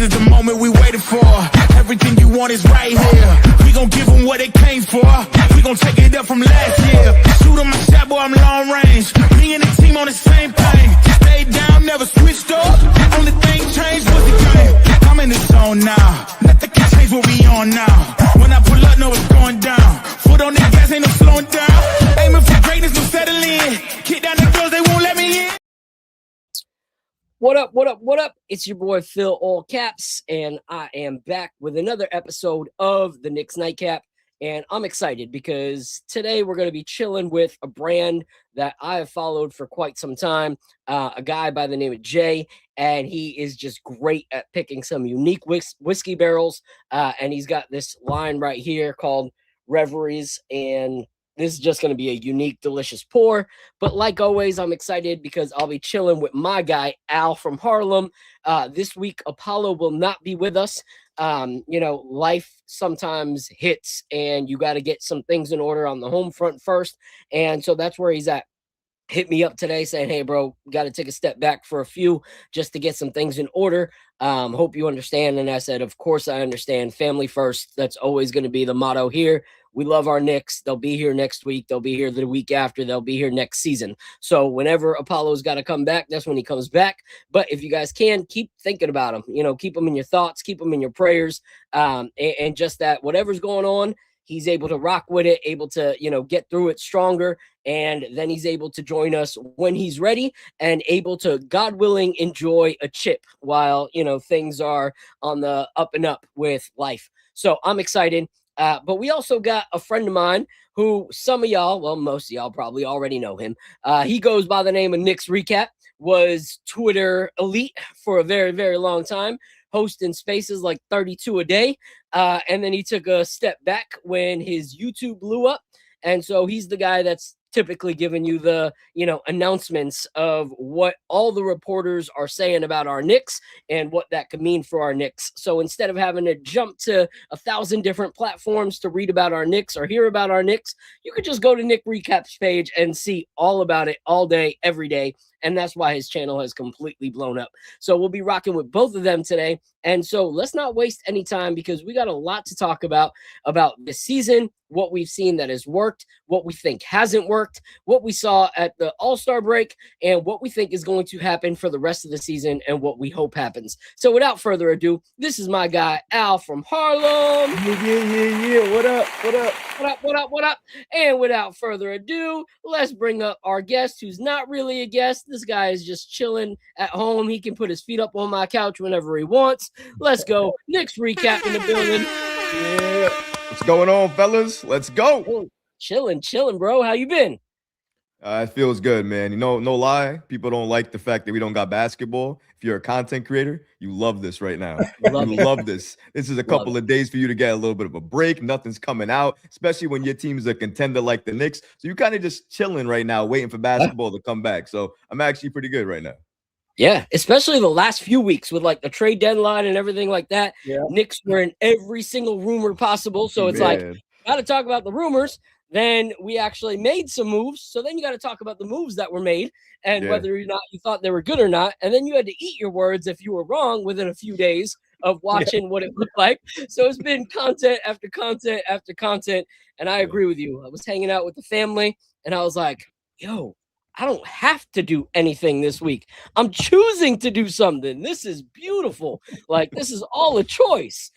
is the moment we waited for. Everything you want is right here. We gon' give them what they came for. We gon' take it up from last year. Shoot 'em my shot, boy, I'm long range. Me and the team on the same thing. Stayed down, never switched up. Only thing changed was the game. I'm in the zone now. Nothing can change what we on now. When I pull up, know it's going down. Foot on the gas, ain't no slowing down. Aiming for greatness, no settling. Kick down the doors, they won't let me in. What up, what up, what up? It's your boy Phil All Caps, and I am back with another episode of the Knicks Nightcap. And I'm excited because today we're going to be chilling with a brand that I have followed for quite some time, a guy by the name of Jay, and he is just great at picking some unique whiskey barrels. And he's got this line right here called Reveries, and this is just going to be a unique, delicious pour. But like always, I'm excited because I'll be chilling with my guy, Al from Harlem. This week, Apollo will not be with us. Life sometimes hits and you got to get some things in order on the home front first. And so that's where he's at. Hit me up today saying, hey, bro, got to take a step back for a few just to get some things in order. Hope you understand. And I said, of course, I understand. Family first. That's always going to be the motto here. We love our Knicks. They'll be here next week. They'll be here the week after. They'll be here next season. So whenever Apollo's got to come back, that's when he comes back. But if you guys can, keep thinking about him. Keep him in your thoughts. Keep him in your prayers. And just that whatever's going on, he's able to rock with it, able to, get through it stronger. And then he's able to join us when he's ready and able to, God willing, enjoy a chip while, things are on the up and up with life. So I'm excited. But we also got a friend of mine who some of y'all, well, most of y'all probably already know him. He goes by the name of Knicks Recap, was Twitter elite for a very, very long time, hosting spaces like 32 a day. And then he took a step back when his YouTube blew up. And so he's the guy that's typically giving you the, announcements of what all the reporters are saying about our Knicks and what that could mean for our Knicks. So instead of having to jump to 1,000 different platforms to read about our Knicks or hear about our Knicks, you could just go to Nick Recap's page and see all about it all day, every day. And that's why his channel has completely blown up. So we'll be rocking with both of them today. And so let's not waste any time because we got a lot to talk about this season, what we've seen that has worked, what we think hasn't worked, what we saw at the All-Star break, and what we think is going to happen for the rest of the season and what we hope happens. So without further ado, this is my guy, Al from Harlem. Yeah. What up? What up? And without further ado, let's bring up our guest who's not really a guest. This guy is just chilling at home. He can put his feet up on my couch whenever he wants. Let's go. Knicks Recap in the building. Yeah. What's going on, fellas? Let's go. Oh, chilling, bro. How you been? It feels good, man. No lie. People don't like the fact that we don't got basketball. If you're a content creator, you love this right now. You love this. This is a couple of days for you to get a little bit of a break. Nothing's coming out, especially when your team's a contender like the Knicks. So you're kind of just chilling right now, waiting for basketball to come back. So I'm actually pretty good right now. Yeah, especially the last few weeks with like the trade deadline and everything like that. Yeah. Knicks were in every single rumor possible. So it's like, got to talk about the rumors. Then we actually made some moves. So then you got to talk about the moves that were made and whether or not you thought they were good or not. And then you had to eat your words if you were wrong within a few days of watching what it looked like. So it's been content after content after content. And I agree with you. I was hanging out with the family and I was like, yo, I don't have to do anything this week. I'm choosing to do something. This is beautiful. Like, this is all a choice.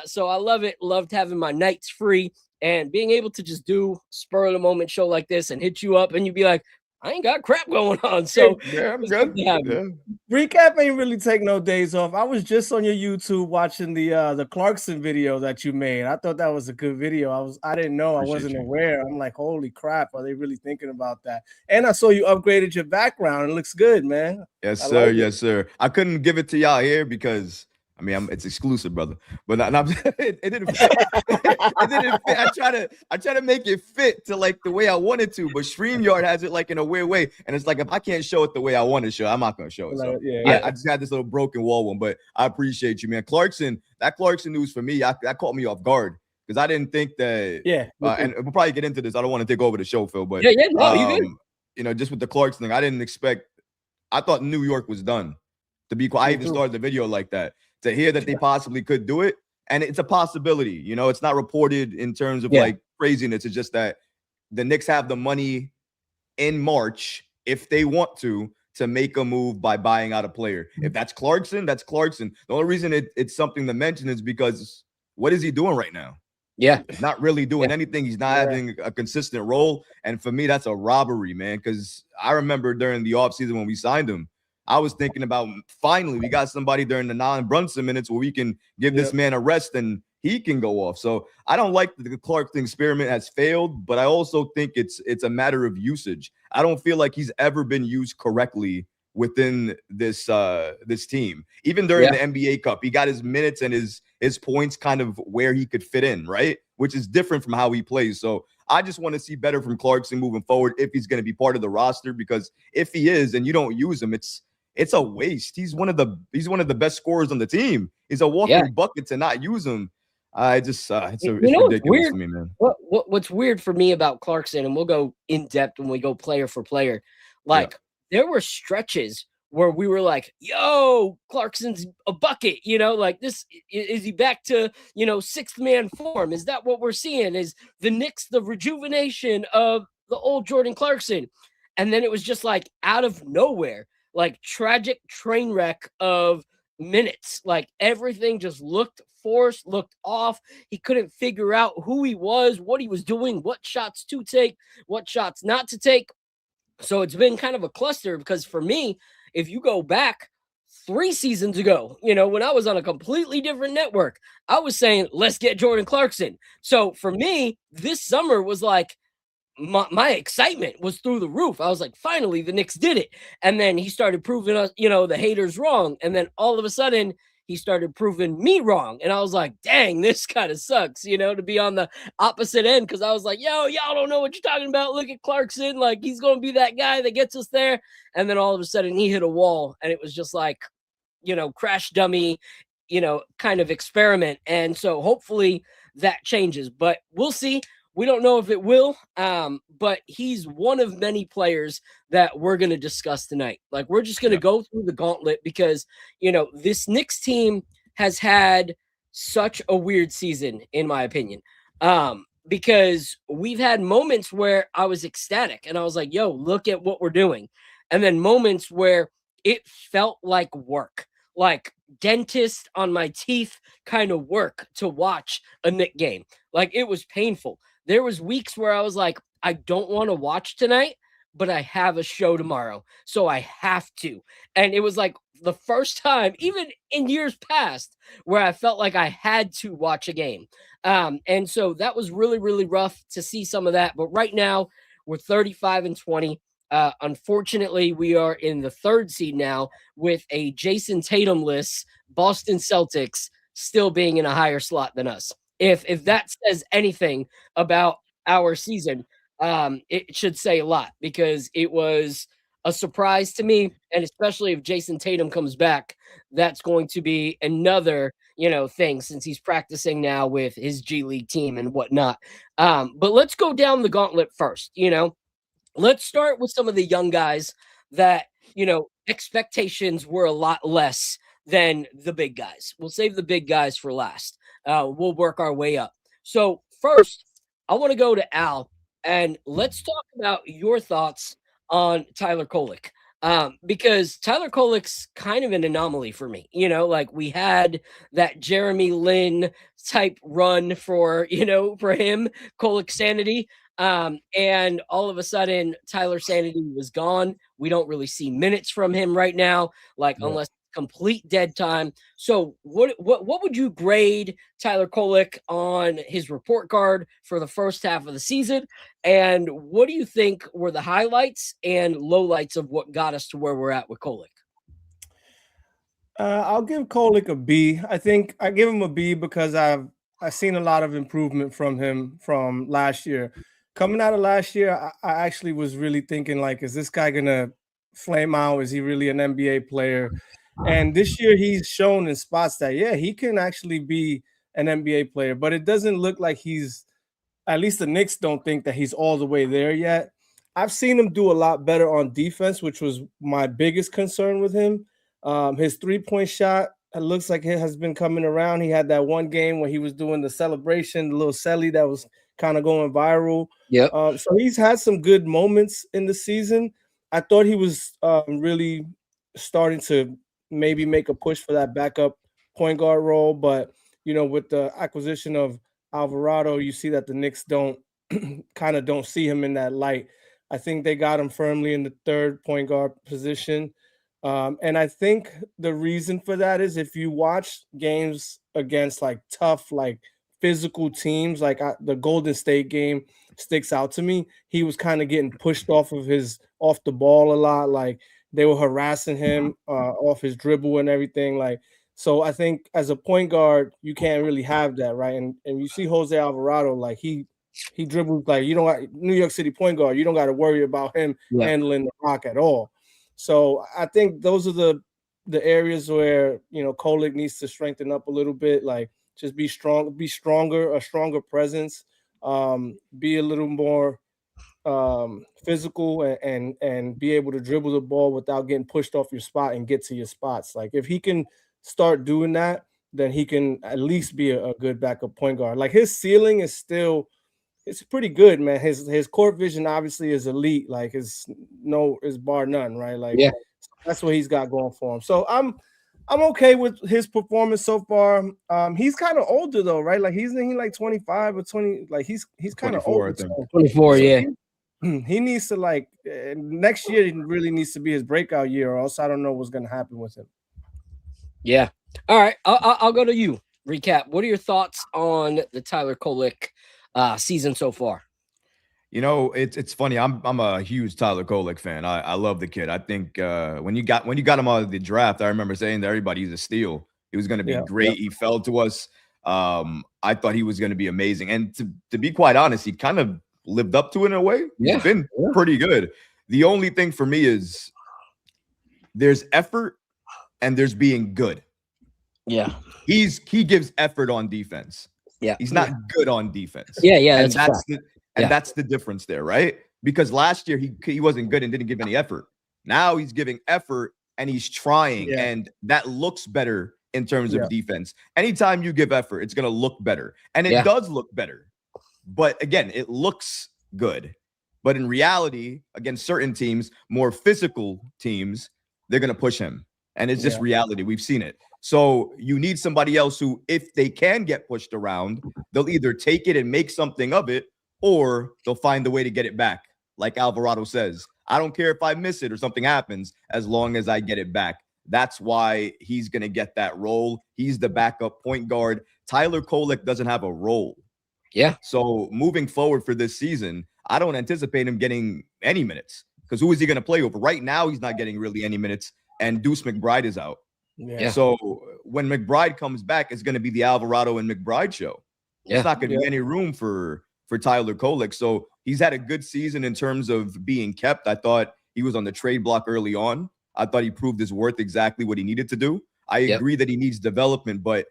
So I love it. Loved having my nights free and being able to just do spur of the moment show like this and hit you up and you'd be like, I ain't got crap going on. So yeah, I'm good. Yeah. Recap ain't really take no days off. I was just on your YouTube watching the Clarkson video that you made. I thought that was a good video. I didn't know. I wasn't aware. I'm like, holy crap, are they really thinking about that? And I saw you upgraded your background. It looks good, man. Yes, sir. Yes, sir. I couldn't give it to y'all here because it's exclusive, brother. But it didn't fit. It didn't fit. I try to make it fit to like the way I wanted to, but StreamYard has it like in a weird way. And it's like if I can't show it the way I want to show, I'm not gonna show it. So I just had this little broken wall one, but I appreciate you, man. That Clarkson news for me, that caught me off guard because I didn't think that. And we'll probably get into this. I don't want to take over the show, Phil, but you good. Just with the Clarkson thing, I didn't expect. I thought New York was done. To be quiet, I even started the video like that. to hear that they possibly could do it. And it's a possibility, you know, it's not reported in terms of like craziness. It's just that the Knicks have the money in March if they want to make a move by buying out a player. If that's Clarkson, that's Clarkson. The only reason it's something to mention is because what is he doing right now? Yeah. He's not really doing anything. He's not having a consistent role. And for me, that's a robbery, man, because I remember during the offseason when we signed him, I was thinking about finally we got somebody during the non-Brunson minutes where we can give this man a rest and he can go off. So I don't like the Clarkson experiment has failed, but I also think it's a matter of usage. I don't feel like he's ever been used correctly within this team. Even during the NBA Cup, he got his minutes and his points kind of where he could fit in, right? Which is different from how he plays. So I just want to see better from Clarkson moving forward if he's going to be part of the roster, because if he is and you don't use him, it's a waste. He's one of the best scorers on the team. He's a walking bucket to not use him. I just it's ridiculous to me, man. What's weird for me about Clarkson, and we'll go in depth when we go player for player, like there were stretches where we were like, yo, Clarkson's a bucket, you know, like this is he back to, you know, sixth man form? Is that what we're seeing? Is the Knicks the rejuvenation of the old Jordan Clarkson? And then it was just like out of nowhere, like tragic train wreck of minutes. Like everything just looked forced, looked off. He couldn't figure out who he was, what he was doing, what shots to take, what shots not to take. So it's been kind of a cluster, because for me, if you go back 3 seasons ago, you know, when I was on a completely different network, I was saying, let's get Jordan Clarkson. So for me, this summer was like, my excitement was through the roof. I was like, finally, the Knicks did it. And then he started proving us, you know, the haters wrong. And then all of a sudden, he started proving me wrong. And I was like, dang, this kind of sucks, you know, to be on the opposite end. Because I was like, yo, y'all don't know what you're talking about. Look at Clarkson. Like, he's going to be that guy that gets us there. And then all of a sudden, he hit a wall. And it was just like, you know, crash dummy, you know, kind of experiment. And so hopefully that changes. But we'll see. We don't know if it will, but he's one of many players that we're going to discuss tonight. Like, we're just going to go through the gauntlet because, you know, this Knicks team has had such a weird season, in my opinion, because we've had moments where I was ecstatic and I was like, yo, look at what we're doing. And then moments where it felt like work, like dentist on my teeth kind of work to watch a Knicks game. Like, it was painful. There was weeks where I was like, I don't want to watch tonight, but I have a show tomorrow, so I have to. And it was like the first time, even in years past, where I felt like I had to watch a game. And so that was really, really rough to see some of that. But right now, we're 35-20. Unfortunately, we are in the 3rd seed now with a Jason Tatum-less Boston Celtics still being in a higher slot than us. If that says anything about our season, it should say a lot, because it was a surprise to me. And especially if Jason Tatum comes back, that's going to be another, you know, thing, since he's practicing now with his G League team and whatnot. But let's go down the gauntlet first. You know, let's start with some of the young guys that, you know, expectations were a lot less than the big guys. We'll save the big guys for last. We'll work our way up. So first, I want to go to Al, and let's talk about your thoughts on Tyler Kolek. Because Tyler Kolek's kind of an anomaly for me. You know, like, we had that Jeremy Lin type run for, you know, for him, Kolek sanity. And all of a sudden, Tyler sanity was gone. We don't really see minutes from him right now, like, unless complete dead time. So what would you grade Tyler Kolek on his report card for the first half of the season? And what do you think were the highlights and lowlights of what got us to where we're at with Kolek? I'll give Kolek a B. I think I give him a B because I've seen a lot of improvement from him from last year. Coming out of last year, I actually was really thinking, like, is this guy gonna flame out? Is he really an NBA player? And this year he's shown in spots that, yeah, he can actually be an NBA player, but it doesn't look like he's, at least the Knicks don't think that he's all the way there yet. I've seen him do a lot better on defense, which was my biggest concern with him. His 3-point shot it looks like it has been coming around. He had that one game where he was doing the celebration, the little celly that was kind of going viral. Yep. So he's had some good moments in the season. I thought he was really starting to maybe make a push for that backup point guard role, but with the acquisition of Alvarado, you see that the Knicks don't see him in that light. I think they got him firmly in the third point guard position. And I think the reason for that is if you watch games against like tough, like physical teams, like the Golden State game sticks out to me. He was kind of getting pushed off the ball a lot. Like they were harassing him off his dribble and everything. Like, so I think as a point guard, you can't really have that, right? And you see Jose Alvarado, like he dribbles like you don't got New York City point guard. You don't got to worry about him handling the rock at all. So I think those are the areas where Kolek needs to strengthen up a little bit, like just be stronger, a stronger presence, be a little more physical and be able to dribble the ball without getting pushed off your spot and get to your spots. Like if he can start doing that, then he can at least be a good backup point guard. Like his ceiling is still. It's pretty good, man. His court vision obviously is elite. Like is bar none, right? Like that's what he's got going for him. So I'm okay with his performance so far. He's kind of older though, right? Like he's like 25 or 20. Like he's kind of older. 24, yeah. He needs to next year. He really needs to be his breakout year, or else I don't know what's going to happen with him. Yeah. All right. I'll go to you. Recap. What are your thoughts on the Tyler Kolek season so far? It's funny. I'm a huge Tyler Kolek fan. I love the kid. I think when you got him out of the draft, I remember saying to everybody he's a steal. He was going to be great. He fell to us. I thought he was going to be amazing. And to be quite honest, he kind of lived up to it in a way. He's been pretty good. The only thing for me is there's effort and there's being good. Yeah. He gives effort on defense. Yeah. He's not good on defense. Yeah. That's the difference there, right? Because last year he wasn't good and didn't give any effort. Now he's giving effort and he's trying, and that looks better in terms of defense. Anytime you give effort, it's going to look better, and it does look better. But again, it looks good. But in reality, against certain teams, more physical teams, they're going to push him, and it's just reality. We've seen it. So you need somebody else who, if they can get pushed around, they'll either take it and make something of it, or they'll find a way to get it back. Like Alvarado says, I don't care if I miss it or something happens, as long as I get it back. That's why he's going to get that role. He's the backup point guard. Tyler Kolek doesn't have a role. Yeah. So moving forward for this season, I don't anticipate him getting any minutes, because who is he going to play over? Right now, he's not getting really any minutes, and Deuce McBride is out. Yeah. So when McBride comes back, it's going to be the Alvarado and McBride show. There's not going to be any room for Tyler Kolek. So he's had a good season in terms of being kept. I thought he was on the trade block early on. I thought he proved his worth, exactly what he needed to do. I agree that he needs development, but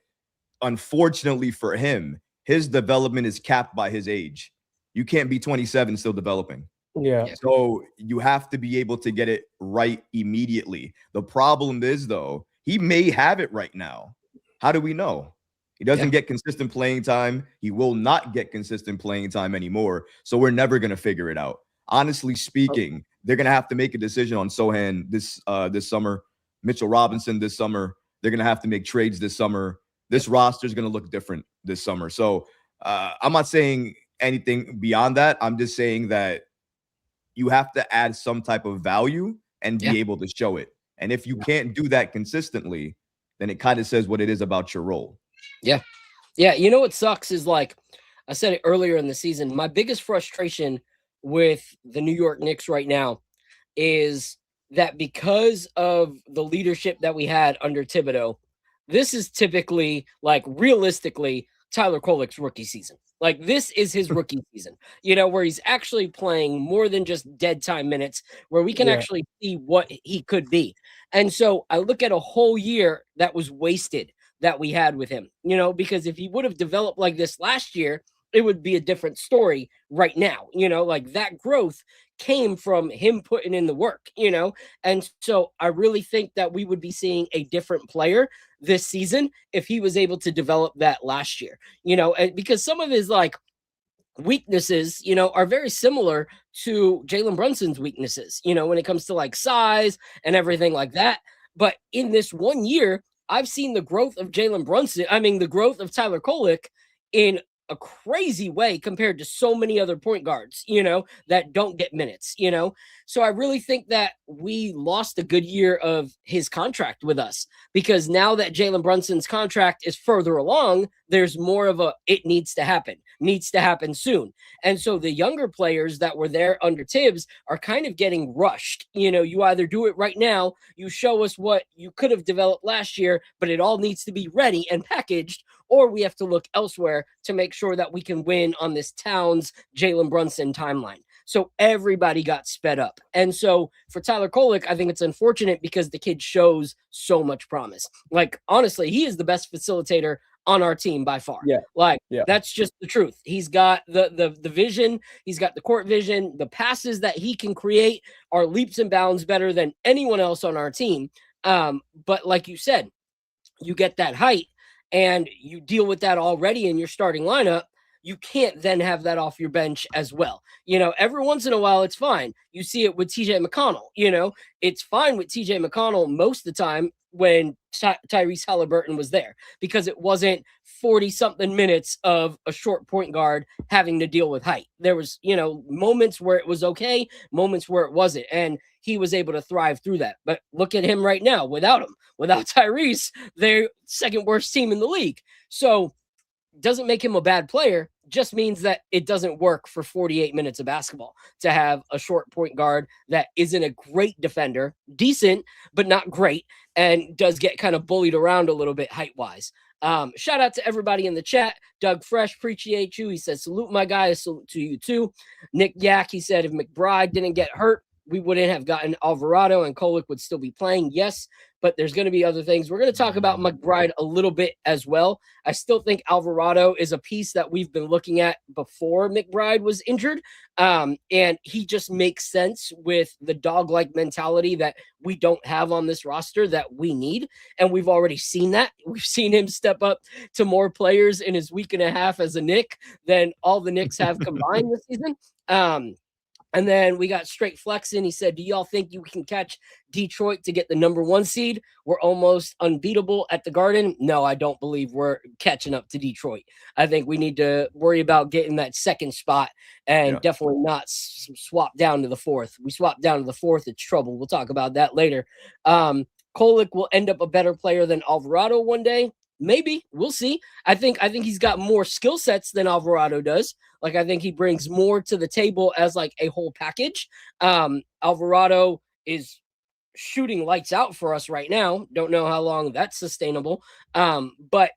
unfortunately for him, his development is capped by his age. You can't be 27 still developing. Yeah. So you have to be able to get it right immediately. The problem is, though, he may have it right now. How do we know? He doesn't get consistent playing time. He will not get consistent playing time anymore. So we're never going to figure it out. Honestly speaking, they're going to have to make a decision on Sohan this summer, Mitchell Robinson this summer. They're going to have to make trades this summer. This roster is going to look different this summer. So I'm not saying anything beyond that. I'm just saying that you have to add some type of value and be able to show it. And if you can't do that consistently, then it kind of says what it is about your role. Yeah. Yeah. You know what sucks is, like I said it earlier in the season, my biggest frustration with the New York Knicks right now is that because of the leadership that we had under Thibodeau, this is typically, like, realistically, Tyler Kolek's rookie season. Like, this is his rookie season, where he's actually playing more than just dead time minutes, where we can actually see what he could be. And so I look at a whole year that was wasted that we had with him, because if he would have developed like this last year, it would be a different story right now. Like, that growth came from him putting in the work, you know? And so I really think that we would be seeing a different player this season if he was able to develop that last year, you know, and because some of his like weaknesses, you know, are very similar to Jalen Brunson's weaknesses, you know, when it comes to like size and everything like that. But in this 1 year, I've seen the growth of Jalen Brunson. I mean, the growth of Tyler Kolek in a crazy way compared to so many other point guards, you know, that don't get minutes, you know. So I really think that we lost a good year of his contract with us because now that Jalen Brunson's contract is further along, there's more of a it needs to happen soon. And so the younger players that were there under Tibbs are kind of getting rushed. You know, you either do it right now, you show us what you could have developed last year, but it all needs to be ready and packaged, or we have to look elsewhere to make sure that we can win on this Towns Jalen Brunson timeline. So everybody got sped up. And so for Tyler Kolek, I think it's unfortunate because the kid shows so much promise. Like, honestly, he is the best facilitator on our team by far. That's just the truth. He's got the vision, he's got the court vision, the passes that he can create are leaps and bounds better than anyone else on our team. But like you said, you get that height and you deal with that already in your starting lineup. You can't then have that off your bench as well. You know, every once in a while, it's fine. You see it with TJ McConnell. You know, it's fine with TJ McConnell most of the time when Tyrese Halliburton was there because it wasn't 40-something minutes of a short point guard having to deal with height. There was, you know, moments where it was okay, moments where it wasn't. And he was able to thrive through that. But look at him right now without him. Without Tyrese, they're second worst team in the league. So doesn't make him a bad player, just means that it doesn't work for 48 minutes of basketball to have a short point guard that isn't a great defender, decent, but not great, and does get kind of bullied around a little bit height-wise. Shout out to everybody in the chat. Doug Fresh, appreciate you. He said, salute my guy. A salute to you too. Nick Yak, he said, if McBride didn't get hurt, we wouldn't have gotten Alvarado and Kolek would still be playing. Yes, but there's going to be other things. We're going to talk about McBride a little bit as well. I still think Alvarado is a piece that we've been looking at before McBride was injured. And he just makes sense with the dog-like mentality that we don't have on this roster that we need. And we've already seen that. We've seen him step up to more players in his week and a half as a Knick than all the Knicks have combined this season. And then we got Straight Flexin. He said, do y'all think you can catch Detroit to get the number 1 seed? We're almost unbeatable at the Garden. No, I don't believe we're catching up to Detroit. I think we need to worry about getting that second spot and definitely not swap down to the 4th. We swap down to the 4th, it's trouble. We'll talk about that later. Kolek will end up a better player than Alvarado one day. Maybe. We'll see. I think he's got more skill sets than Alvarado does. Like, I think he brings more to the table as like a whole package. Alvarado is shooting lights out for us right now. Don't know how long that's sustainable. But,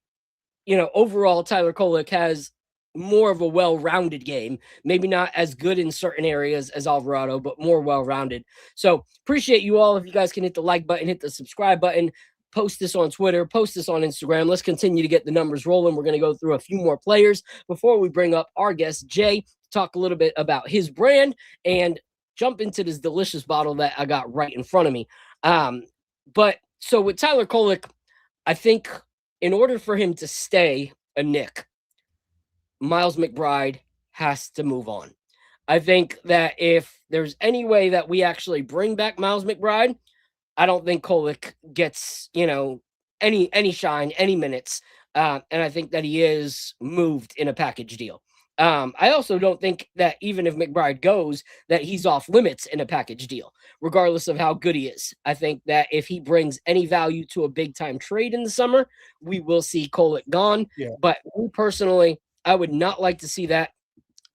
you know, overall, Tyler Kolek has more of a well-rounded game. Maybe not as good in certain areas as Alvarado, but more well-rounded. So appreciate you all. If you guys can hit the like button, hit the subscribe button, post this on Twitter, post this on Instagram. Let's continue to get the numbers rolling. We're going to go through a few more players before we bring up our guest, Jay, to talk a little bit about his brand and jump into this delicious bottle that I got right in front of me. But so with Tyler Kolek, I think in order for him to stay a Knick, Miles McBride has to move on. I think that if there's any way that we actually bring back Miles McBride, I don't think Kolek gets, you know, any shine, any minutes. And I think that he is moved in a package deal. I also don't think that even if McBride goes, that he's off limits in a package deal, regardless of how good he is. I think that if he brings any value to a big time trade in the summer, we will see Kolek gone. Yeah. But me personally, I would not like to see that.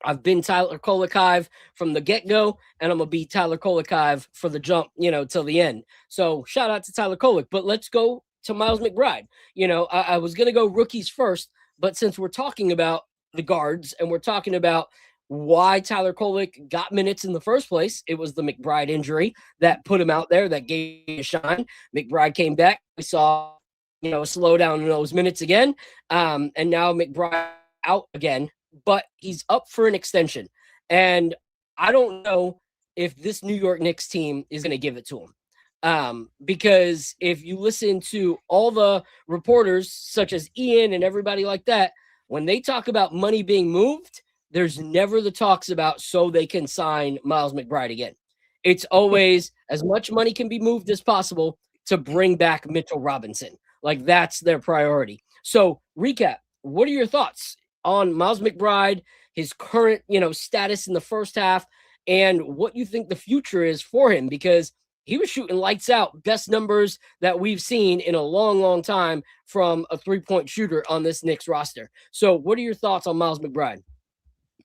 I've been Tyler Kolek from the get-go, and I'm going to be Tyler Kolek for the jump, you know, till the end. So shout out to Tyler Kolek, but let's go to Miles McBride. You know, I was going to go rookies first, but since we're talking about the guards and we're talking about why Tyler Kolek got minutes in the first place, it was the McBride injury that put him out there, that gave him a shine. McBride came back. We saw, you know, a slowdown in those minutes again. And now McBride out again. But he's up for an extension. And I don't know if this New York Knicks team is going to give it to him. Because if you listen to all the reporters, such as Ian and everybody like that, when they talk about money being moved, there's never the talks about so they can sign Miles McBride again. It's always as much money can be moved as possible to bring back Mitchell Robinson. Like, that's their priority. So, recap, what are your thoughts on Miles McBride, his current, status in the first half, and what you think the future is for him? Because he was shooting lights out, best numbers that we've seen in a long, long time from a three-point shooter on this Knicks roster. So what are your thoughts on Miles McBride?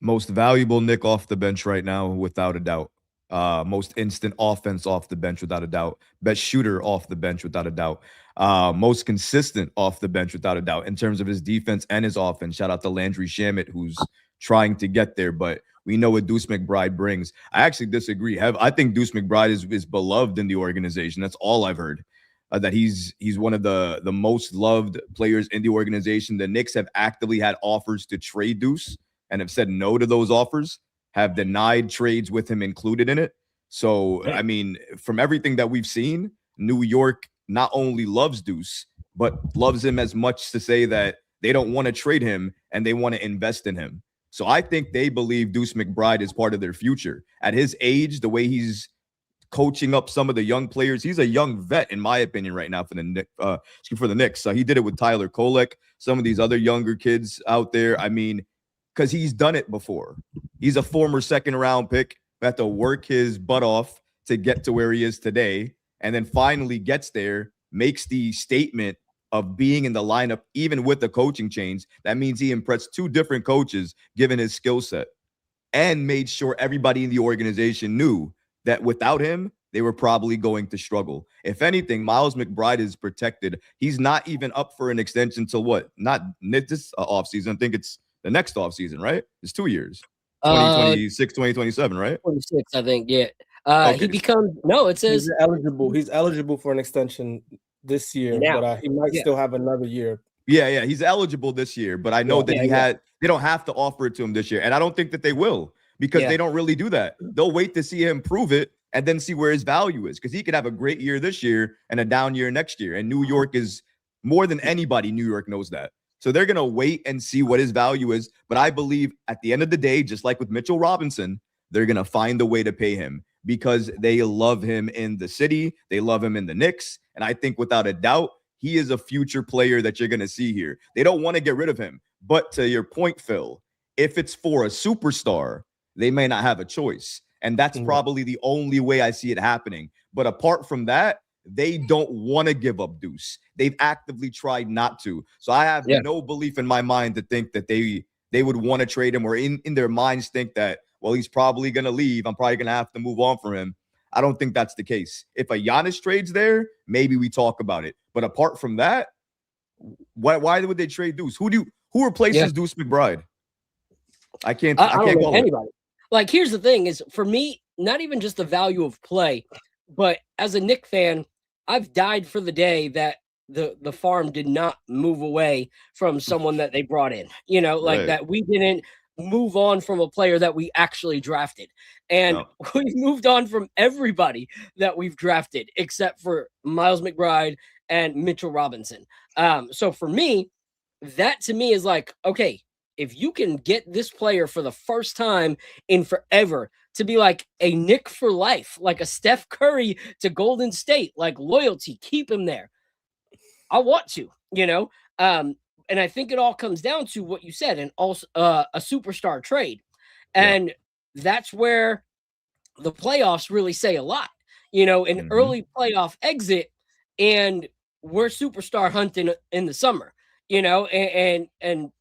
Most valuable Nick off the bench right now, without a doubt. Most instant offense off the bench, without a doubt. Best shooter off the bench, without a doubt. Most consistent off the bench, without a doubt, in terms of his defense and his offense. Shout out to Landry Shamet, who's trying to get there, but we know what Deuce McBride brings. I actually disagree. I think Deuce McBride is beloved in the organization. That's all I've heard. That he's one of the most loved players in the organization. The Knicks have actively had offers to trade Deuce and have said no to those offers, have denied trades with him included in it. So, I mean, from everything that we've seen, New York not only loves Deuce, but loves him as much to say that they don't want to trade him and they want to invest in him. So I think they believe Deuce McBride is part of their future. At his age, the way he's coaching up some of the young players, he's a young vet, in my opinion, right now for the Knicks. He did it with Tyler Kolek, some of these other younger kids out there. I mean, because he's done it before. He's a former second-round pick who had to work his butt off to get to where he is today, and then finally gets there, makes the statement of being in the lineup, even with the coaching change. That means he impressed two different coaches, given his skill set, and made sure everybody in the organization knew that without him, they were probably going to struggle. If anything, Miles McBride is protected. He's not even up for an extension till what? Not this offseason. I think it's the next offseason, right? It's 2 years. 2026, 2027, right? 26, I think, yeah. Okay. He becomes, no, it says he's eligible for an extension this year, now, but he might still have another year. Yeah, he's eligible this year, but I know that they don't have to offer it to him this year, and I don't think that they will, because they don't really do that. They'll wait to see him prove it and then see where his value is, because he could have a great year this year and a down year next year, and New York is more than anybody. New York knows that. So they're going to wait and see what his value is. But I believe at the end of the day, just like with Mitchell Robinson, they're going to find a way to pay him because they love him in the city. They love him in the Knicks. And I think without a doubt, he is a future player that you're going to see here. They don't want to get rid of him. But to your point, Phil, if it's for a superstar, they may not have a choice. And that's probably the only way I see it happening. But apart from that, they don't want to give up Deuce. They've actively tried not to. So I have no belief in my mind to think that they would want to trade him, or in their minds think that, well, he's probably going to leave. I'm probably going to have to move on from him. I don't think that's the case. If a Giannis trades there, maybe we talk about it. But apart from that, why would they trade Deuce? Who replaces Deuce McBride? I can't call anybody. Like, here's the thing is, for me, not even just the value of play, but as a Knicks fan, I've died for the day that the farm did not move away from someone that they brought in, that we didn't move on from a player that we actually drafted. And we've moved on from everybody that we've drafted except for Miles McBride and Mitchell Robinson. So for me, that to me is like, okay, if you can get this player for the first time in forever to be like a Knick for life, like a Steph Curry to Golden State, like loyalty, keep him there. I want to, and I think it all comes down to what you said, and also a superstar trade. And that's where the playoffs really say a lot, an early playoff exit, and we're superstar hunting in the summer, and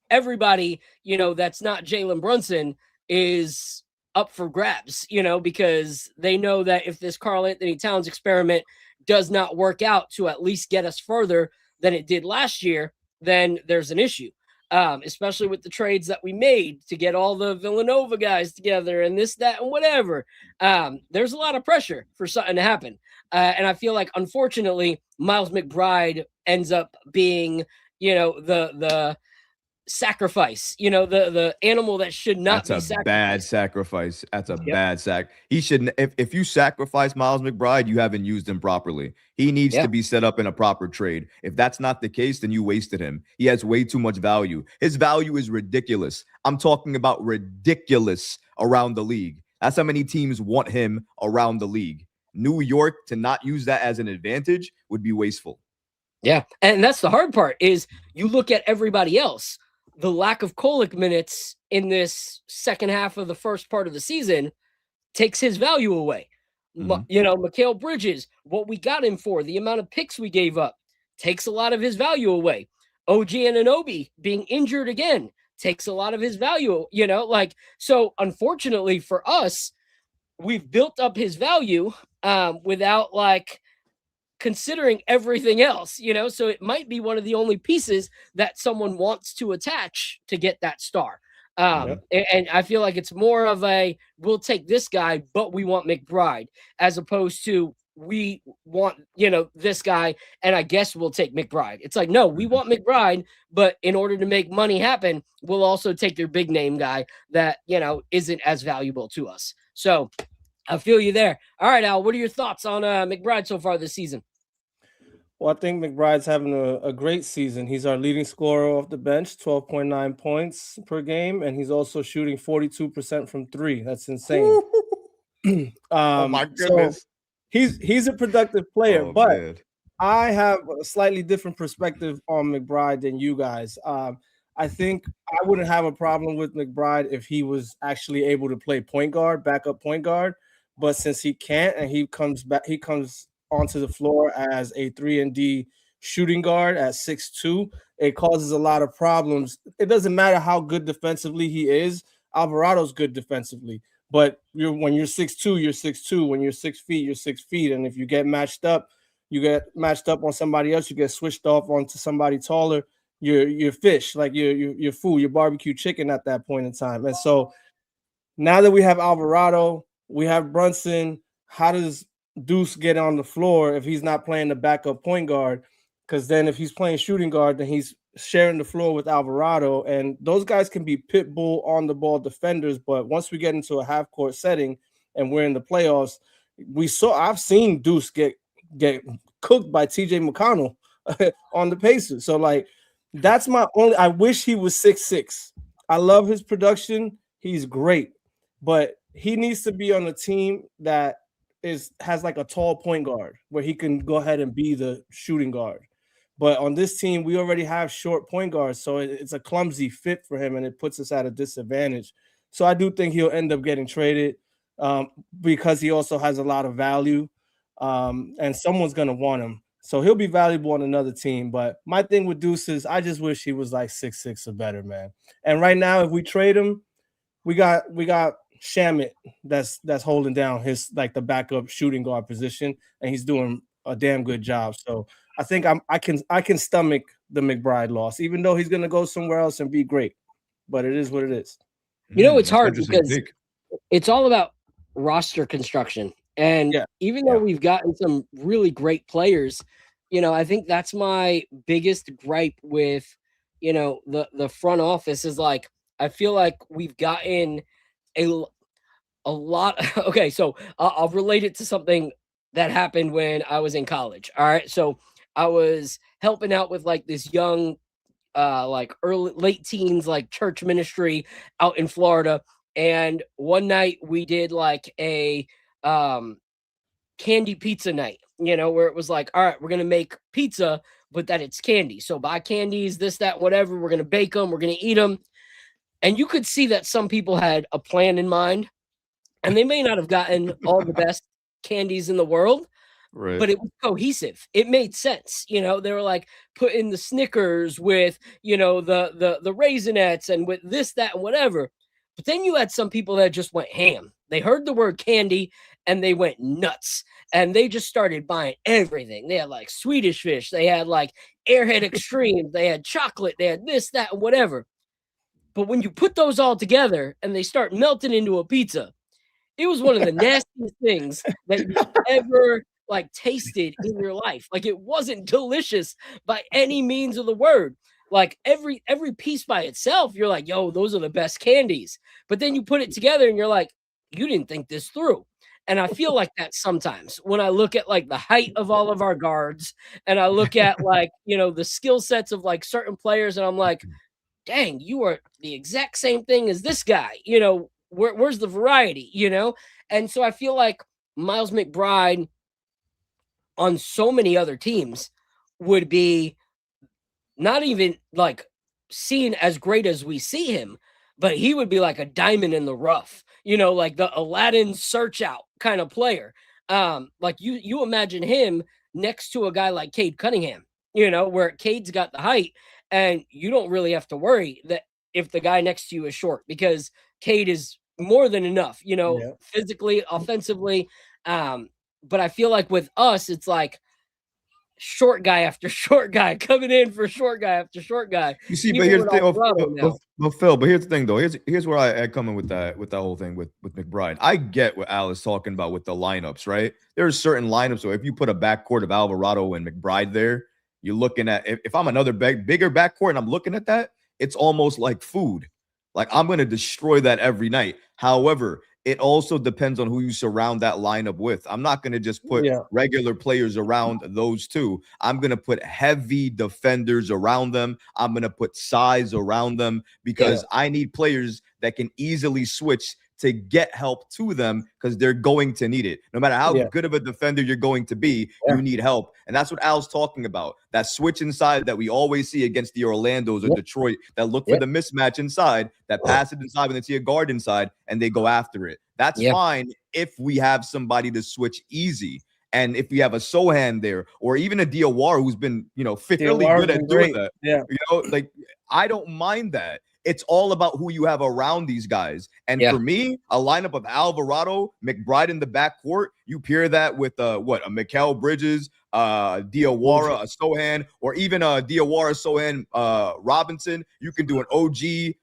everybody, that's not Jalen Brunson is up for grabs, because they know that if this Karl Anthony Towns experiment does not work out to at least get us further than it did last year, then there's an issue, especially with the trades that we made to get all the Villanova guys together and this, that, and whatever. There's a lot of pressure for something to happen. And I feel like, unfortunately, Miles McBride ends up being, the sacrifice, the animal that should not be That's a sacrificed. bad sacrifice. That's a bad sack. He shouldn't. If you sacrifice Miles McBride, you haven't used him properly. He needs to be set up in a proper trade. If that's not the case, then you wasted him. He has way too much value. His value is ridiculous. I'm talking about ridiculous around the league. That's how many teams want him around the league. New York, to not use that as an advantage would be wasteful. Yeah, and that's the hard part is you look at everybody else. The lack of Kolek minutes in this second half of the first part of the season takes his value away. Mikal Bridges, what we got him for, the amount of picks we gave up, takes a lot of his value away. OG Anunoby being injured again takes a lot of his value, so unfortunately for us, we've built up his value without considering everything else, so it might be one of the only pieces that someone wants to attach to get that star. And I feel like it's more of we'll take this guy, but we want McBride, as opposed to we want, this guy, and I guess we'll take McBride. It's like, no, we want McBride, but in order to make money happen, we'll also take your big name guy that, isn't as valuable to us. So I feel you there. All right, Al, what are your thoughts on McBride so far this season? Well, I think McBride's having a great season. He's our leading scorer off the bench, 12.9 points per game, and he's also shooting 42% from three. That's insane. Oh my goodness. So he's a productive player, but I have a slightly different perspective on McBride than you guys. I think I wouldn't have a problem with McBride if he was actually able to play point guard, backup point guard. But since he can't, and he comes onto the floor as a 3-and-D shooting guard at 6'2", it causes a lot of problems. It doesn't matter how good defensively he is. Alvarado's good defensively, but when you're 6'2", you're 6'2". When you're 6 feet, you're 6 feet. And if you get matched up on somebody else, you get switched off onto somebody taller, you're fish, you're food, you're barbecue chicken at that point in time. And so now that we have Alvarado, we have Brunson, how does Deuce get on the floor if he's not playing the backup point guard? Because then if he's playing shooting guard, then he's sharing the floor with Alvarado, and those guys can be pit bull on the ball defenders. But once we get into a half court setting and we're in the playoffs, I've seen Deuce get cooked by TJ McConnell on the Pacers. So that's my only. I wish he was 6'6". I love his production. He's great, but he needs to be on a team that has a tall point guard where he can go ahead and be the shooting guard. But on this team, we already have short point guards, so it's a clumsy fit for him, and it puts us at a disadvantage. So I do think he'll end up getting traded because he also has a lot of value, and someone's going to want him. So he'll be valuable on another team. But my thing with Deuce is I just wish he was 6'6" or better, man. And right now, if we trade him, we got Shamit that's holding down his the backup shooting guard position, and he's doing a damn good job. So I think I can stomach the McBride loss, even though he's going to go somewhere else and be great. But it is what it is. It's hard because it's all about roster construction. And even though we've gotten some really great players, I think that's my biggest gripe with, the front office is I feel like we've gotten a lot. Okay, so I'll relate it to something that happened when I was in college. All right, so I was helping out with this young late teens church ministry out in Florida, and one night we did a candy pizza night, where it was all right, we're gonna make pizza but that it's candy, so buy candies, this, that, whatever, we're gonna bake them, we're gonna eat them. And you could see that some people had a plan in mind, and they may not have gotten all the best candies in the world, right? But it was cohesive. It made sense. They were putting the Snickers with, the Raisinets and with this, that, and whatever. But then you had some people that just went ham. They heard the word candy and they went nuts, and they just started buying everything. They had Swedish Fish. They had Airhead Extremes. They had chocolate. They had this, that, and whatever. But when you put those all together and they start melting into a pizza, it was one of the nastiest things that you ever tasted in your life. It wasn't delicious by any means of the word. like every piece by itself, you're like, yo, those are the best candies. But then you put it together and you're like, you didn't think this through. And I feel like that sometimes when I look at like the height of all of our guards and I look at like, the skill sets of like certain players, and I'm like, dang, you are the exact same thing as this guy. Where's the variety, And so I feel like Miles McBride on so many other teams would be not even like seen as great as we see him, but he would be like a diamond in the rough, like the Aladdin search out kind of player. Like you imagine him next to a guy like Cade Cunningham, where Cade's got the height and you don't really have to worry that if the guy next to you is short, because Cade is more than enough, physically, offensively. But I feel like with us, it's like short guy after short guy coming in for short guy after short guy. You see, but here's the thing. Phil, but here's the thing, though. Here's where I come in with that whole thing with McBride. I get what Al is talking about with the lineups, right? There are certain lineups. So if you put a backcourt of Alvarado and McBride there, you're looking at, if I'm another bigger backcourt and I'm looking at that, it's almost like food. Like I'm going to destroy that every night. However, it also depends on who you surround that lineup with. I'm not going to just put regular players around those two. I'm going to put heavy defenders around them. I'm going to put size around them because I need players that can easily switch to get help to them because they're going to need it. No matter how good of a defender you're going to be, you need help. And that's what Al's talking about. That switch inside that we always see against the Orlandos or Detroit that look for the mismatch inside, that pass it inside when they see a guard inside and they go after it. That's fine if we have somebody to switch easy. And if we have a Sohan there or even a Diwara who's been, fairly good at doing that, like I don't mind that. It's all about who you have around these guys. And for me, a lineup of Alvarado, McBride in the backcourt, you pair that with a Mikal Bridges, Diwara, a Sohan, or even a Diwara, Sohan, Robinson. You can do an OG,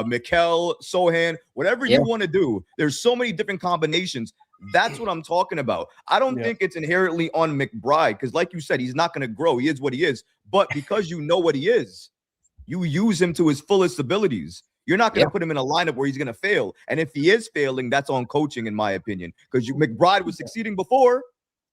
Mikal, Sohan, whatever you want to do. There's so many different combinations. That's what I'm talking about. I don't think it's inherently on McBride because, like you said, he's not going to grow. He is what he is. But because you know what he is, you use him to his fullest abilities. You're not going to put him in a lineup where he's going to fail. And if he is failing, that's on coaching, in my opinion, because McBride was succeeding before.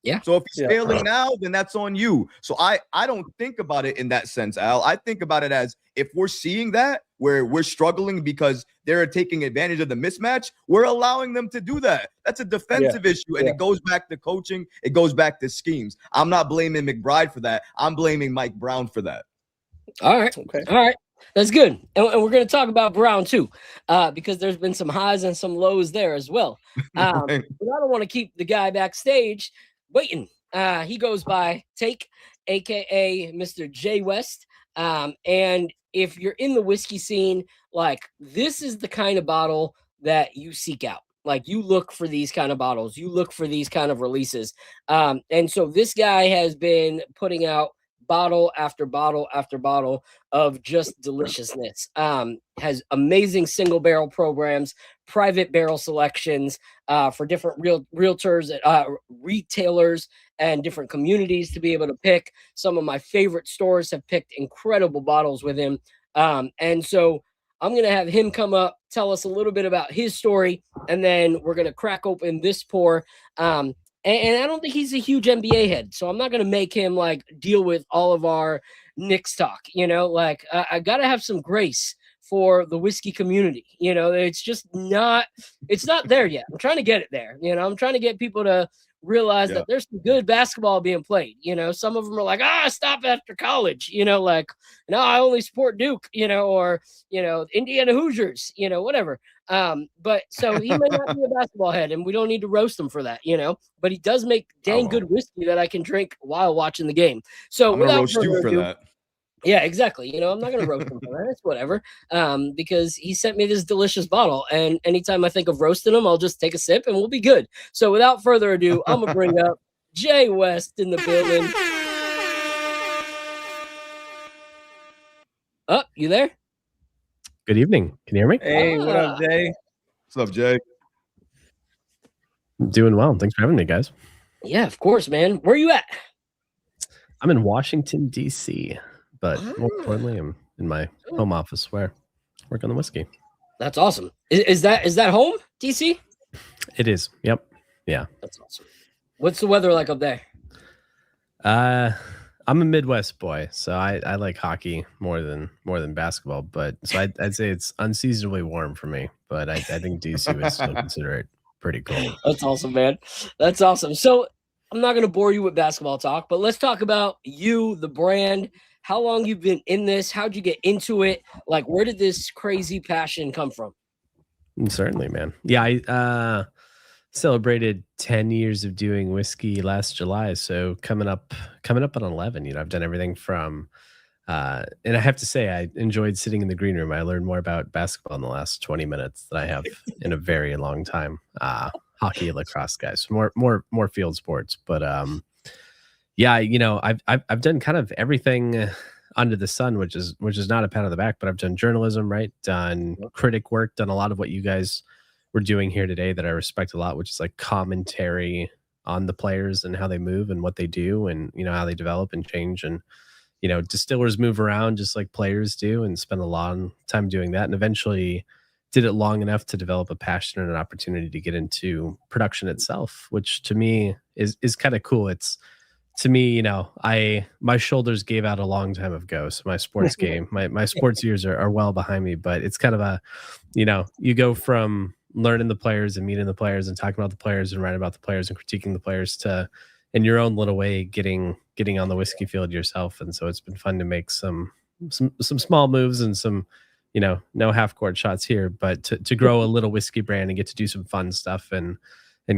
Yeah. So if he's failing now, then that's on you. So I don't think about it in that sense, Al. I think about it as if we're seeing that where we're struggling because they're taking advantage of the mismatch, we're allowing them to do that. That's a defensive issue. And it goes back to coaching. It goes back to schemes. I'm not blaming McBride for that. I'm blaming Mike Brown for that. All right. Okay. All right. That's good. And we're going to talk about Brown too, because there's been some highs and some lows there as well. But I don't want to keep the guy backstage waiting. He goes by T8KE, Mr. J West. And if you're in the whiskey scene, like this is the kind of bottle that you seek out. Like you look for these kind of bottles, you look for these kind of releases. And so this guy has been putting out bottle after bottle after bottle of just deliciousness. Has amazing single barrel programs, private barrel selections for different realtors, retailers, and different communities to be able to pick. Some of my favorite stores have picked incredible bottles with him. And so I'm going to have him come up, tell us a little bit about his story, and then we're going to crack open this pour. And I don't think he's a huge NBA head, so I'm not going to make him like deal with all of our Knicks talk, like I got to have some grace for the whiskey community. It's just not there yet. I'm trying to get it there. I'm trying to get people to realize that there's some good basketball being played. Some of them are like, stop after college, like, no, I only support Duke, or, Indiana Hoosiers, whatever. But so he may not be a basketball head and we don't need to roast him for that, but he does make dang good whiskey that I can drink while watching the game. So I'm gonna roast you for that. Yeah, exactly. I'm not going to roast him for that. It's whatever. Because he sent me this delicious bottle. And anytime I think of roasting him, I'll just take a sip and we'll be good. So without further ado, I'm going to bring up Jay West in the building. Oh, you there? Good evening. Can you hear me? Hey, what up, Jay? What's up, Jay? I'm doing well. Thanks for having me, guys. Yeah, of course, man. Where are you at? I'm in Washington, D.C., but more importantly, I'm in my home office where I work on the whiskey. That's awesome. Is that home, DC? It is. Yep. Yeah. That's awesome. What's the weather like up there? I'm a Midwest boy, so I like hockey more than basketball. But so I'd say it's unseasonably warm for me. But I think DC would still consider it pretty cold. That's awesome, man. That's awesome. So I'm not going to bore you with basketball talk, but let's talk about you, the brand. How long you've been in this? How'd you get into it? Like, where did this crazy passion come from? Certainly, man. Yeah, I celebrated 10 years of doing whiskey last July. So coming up on 11, I've done everything from, and I have to say, I enjoyed sitting in the green room. I learned more about basketball in the last 20 minutes than I have in a very long time. Hockey, lacrosse, guys, more field sports. But yeah, I've done kind of everything under the sun, which is not a pat on the back, but I've done journalism, right? Done critic work, done a lot of what you guys we're doing here today that I respect a lot, which is like commentary on the players and how they move and what they do and, how they develop and change. And, distillers move around just like players do and spend a long time doing that. And eventually did it long enough to develop a passion and an opportunity to get into production itself, which to me is kind of cool. It's, to me, my shoulders gave out a long time ago. So my sports game, my sports years are well behind me, but it's kind of a, you go from learning the players and meeting the players and talking about the players and writing about the players and critiquing the players to, in your own little way, getting on the whiskey field yourself. And so it's been fun to make some small moves and some, no half court shots here, but to grow a little whiskey brand and get to do some fun stuff and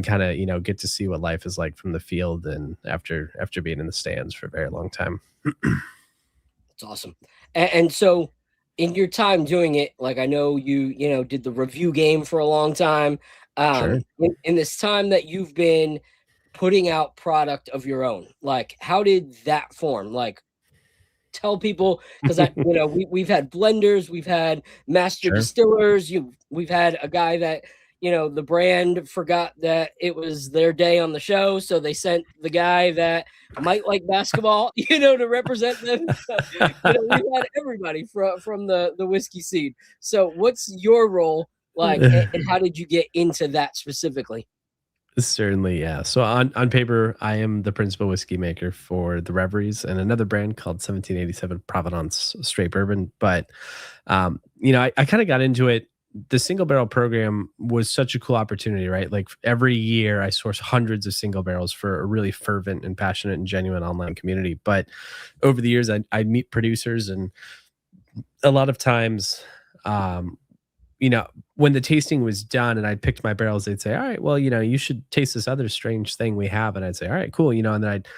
kind of, get to see what life is like from the field and after being in the stands for a very long time. That's awesome. And so in your time doing it, like I know you did the review game for a long time. Sure. In this time that you've been putting out product of your own, like how did that form? Like tell people, because we've had blenders, we've had master distillers, we've had a guy that the brand forgot that it was their day on the show, so they sent the guy that might like basketball, to represent them. We've had everybody from the whiskey scene. So what's your role like, and how did you get into that specifically? Certainly, yeah. So on paper, I am the principal whiskey maker for the Reveries and another brand called 1787 Provenance Straight Bourbon. But, I kind of got into it. The single barrel program was such a cool opportunity, right? Like every year I source hundreds of single barrels for a really fervent and passionate and genuine online community. But over the years, I'd meet producers, and a lot of times, when the tasting was done and I'd picked my barrels, they'd say, all right, well, you should taste this other strange thing we have. And I'd say, all right, cool. And then I'd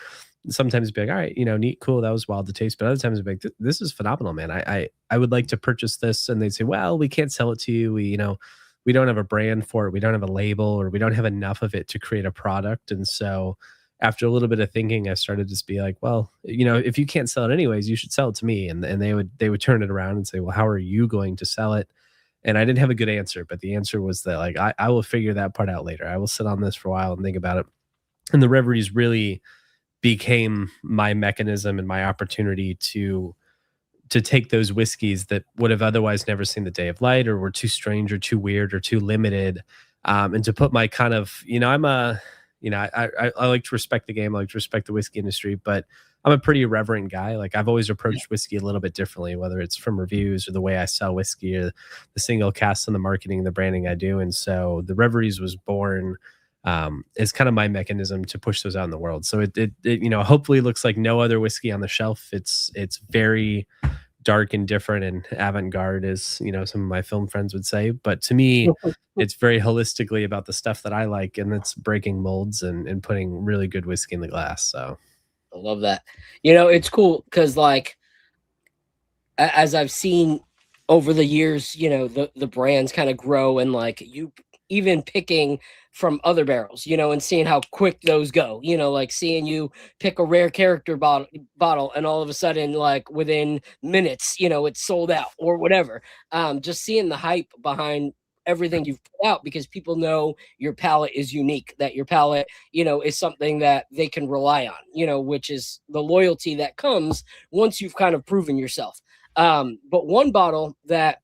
sometimes be like, all right, neat, cool. That was wild to taste. But other times I'd be like, this is phenomenal, man. I would like to purchase this. And they'd say, well, we can't sell it to you. We don't have a brand for it. We don't have a label, or we don't have enough of it to create a product. And so after a little bit of thinking, I started to just be like, well, if you can't sell it anyways, you should sell it to me. And they would turn it around and say, well, how are you going to sell it? And I didn't have a good answer, but the answer was that like, I will figure that part out later. I will sit on this for a while and think about it. And the Reveries really became my mechanism and my opportunity to take those whiskeys that would have otherwise never seen the day of light, or were too strange or too weird or too limited, and to put my kind of, I like to respect the game. I like to respect the whiskey industry, but I'm a pretty irreverent guy. Like I've always approached whiskey a little bit differently, whether it's from reviews or the way I sell whiskey or the single cast and the marketing, the branding I do. And so the Reveries was born as kind of my mechanism to push those out in the world. So it hopefully looks like no other whiskey on the shelf. It's very dark and different and avant-garde, as some of my film friends would say. But to me, it's very holistically about the stuff that I like, and it's breaking molds and putting really good whiskey in the glass. So I love that. It's cool because like as I've seen over the years, the brands kind of grow, and like you even picking from other barrels, and seeing how quick those go, like seeing you pick a rare character bottle and all of a sudden, like within minutes, it's sold out or whatever. Just seeing the hype behind everything you've put out, because people know your palette is unique, that your palette, is something that they can rely on, which is the loyalty that comes once you've kind of proven yourself. But one bottle that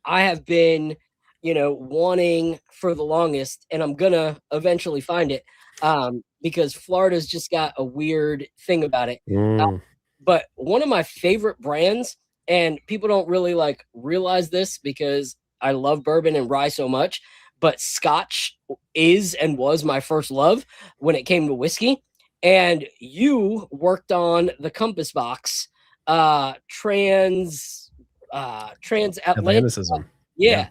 I have been, wanting for the longest, and I'm gonna eventually find it, because Florida's just got a weird thing about it. But one of my favorite brands, and people don't really realize this because I love bourbon and rye so much, but Scotch is and was my first love when it came to whiskey. And you worked on the Compass Box transatlantic. Yeah.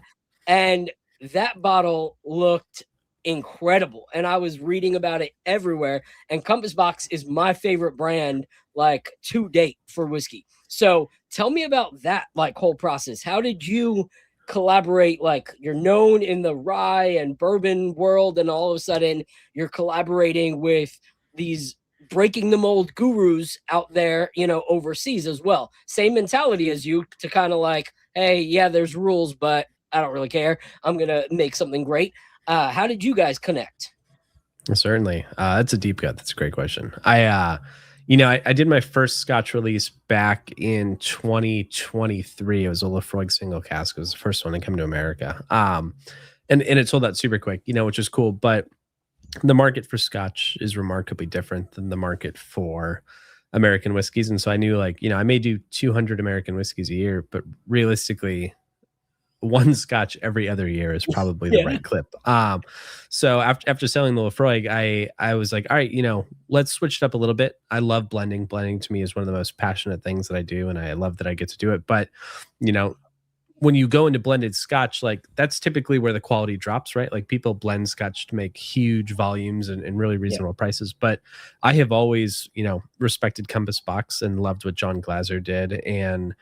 And that bottle looked incredible. And I was reading about it everywhere. And Compass Box is my favorite brand, to date for whiskey. So tell me about that, whole process. How did you collaborate? You're known in the rye and bourbon world, and all of a sudden you're collaborating with these breaking the mold gurus out there, overseas as well. Same mentality as you, to kind of hey, yeah, there's rules, but I don't really care. I'm going to make something great. How did you guys connect? Certainly. That's a deep cut. That's a great question. I did my first Scotch release back in 2023. It was a Lefroy single cask. It was the first one to come to America. And it sold out super quick, which is cool. But the market for Scotch is remarkably different than the market for American whiskeys. And so I knew I may do 200 American whiskeys a year, but realistically, one Scotch every other year is probably the right clip. So after selling the Lefroy, I was like, all right, let's switch it up a little bit. I love blending. Blending to me is one of the most passionate things that I do, and I love that I get to do it. But, when you go into blended Scotch, that's typically where the quality drops, right? People blend Scotch to make huge volumes and really reasonable prices. But I have always, respected Compass Box and loved what John Glaser did. And,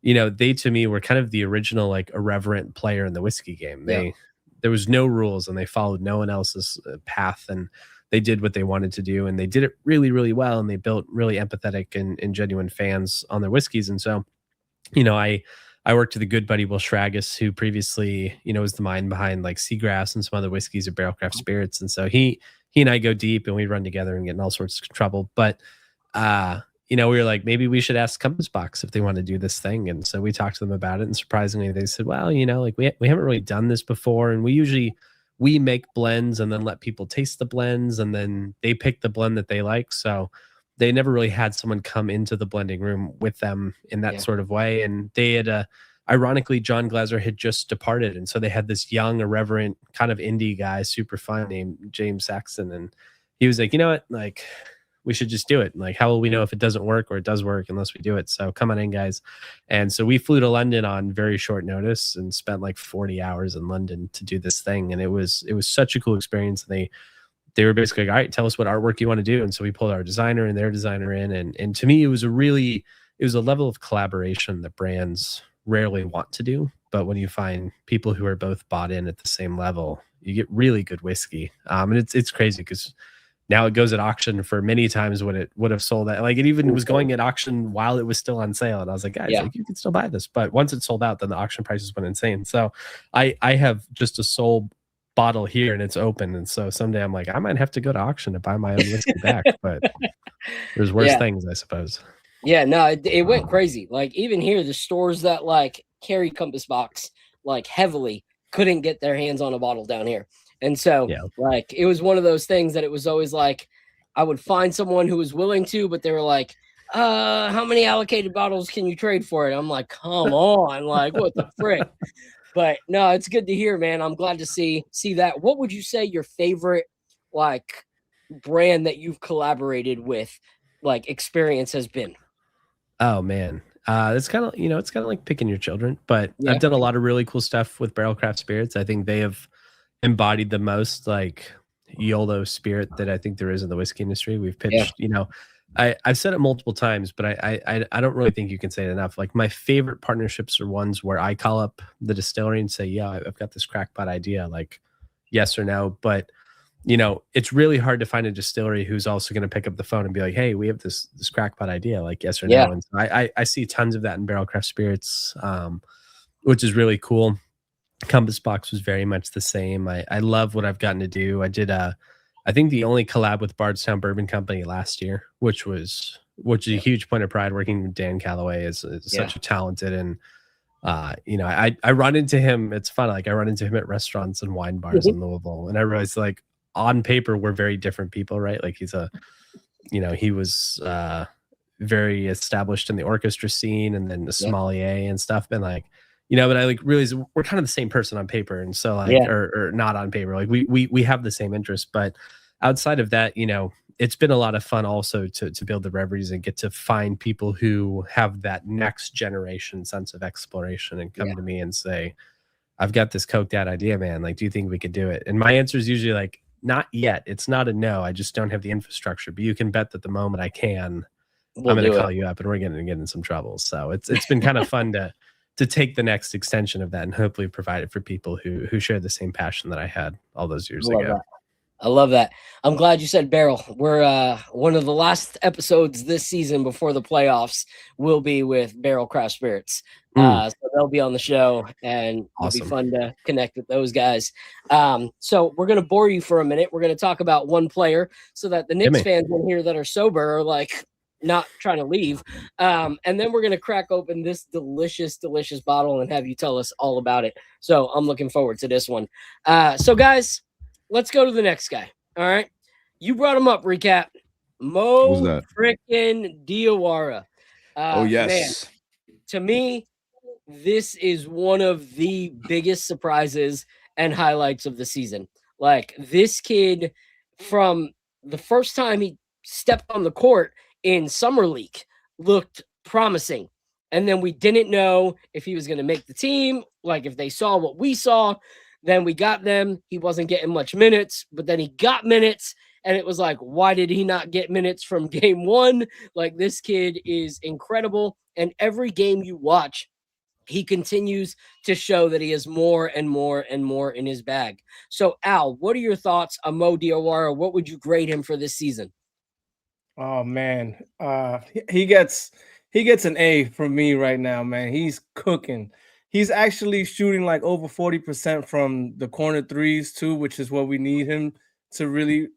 they to me were kind of the original irreverent player in the whiskey game. There was no rules, and they followed no one else's path, and they did what they wanted to do, and they did it really, really well. And they built really empathetic and genuine fans on their whiskeys. And so, I worked with a good buddy, Will Schragus, who previously, was the mind behind Seagrass and some other whiskeys at Barrelcraft Spirits. And so he and I go deep, and we run together and get in all sorts of trouble. But, we were like, maybe we should ask Compass Box if they want to do this thing. And so we talked to them about it. And surprisingly, they said, well, we haven't really done this before. And we make blends and then let people taste the blends, and then they pick the blend that they like. So they never really had someone come into the blending room with them in that sort of way. And they had, ironically, John Glaser had just departed. And so they had this young, irreverent kind of indie guy, super fun, named James Saxon. And he was like, you know what, we should just do it. How will we know if it doesn't work or it does work unless we do it? So come on in, guys. And so we flew to London on very short notice and spent 40 hours in London to do this thing. And it was such a cool experience. And they were basically like, all right, tell us what artwork you want to do. And so we pulled our designer and their designer in. And to me, it was a level of collaboration that brands rarely want to do. But when you find people who are both bought in at the same level, you get really good whiskey. And it's crazy because now it goes at auction for many times what it would have sold at. It even was going at auction while it was still on sale. And I was like, guys, you can still buy this. But once it sold out, then the auction prices went insane. So I have just a sole bottle here and it's open. And so someday I'm like, I might have to go to auction to buy my own whiskey back. But there's worse things, I suppose. Yeah, no, it went crazy. Even here, the stores that carry Compass Box heavily couldn't get their hands on a bottle down here. And so it was one of those things that it was always I would find someone who was willing to, but they were like, how many allocated bottles can you trade for it? I'm like, come on, what the frick? But no, it's good to hear, man. I'm glad to see that. What would you say your favorite brand that you've collaborated with experience has been? Oh man. It's kind of, it's kind of like picking your children, but I've done a lot of really cool stuff with Barrelcraft Spirits. I think they have embodied the most YOLO spirit that I think there is in the whiskey industry. We've pitched, I've said it multiple times, but I don't really think you can say it enough. My favorite partnerships are ones where I call up the distillery and say, yeah, I've got this crackpot idea, yes or no. But, it's really hard to find a distillery who's also going to pick up the phone and be like, hey, we have this crackpot idea, yes or no. And so I see tons of that in Barrelcraft Spirits, which is really cool. Compass Box was very much the same. I love what I've gotten to do. I did I think the only collab with Bardstown Bourbon Company last year, which is a huge point of pride. Working with Dan Calloway is such a talented and you know, I run into him. It's fun. Like I run into him at restaurants and wine bars in Louisville, and I realize like on paper we're very different people, right? Like he's he was very established in the orchestra scene and then the sommelier and stuff, and like. But I like realize we're kind of the same person on paper, and so like, or not on paper, like we have the same interests. But outside of that, it's been a lot of fun also to build the Reveries and get to find people who have that next generation sense of exploration and come to me and say, "I've got this coked out idea, man. Like, do you think we could do it?" And my answer is usually like, "Not yet. It's not a no. I just don't have the infrastructure. But you can bet that the moment I can, I'm going to call you up, and we're going to get in some trouble." So it's been kind of fun to take the next extension of that and hopefully provide it for people who share the same passion that I had all those years ago. I love that. I'm glad you said barrel. We're one of the last episodes this season before the playoffs will be with Barrel Craft Spirits. So they'll be on the show, and it'll be fun to connect with those guys. So we're going to bore you for a minute. We're going to talk about one player so that the Knicks fans in here that are sober are like, not trying to leave. And then we're going to crack open this delicious bottle and have you tell us all about it. So I'm looking forward to this one. So guys, let's go to the next guy. All right. You brought him up, Recap. Mo freaking Diwara. Oh, yes. Man, to me, this is one of the biggest surprises and highlights of the season. Like this kid, from the first time he stepped on the court in Summer League, looked promising. And then we didn't know if he was going to make the team. Like if they saw what we saw, then we got them. He wasn't getting much minutes, but then he got minutes. And it was like, why did he not get minutes from game one? Like this kid is incredible. And every game you watch, he continues to show that he has more and more and more in his bag. So Al, what are your thoughts on Mo Diwara? What would you grade him for this season? Oh man, he gets an A from me right now, man. He's cooking. He's actually shooting like over 40% from the corner threes too, which is what we need him to really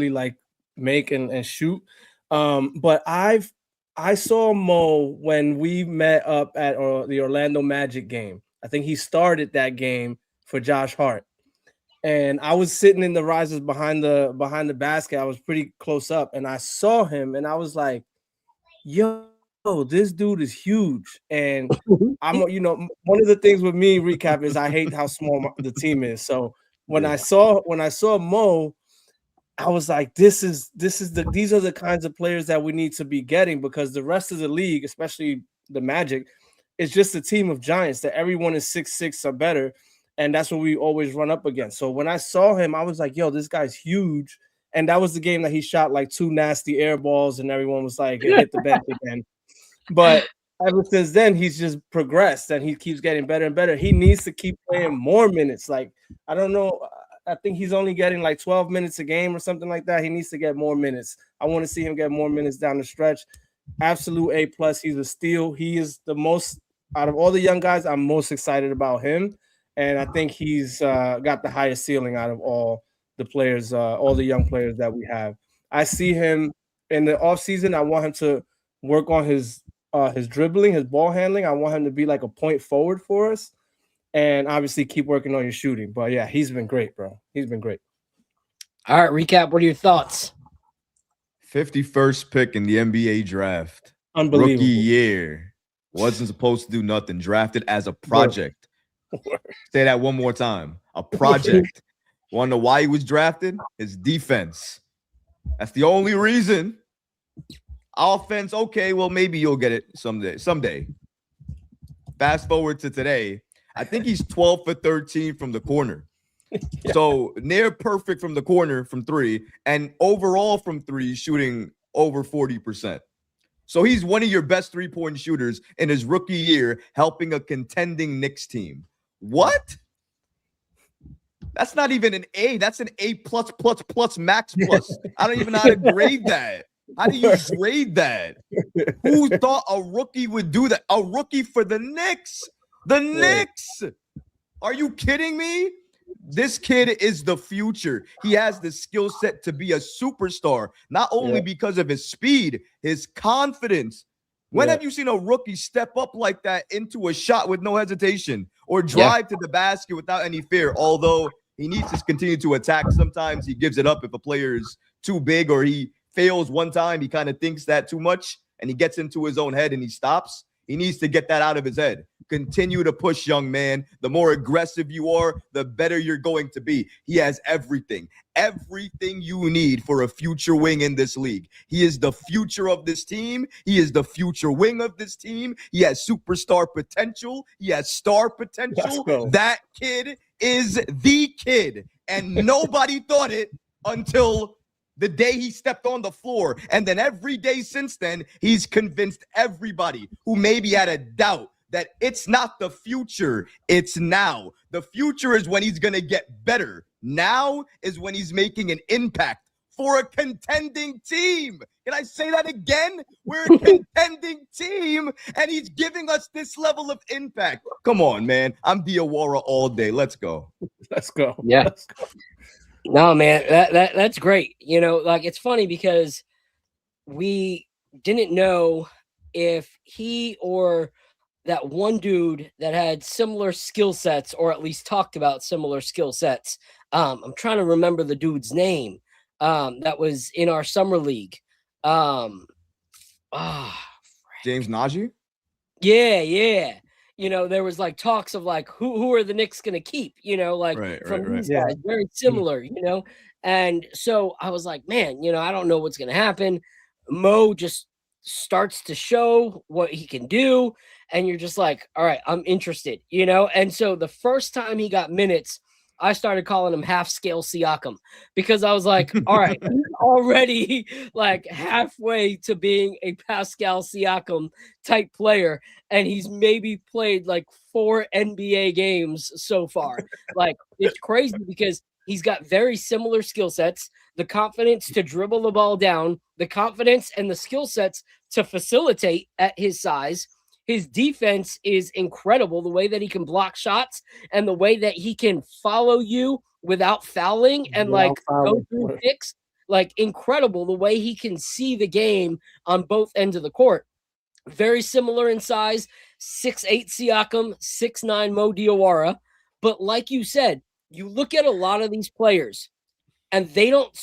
like make and shoot. But I saw Mo when we met up at the Orlando Magic game. I think he started that game for Josh Hart. And I was sitting in the risers behind the basket. I was pretty close up, and I saw him, and I was like, "Yo, this dude is huge." And I'm, one of the things with me, Recap, is I hate how small the team is. So when I saw Mo, I was like, these are the kinds of players that we need to be getting, because the rest of the league, especially the Magic, is just a team of giants that everyone is 6'6" or better. And that's what we always run up against. So when I saw him, I was like, yo, this guy's huge. And that was the game that he shot like 2 nasty air balls, and everyone was like, it hit the bench again. But ever since then, he's just progressed, and he keeps getting better and better. He needs to keep playing more minutes. Like, I don't know. I think he's only getting like 12 minutes a game or something like that. He needs to get more minutes. I want to see him get more minutes down the stretch. Absolute A+. He's a steal. He is the most, out of all the young guys, I'm most excited about him. And I think he's got the highest ceiling out of all the players, all the young players that we have. I see him in the offseason. I want him to work on his dribbling, his ball handling. I want him to be like a point forward for us. And obviously keep working on your shooting. But, yeah, he's been great, bro. He's been great. All right, Recap, what are your thoughts? 51st pick in the NBA draft. Unbelievable. Rookie year. Wasn't supposed to do nothing. Drafted as a project. Say that one more time. A project. Want to know why he was drafted? His defense. That's the only reason. Offense, okay, well, maybe you'll get it someday. Fast forward to today. I think he's 12 for 13 from the corner. So near perfect from the corner from 3, and overall from 3 shooting over 40%. So he's one of your best 3-point shooters in his rookie year, helping a contending Knicks team. What? That's not even an A. That's an A+++, max plus. I don't even know how to grade that. How do you grade that? Who thought a rookie would do that? A rookie for the Knicks. The Knicks. Are you kidding me? This kid is the future. He has the skill set to be a superstar, not only because of his speed, his confidence. When have you seen a rookie step up like that into a shot with no hesitation or drive to the basket without any fear? Although he needs to continue to attack. Sometimes he gives it up if a player is too big or he fails one time. He kind of thinks that too much and he gets into his own head and he stops. He needs to get that out of his head. Continue to push, young man. The more aggressive you are, the better you're going to be. He has everything you need for a future wing in this league. He is the future of this team. He is the future wing of this team. He has superstar potential. He has star potential. That kid is the kid. And nobody thought it until the day he stepped on the floor. And then every day since then, he's convinced everybody who maybe had a doubt that it's not the future, it's now. The future is when he's going to get better. Now is when he's making an impact for a contending team. Can I say that again? We're a contending team, and he's giving us this level of impact. Come on, man. I'm Diwara all day. Let's go. Let's go. Yeah. Let's go. No, man, that's great. You know, like it's funny because we didn't know if he or that one dude that had similar skill sets, or at least talked about similar skill sets. I'm trying to remember the dude's name. That was in our summer league. James Najee? Yeah. You know, there was like talks of like who are the Knicks going to keep, you know, like from these guys, very similar, you know. And so I was like, man, you know, I don't know what's going to happen. Mo just starts to show what he can do. And you're just like, all right, I'm interested, you know. And so the first time he got minutes, I started calling him half scale Siakam because I was like, all right, he's already like halfway to being a Pascal Siakam type player. And he's maybe played like 4 NBA games so far. Like it's crazy because he's got very similar skill sets, the confidence to dribble the ball down, the confidence and the skill sets to facilitate at his size. His defense is incredible, the way that he can block shots and the way that he can follow you without fouling and like go through picks. Like incredible the way he can see the game on both ends of the court. Very similar in size, 6'8" Siakam, 6'9" Mo Diwara. But like you said, you look at a lot of these players and they don't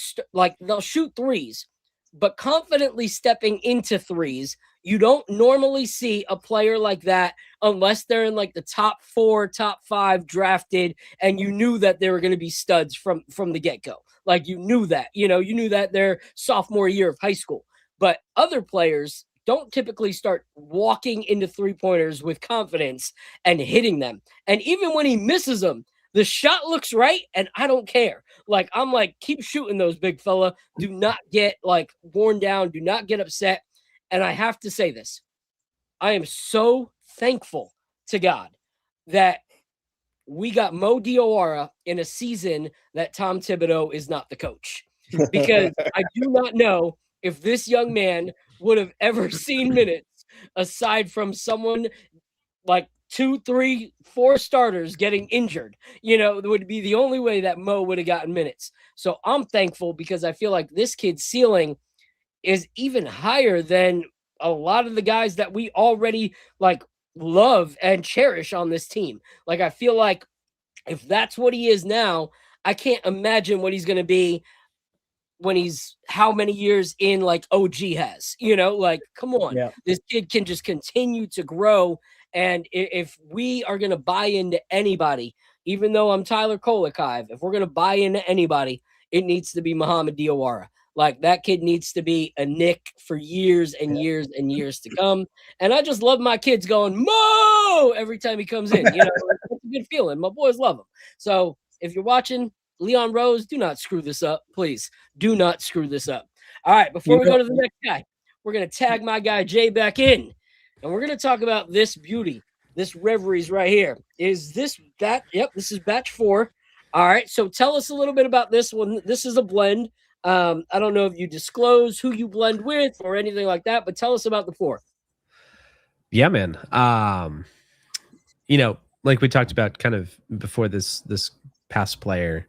they'll shoot threes, but confidently stepping into threes. You don't normally see a player like that unless they're in like the top 4, top 5 drafted, and you knew that they were going to be studs from the get-go. Like you knew that, you know, you knew that their sophomore year of high school. But other players don't typically start walking into three-pointers with confidence and hitting them. And even when he misses them, the shot looks right, and I don't care. Like, I'm like, keep shooting those, big fella. Do not get, like, worn down. Do not get upset. And I have to say this. I am so thankful to God that we got Mo Diwara in a season that Tom Thibodeau is not the coach. Because I do not know if this young man would have ever seen minutes aside from someone like 2, 3, 4 starters getting injured. You know, it would be the only way that Mo would have gotten minutes. So I'm thankful because I feel like this kid's ceiling is even higher than a lot of the guys that we already like love and cherish on this team. Like, I feel like if that's what he is now, I can't imagine what he's going to be when he's how many years in like OG has, you know, like, come on, this kid can just continue to grow. And if we are going to buy into anybody, even though I'm Tyler Kolek, if we're going to buy into anybody, it needs to be Muhammad Diwara. Like, that kid needs to be a Knick for years and years and years to come. And I just love my kids going, Mo, every time he comes in. You know, it's a good feeling. My boys love him. So if you're watching, Leon Rose, do not screw this up. Please do not screw this up. All right, before we go to the next guy, we're going to tag my guy Jay back in. And we're going to talk about this beauty, this Reveries right here. Is this that? Yep, this is batch 4. All right, so tell us a little bit about this one. This is a blend. I don't know if you disclose who you blend with or anything like that, but tell us about the 4. Yeah, man. You know, like we talked about kind of before this past player,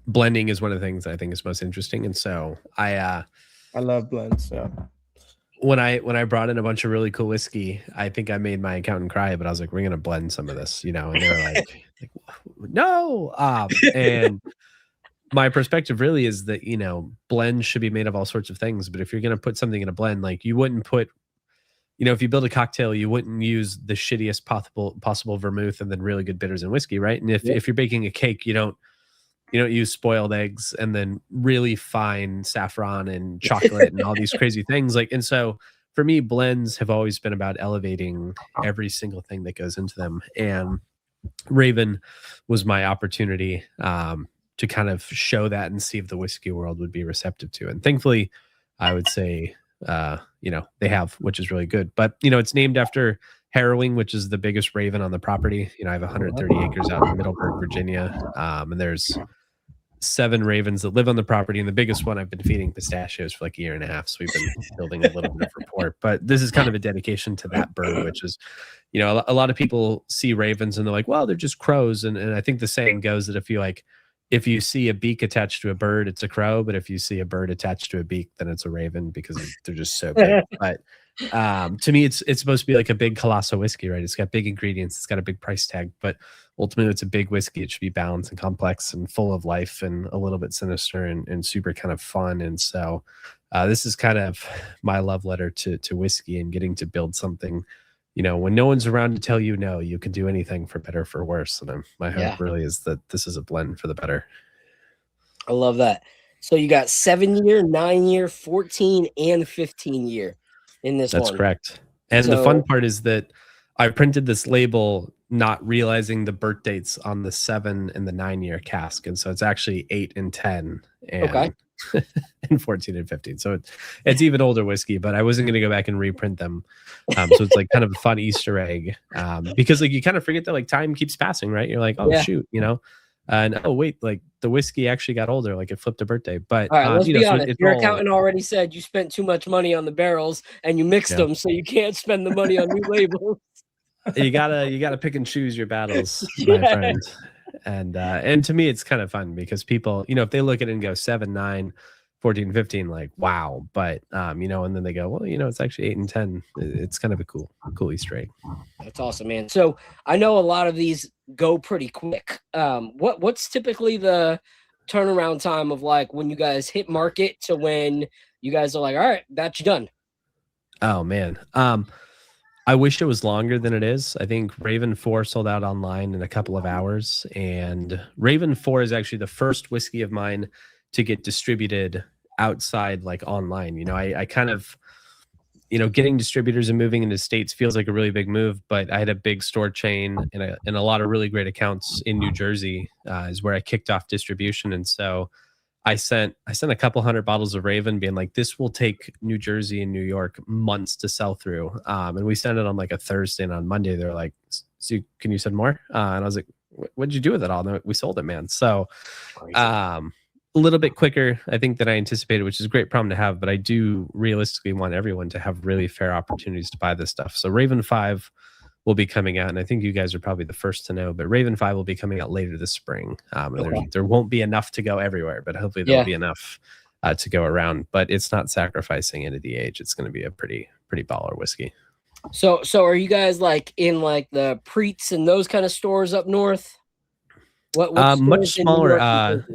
blending is one of the things I think is most interesting. And so I love blends. Yeah. When I brought in a bunch of really cool whiskey, I think I made my accountant cry, but I was like, we're gonna blend some of this, and they were like no. And my perspective really is that, blends should be made of all sorts of things. But if you're gonna put something in a blend, like you wouldn't put, if you build a cocktail, you wouldn't use the shittiest possible vermouth and then really good bitters and whiskey, right? And if you're baking a cake, you don't use spoiled eggs and then really fine saffron and chocolate and all these crazy things. And so for me, blends have always been about elevating every single thing that goes into them. And Raven was my opportunity to kind of show that and see if the whiskey world would be receptive to it. And thankfully, I would say, they have, which is really good. But, it's named after Harrowing, which is the biggest raven on the property. I have 130 acres out in Middleburg, Virginia. And there's 7 ravens that live on the property, and the biggest one I've been feeding pistachios for like a year and a half, so we've been building a little bit of rapport. But this is kind of a dedication to that bird, which is, a lot of people see ravens and they're like, well, they're just crows, and I think the saying goes that if you see a beak attached to a bird, it's a crow, but if you see a bird attached to a beak, then it's a raven, because they're just so big. But to me, it's supposed to be like a big colossal whiskey, right? It's got big ingredients, it's got a big price tag, but ultimately it's a big whiskey. It should be balanced and complex and full of life and a little bit sinister and super kind of fun. And so this is kind of my love letter to whiskey and getting to build something, when no one's around to tell you no, you can do anything for better, for worse. And my hope really is that this is a blend for the better. I love that. So you got 7-year, 9-year, 14, and 15-year in this one. That's correct. And the fun part is that I printed this label not realizing the birth dates on the 7 and the 9-year cask. And so it's actually 8 and 10 and, and 14 and 15. So it's even older whiskey, but I wasn't going to go back and reprint them. So it's like kind of a fun Easter egg because like you kind of forget that like time keeps passing, right? You're like, oh, shoot, and oh, wait, like the whiskey actually got older, like it flipped a birthday. But all right, let's be honest. Your accountant already said you spent too much money on the barrels and you mixed them, so you can't spend the money on new labels. You gotta pick and choose your battles, my friend. And to me, it's kind of fun because people, if they look at it and go 7, 9, 14, 15, like, wow. But, and then they go, well, it's actually 8 and 10. It's kind of a cool Easter egg. That's awesome, man. So I know a lot of these go pretty quick. What's typically the turnaround time of like when you guys hit market to when you guys are like, all right, that's done? Oh, man. I wish it was longer than it is. I think Raven 4 sold out online in a couple of hours. And Raven 4 is actually the first whiskey of mine to get distributed outside, like online. I kind of, getting distributors and moving into states feels like a really big move, but I had a big store chain and a lot of really great accounts in New Jersey is where I kicked off distribution. And so I sent a couple hundred bottles of Raven being like, this will take New Jersey and New York months to sell through. And we sent it on like a Thursday, and on Monday, they're like, so can you send more? And I was like, what'd you do with it all? And we sold it, man. So a little bit quicker, I think, than I anticipated, which is a great problem to have. But I do realistically want everyone to have really fair opportunities to buy this stuff. So Raven 5 will be coming out, and I think you guys are probably the first to know, but Raven 5 will be coming out later this spring. There won't be enough to go everywhere, but hopefully there'll be enough to go around. But it's not sacrificing any of the age. It's going to be a pretty baller whiskey. So are you guys like in like the Preets and those kind of stores up north? What much smaller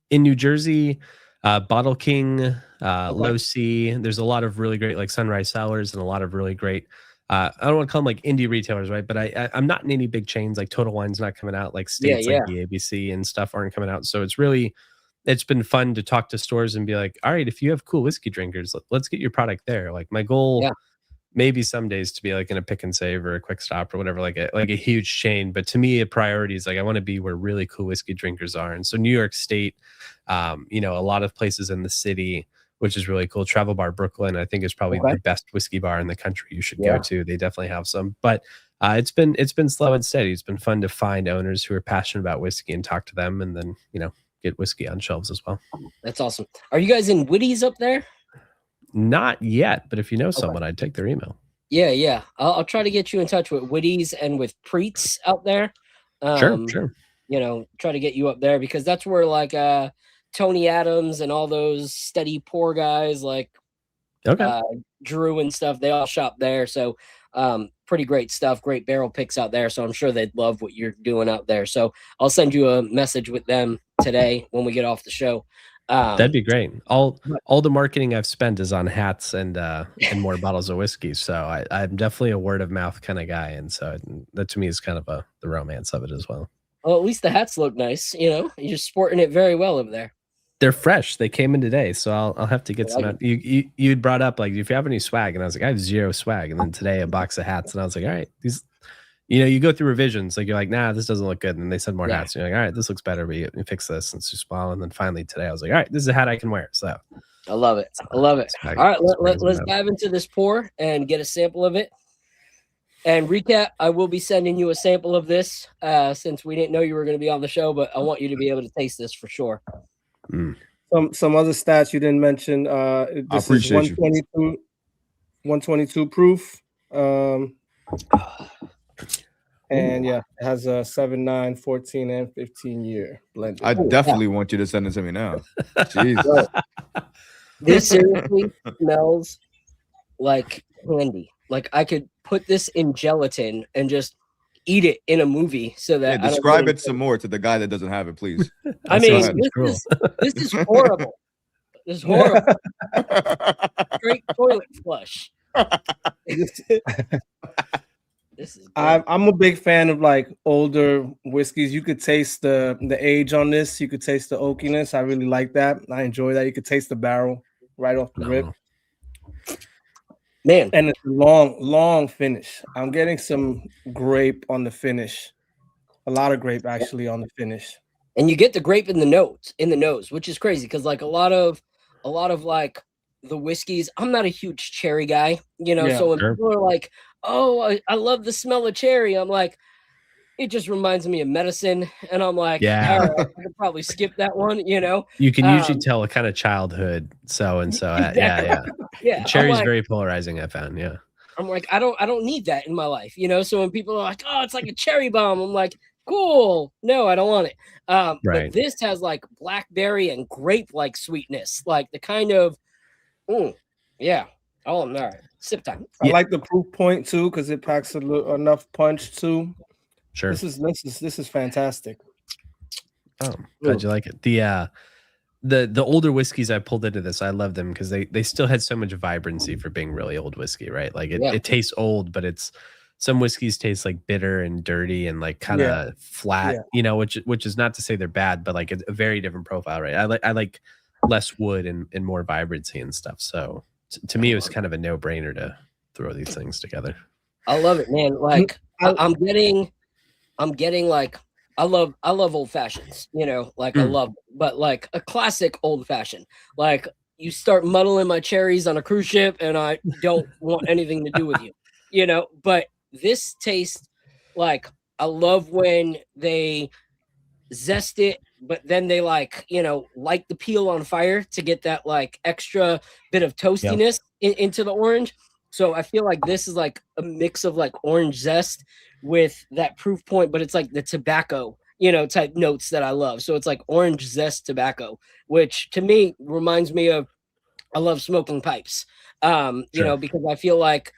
in New Jersey, Bottle King, Low C. There's a lot of really great like Sunrise Cellars and a lot of really great I don't want to call them like indie retailers, right? But I'm not in any big chains. Like Total Wine's not coming out. Like states like the ABC and stuff aren't coming out. So it's been fun to talk to stores and be like, all right, if you have cool whiskey drinkers, let's get your product there. Like my goal maybe some days to be like in a Pick and Save or a Quick Stop or whatever, like a huge chain. But to me, a priority is like, I want to be where really cool whiskey drinkers are. And so New York State, a lot of places in the city, which is really cool. Travel Bar Brooklyn, I think, is probably the best whiskey bar in the country you should go to. They definitely have some, but it's been slow and steady. It's been fun to find owners who are passionate about whiskey and talk to them, and then get whiskey on shelves as well. That's awesome. Are you guys in Witties up there? Not yet, but if you know someone, I'd take their email. Yeah. I'll try to get you in touch with Witties and with Preets out there. Sure. You know, try to get you up there because that's where like Tony Adams and all those steady poor guys like Drew and stuff, they all shop there. So pretty great stuff, great barrel picks out there. So I'm sure they'd love what you're doing out there. So I'll send you a message with them today when we get off the show. That'd be great. All the marketing I've spent is on hats and more bottles of whiskey. So I'm definitely a word of mouth kind of guy, and so that to me is kind of the romance of it as well. Well, at least the hats look nice. You know, you're sporting it very well over there. They're fresh. They came in today, so I'll have to get some out. You'd brought up like if you have any swag, and I was like, I have zero swag. And then today a box of hats, and I was like, all right, these. You know, you go through revisions, like you're like, nah, this doesn't look good. And they send more hats. And you're like, all right, this looks better, but you fix this and it's too small. And then finally today I was like, all right, this is a hat I can wear. So I love it. I love it. All right, let's dive into this pour and get a sample of it. And recap, I will be sending you a sample of this since we didn't know you were going to be on the show, but I want you to be able to taste this for sure. Some other stats you didn't mention. This is 122 proof. And yeah, it has a 7, 9, 14, and 15 year blended. I definitely want you to send it to me now. Jeez. This seriously smells like candy. Like I could put this in gelatin and just eat it in a movie. So that describe it some more to the guy that doesn't have it, please. I mean, this is horrible. This is horrible. Straight toilet flush. This is I'm a big fan of like older whiskeys. You could taste the age on this. You could taste the oakiness. I really like that. I enjoy that. You could taste the barrel right off the rip. Man. And it's a long finish. I'm getting some grape on the finish. A lot of grape actually on the finish. And you get the grape in the nose, which is crazy because like a lot of like the whiskeys, I'm not a huge cherry guy, you know. So when people are like, oh, I love the smell of cherry, I'm like, it just reminds me of medicine. And I'm like, all right, I could probably skip that one, you know. You can usually tell a kind of childhood so and so. Yeah. Cherry's like, very polarizing, I found. Yeah. I'm like, I don't need that in my life, you know. So when people are like, oh, it's like a cherry bomb, I'm like, cool. No, I don't want it. But this has like blackberry and grape like sweetness, like the kind of yeah. Oh, all right. Sip time. I like the proof point too because it packs enough punch too. Sure. This is fantastic. Oh, glad you like it. The older whiskeys I pulled into this, I love them because they still had so much vibrancy for being really old whiskey, right? Like it tastes old, but some whiskeys taste like bitter and dirty and like kind of flat, you know, which is not to say they're bad, but like a very different profile, right? I like less wood and more vibrancy and stuff. So to me, it was kind of a no-brainer to throw these things together. I love it, man. Like I'm getting like I love old fashions, you know, like I love, but like a classic old fashioned. Like you start muddling my cherries on a cruise ship, and I don't want anything to do with you, you know. But this tastes like I love when they zest it, but then they like, you know, light the peel on fire to get that like extra bit of toastiness into the orange. So I feel like this is like a mix of like orange zest with that proof point, but it's like the tobacco, you know, type notes that I love. So it's like orange zest tobacco, which to me reminds me of, I love smoking pipes, you know, because I feel like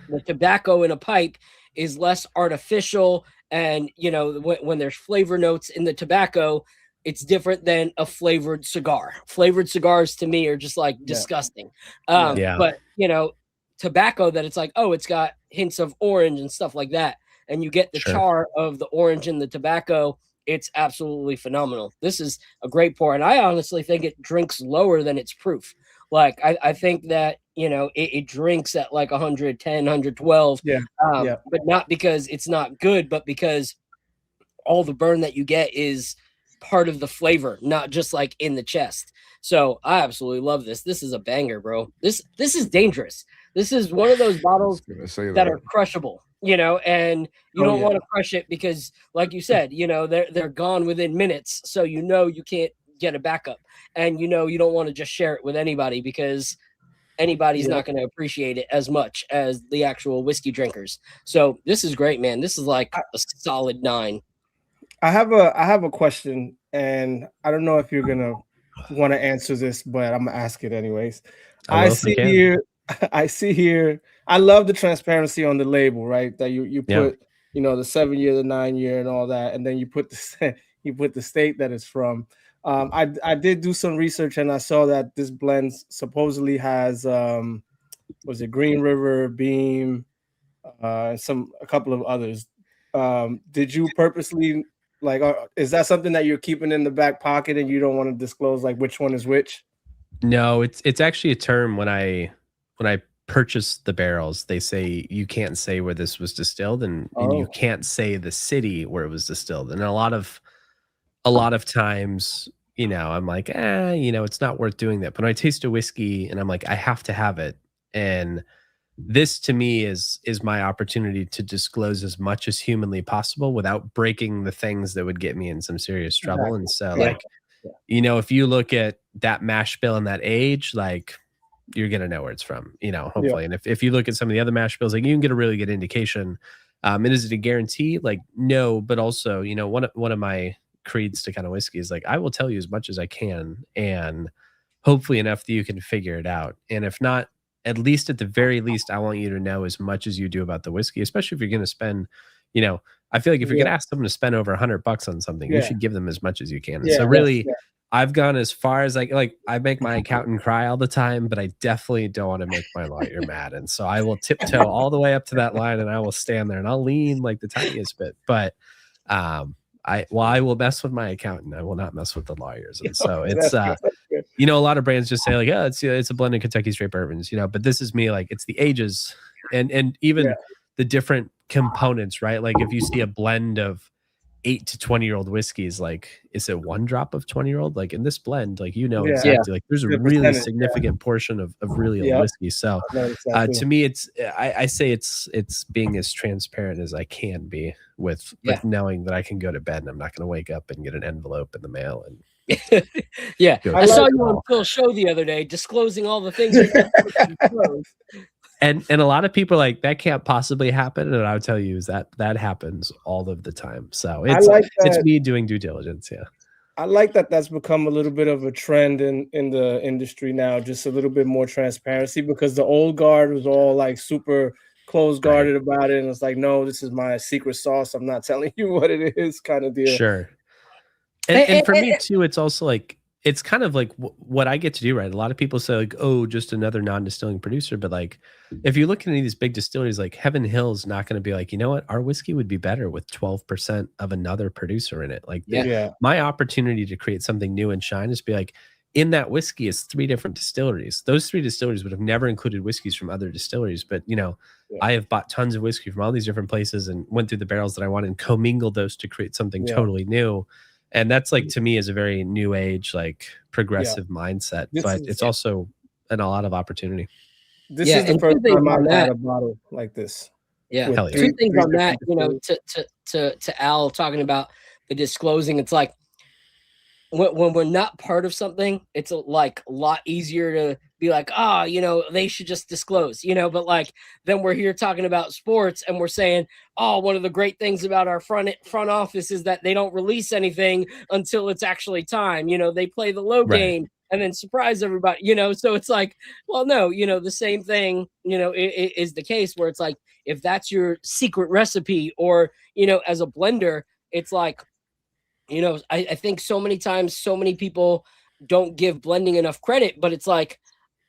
the tobacco in a pipe is less artificial. And, you know, when there's flavor notes in the tobacco, it's different than a flavored cigar. Flavored cigars to me are just like disgusting. But, you know, tobacco that it's like, oh, it's got hints of orange and stuff like that. And you get the char of the orange in the tobacco. It's absolutely phenomenal. This is a great pour. And I honestly think it drinks lower than its proof. Like, I think that, you know, it drinks at like 110, 112. But not because it's not good, but because all the burn that you get is part of the flavor, not just like in the chest. So I absolutely love this. This is a banger, bro. This is dangerous. This is one of those bottles that are crushable, you know, and you don't want to crush it because, like you said, you know, they're gone within minutes. So, you know, you can't get a backup, and, you know, you don't want to just share it with anybody because anybody's not going to appreciate it as much as the actual whiskey drinkers. So this is great, man. This is like a solid 9. I have a question, and I don't know if you're gonna want to answer this, but I'm gonna ask it anyways. I see here. I love the transparency on the label, right? That you put, the 7-year, the 9-year, and all that, and then you put the state that it's from. I did do some research, and I saw that this blend supposedly has was it Green River, Beam, a couple of others. Did you purposely is that something that you're keeping in the back pocket and you don't want to disclose like which one is which? No, it's actually a term when I purchase the barrels, they say you can't say where this was distilled, and you can't say the city where it was distilled. And a lot of times, I'm like, it's not worth doing that. But when I taste a whiskey and I'm like, I have to have it. And this to me is my opportunity to disclose as much as humanly possible without breaking the things that would get me in some serious trouble. And so if you look at that mash bill and that age, like, you're going to know where it's from, hopefully. And if you look at some of the other mash bills, like, you can get a really good indication. And is it a guarantee? Like, no, but also, one of my creeds to kind of whiskey is like, I will tell you as much as I can, and hopefully enough that you can figure it out. And if not, at least at the very least, I want you to know as much as you do about the whiskey, especially if you're going to spend, I feel like if you're going to ask someone to spend over $100 on something, you should give them as much as you can. And so really, I've gone as far as like I make my accountant cry all the time, but I definitely don't want to make my lawyer mad. And so I will tiptoe all the way up to that line, and I will stand there and I'll lean like the tiniest bit. But I will mess with my accountant. I will not mess with the lawyers. And so it's a lot of brands just say like, it's a blend of Kentucky straight bourbons, but this is me, like, it's the ages and even the different components, right? Like if you see a blend of 8 to 20-year-old whiskeys, like, is it 1 drop of 20-year-old? Like in this blend, like, exactly, like there's a really significant portion of really old whiskey. So to me, it's I say it's being as transparent as I can be with knowing that I can go to bed and I'm not going to wake up and get an envelope in the mail. And I saw you on Phil's show the other day disclosing all the things And a lot of people are like, that can't possibly happen. And I would tell you is that happens all of the time. So it's me doing due diligence. Yeah. I like that that's become a little bit of a trend in the industry now, just a little bit more transparency, because the old guard was all like super close guarded about it. And it's like, no, this is my secret sauce. I'm not telling you what it is, kind of deal. Sure. And for me too, it's also like, it's kind of like what I get to do, right? A lot of people say like, oh, just another non-distilling producer. But like, if you look at any of these big distilleries, like Heaven Hill's not going to be like, you know what? Our whiskey would be better with 12% of another producer in it. Like my opportunity to create something new and shine is be like, in that whiskey is 3 different distilleries. Those 3 distilleries would have never included whiskeys from other distilleries. But, I have bought tons of whiskey from all these different places and went through the barrels that I wanted and commingled those to create something totally new. And that's like, to me, is a very new age, like progressive mindset, but it's also a lot of opportunity. This is the first time I've had a bottle like this. Yeah. 2 things on that, to Al talking about the disclosing. It's like when we're not part of something, it's like a lot easier to be like, they should just disclose, but like, then we're here talking about sports and we're saying, one of the great things about our front office is that they don't release anything until it's actually time. They play the low game and then surprise everybody, so it's like, well, no, the same thing, is the case where it's like, if that's your secret recipe or, as a blender, it's like, I think so many times, so many people don't give blending enough credit, but it's like,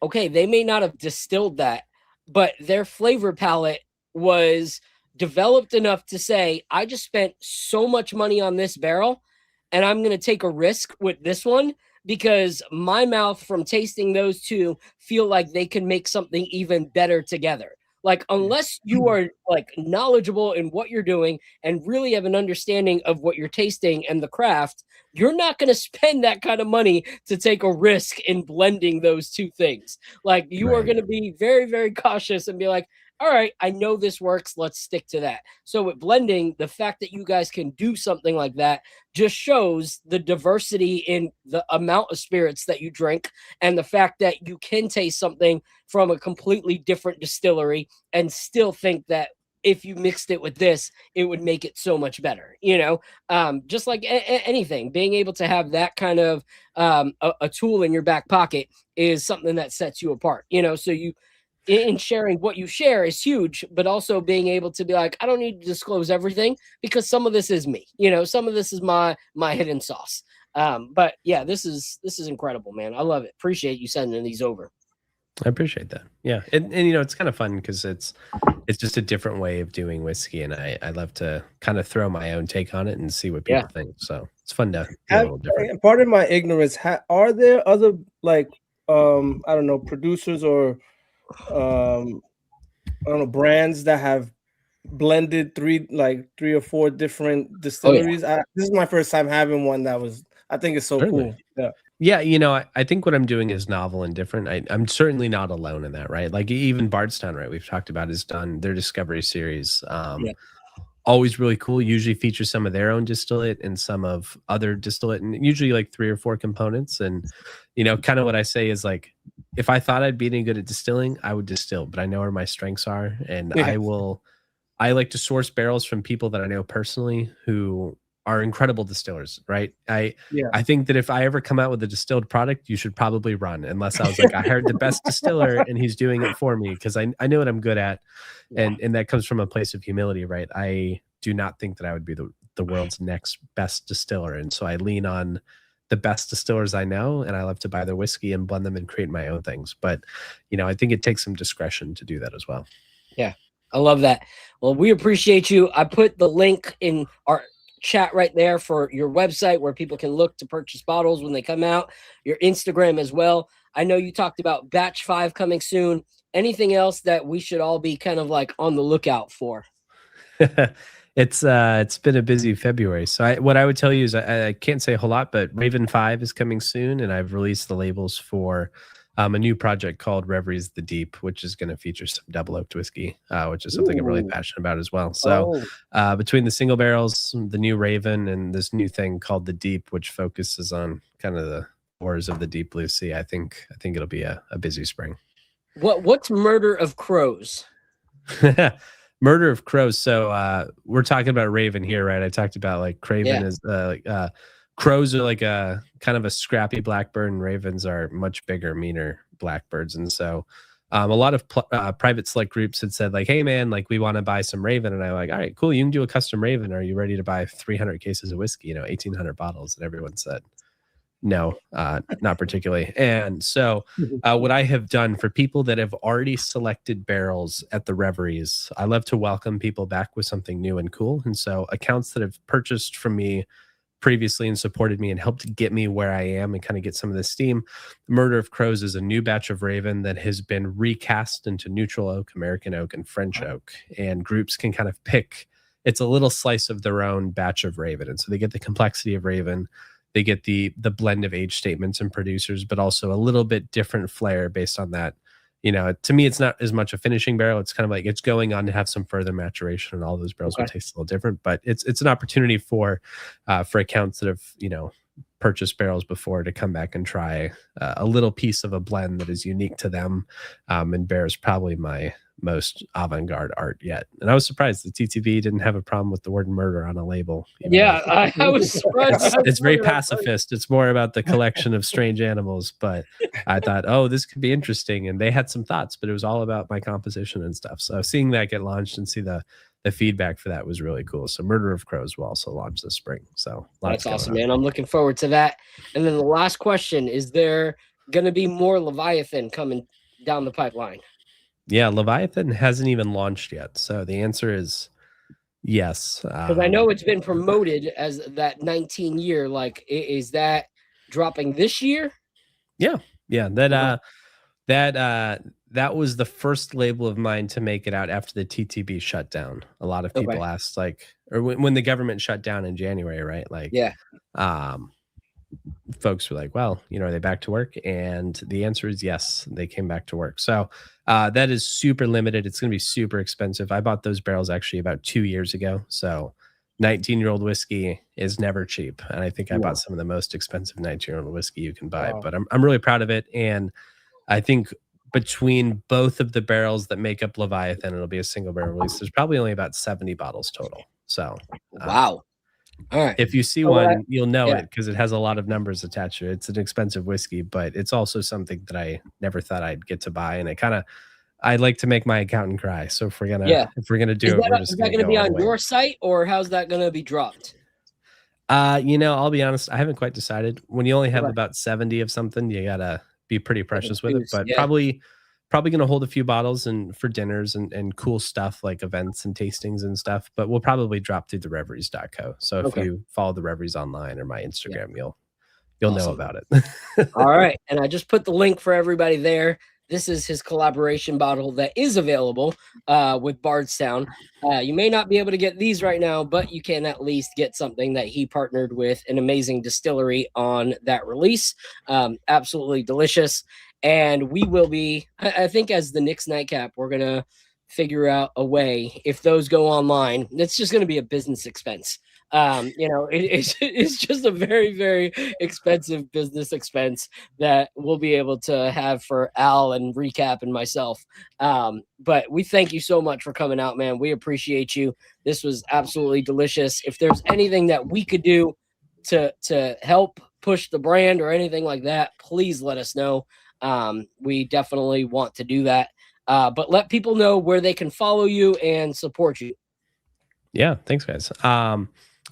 okay, they may not have distilled that, but their flavor palette was developed enough to say, I just spent so much money on this barrel and I'm going to take a risk with this one because my mouth from tasting those 2 feel like they can make something even better together. Like, unless you are like knowledgeable in what you're doing and really have an understanding of what you're tasting and the craft, you're not going to spend that kind of money to take a risk in blending those 2 things. Like, you are going to be very, very cautious and be like, all right, I know this works. Let's stick to that. So with blending, the fact that you guys can do something like that just shows the diversity in the amount of spirits that you drink, and the fact that you can taste something from a completely different distillery and still think that if you mixed it with this, it would make it so much better. Just like anything, being able to have that kind of a tool in your back pocket is something that sets you apart. So you, in sharing what you share is huge, but also being able to be like, I don't need to disclose everything because some of this is me. Some of this is my hidden sauce. But yeah, this is incredible, man. I love it. Appreciate you sending these over. I appreciate that. Yeah. And it's kind of fun because it's just a different way of doing whiskey. And I love to kind of throw my own take on it and see what people think. So it's fun to be a little different. Pardon my ignorance. Are there other, like, I don't know, producers or, I don't know, brands that have blended three or four different distilleries? This is my first time having one I think it's so cool. Yeah, I think what I'm doing is novel and different. I'm certainly not alone in that, right? Like even Bardstown, right? We've talked about has done their Discovery series. Always really cool. Usually features some of their own distillate and some of other distillate, and usually like 3 or 4 components. And kind of what I say is like, if I thought I'd be any good at distilling, I would distill, but I know where my strengths are, and I like to source barrels from people that I know personally who are incredible distillers, right? I think that if I ever come out with a distilled product, you should probably run, unless I was like, I hired the best distiller and he's doing it for me because I know what I'm good at. And that comes from a place of humility, right? I do not think that I would be the world's next best distiller. And so I lean on the best distillers I know, and I love to buy their whiskey and blend them and create my own things. But, I think it takes some discretion to do that as well. Yeah, I love that. Well, we appreciate you. I put the link in our chat right there for your website where people can look to purchase bottles when they come out, your Instagram as well. I know you talked about batch 5 coming soon. Anything else that we should all be kind of like on the lookout for? It's been a busy February. So what I would tell you is I can't say a whole lot, but Raven 5 is coming soon, and I've released the labels for a new project called Reveries the Deep, which is going to feature some double oaked whiskey, which is something I'm really passionate about as well. So between the single barrels, the new Raven, and this new thing called the Deep, which focuses on kind of the horrors of the deep blue sea, I think it'll be a busy spring. What's Murder of Crows? Murder of Crows. So we're talking about Raven here, right? I talked about like Craven is crows are like a kind of a scrappy blackbird, and ravens are much bigger, meaner blackbirds. And so a lot of private select groups had said like, hey man, like we want to buy some Raven. And I'm like, all right, cool. You can do a custom Raven. Are you ready to buy 300 cases of whiskey, 1,800 bottles? And everyone said, no, not particularly. And so what I have done for people that have already selected barrels at the Reveries, I love to welcome people back with something new and cool. And so accounts that have purchased from me previously and supported me and helped get me where I am and kind of get some of this steam. Murder of Crows is a new batch of Raven that has been recast into neutral oak, American oak, and French oak. And groups can kind of pick, it's a little slice of their own batch of Raven. And so they get the complexity of Raven, they get the blend of age statements and producers, but also a little bit different flair based on that. To me, it's not as much a finishing barrel. It's kind of like it's going on to have some further maturation, and all those barrels will taste a little different. But it's an opportunity for accounts that have purchased barrels before to come back and try a little piece of a blend that is unique to them, and bears probably my most avant-garde art yet. And I was surprised the TTV didn't have a problem with the word murder on a label. I was surprised. It's very pacifist. It's more about the collection of strange animals, but I thought, oh, this could be interesting. And they had some thoughts, but it was all about my composition and stuff. So seeing that get launched and see the feedback for that was really cool. So Murder of Crows will also launch this spring. So that's awesome, man. I'm looking forward to that. And then the last question, is there going to be more Leviathan coming down the pipeline? Yeah, Leviathan hasn't even launched yet. So the answer is yes. Because I know it's been promoted as that 19-year. Like, is that dropping this year? Yeah. That was the first label of mine to make it out after the TTB shut down. A lot of people asked, like, or when the government shut down in January, right? Like, folks were like, well, are they back to work? And the answer is yes, they came back to work. So that is super limited. It's going to be super expensive. I bought those barrels actually about 2 years ago. So 19-year-old whiskey is never cheap. And I think I bought some of the most expensive 19-year-old whiskey you can buy. But I'm really proud of it. And I think between both of the barrels that make up Leviathan, it'll be a single barrel release. There's probably only about 70 bottles total. So wow. All right. If you see one, you'll know it because it has a lot of numbers attached to it. It's an expensive whiskey, but it's also something that I never thought I'd get to buy. And I'd like to make my accountant cry. So if we're gonna do it, we're just going to be on your site, or how's that going to be dropped? I'll be honest, I haven't quite decided. When you only have about 70 of something, you gotta be pretty precious with it. But probably going to hold a few bottles and for dinners and cool stuff like events and tastings and stuff. But we'll probably drop through the reveries.co. So if you follow the Reveries online or my Instagram, you'll know about it. All right. And I just put the link for everybody there. This is his collaboration bottle that is available with Bardstown. You may not be able to get these right now, but you can at least get something that he partnered with an amazing distillery on that release. Absolutely delicious. And we will be, I think as the Knicks Nightcap, we're going to figure out a way. If those go online, it's just going to be a business expense. It's just a very, very expensive business expense that we'll be able to have for Al and Recap and myself. But we thank you so much for coming out, man. We appreciate you. This was absolutely delicious. If there's anything that we could do to help push the brand or anything like that, please let us know. We definitely want to do that. But let people know where they can follow you and support you. Yeah, thanks, guys.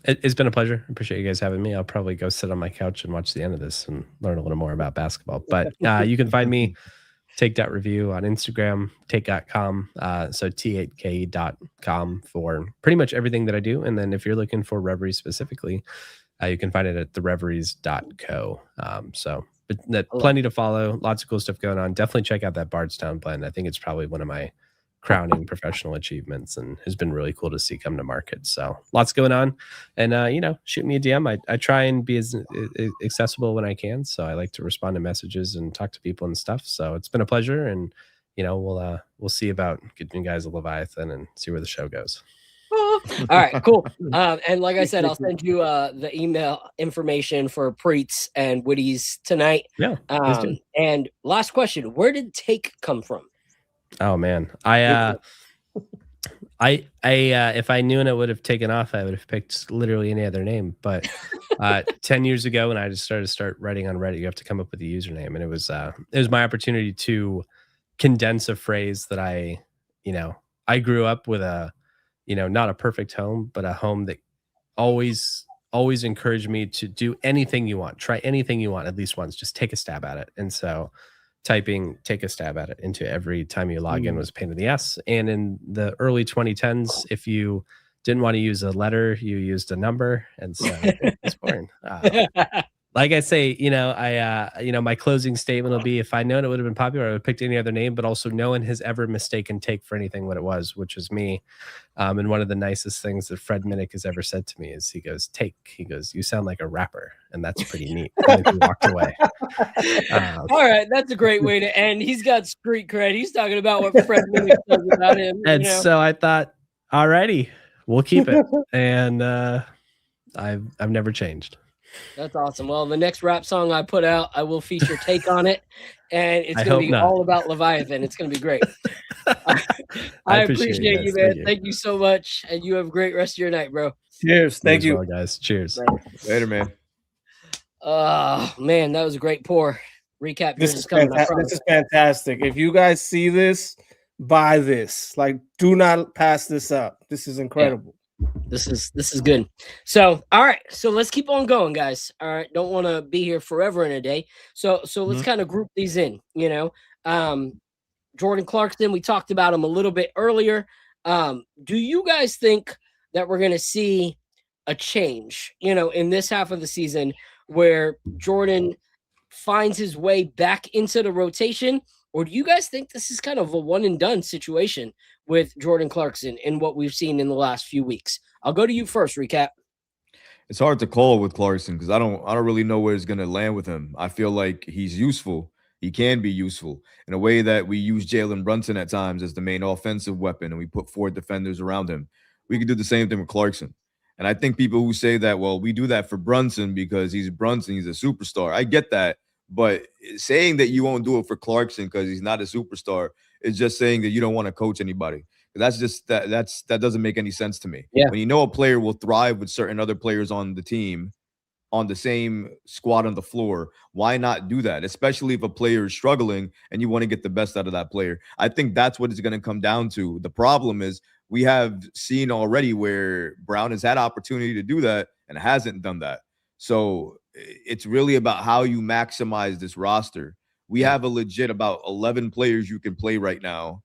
It's been a pleasure. I appreciate you guys having me. I'll probably go sit on my couch and watch the end of this and learn a little more about basketball. But you can find me, take.review on Instagram, take.com, so T8KE.com for pretty much everything that I do. And then if you're looking for Reveries specifically, you can find it at thereveries.co. But plenty to follow, lots of cool stuff going on. Definitely check out that Bardstown blend. I think it's probably one of my crowning professional achievements and has been really cool to see come to market. So lots going on. And, shoot me a DM. I try and be as accessible when I can. So I like to respond to messages and talk to people and stuff. So it's been a pleasure. And, we'll see about getting you guys a Leviathan and see where the show goes. All right, cool. And like I said, I'll send you the email information for Preets and Witties tonight. Yeah. And last question, where did Take come from? Oh man, I if I knew it would have taken off, I would have picked literally any other name. But 10 years ago, when I just started writing on Reddit, you have to come up with a username, and it was my opportunity to condense a phrase that I grew up with not a perfect home, but a home that always encouraged me to do anything you want, try anything you want at least once, just take a stab at it. And so typing "take a stab at it" into every time you log in was a pain in the ass. And in the early 2010s, if you didn't want to use a letter, you used a number. And so it's boring. Like I say, my closing statement will be, if I'd known it would have been popular, I would have picked any other name, but also no one has ever mistaken Take for anything what it was, which is me. And one of the nicest things that Fred Minnick has ever said to me is, he goes, "Take," he goes, "you sound like a rapper." And that's pretty neat. And he walked away. All right. That's a great way to end. He's got street cred. He's talking about what Fred Minnick says about him. And so I thought, alrighty, we'll keep it. And I've never changed. That's awesome. Well, the next rap song I put out, I will feature Take on it, and it's going to be all about Leviathan. It's going to be great. I appreciate you, man. Thank you so much, and you have a great rest of your night, bro. Cheers. Thank you, guys. Cheers. Later, man. Man, that was a great pour. Recap. This is fantastic. If you guys see this, buy this. Like, do not pass this up. This is incredible. Yeah. This is good. So, all right. So let's keep on going, guys. All right. Don't want to be here forever in a day. So let's kind of group these in, Jordan Clarkson, we talked about him a little bit earlier. Do you guys think that we're going to see a change, in this half of the season where Jordan finds his way back into the rotation? Or do you guys think this is kind of a one and done situation with Jordan Clarkson and what we've seen in the last few weeks? I'll go to you first, Recap. It's hard to call with Clarkson because I don't really know where it's gonna land with him. I feel like he's useful. He can be useful in a way that we use Jalen Brunson at times as the main offensive weapon, and we put 4 defenders around him. We could do the same thing with Clarkson. And I think people who say that, well, we do that for Brunson because he's Brunson, he's a superstar. I get that, but saying that you won't do it for Clarkson because he's not a superstar is just saying that you don't want to coach anybody. That's just that doesn't make any sense to me. Yeah. When you know a player will thrive with certain other players on the team, on the same squad on the floor, why not do that? Especially if a player is struggling and you want to get the best out of that player. I think that's what it's going to come down to. The problem is we have seen already where Brown has had opportunity to do that and hasn't done that. So it's really about how you maximize this roster. We have a legit about 11 players you can play right now,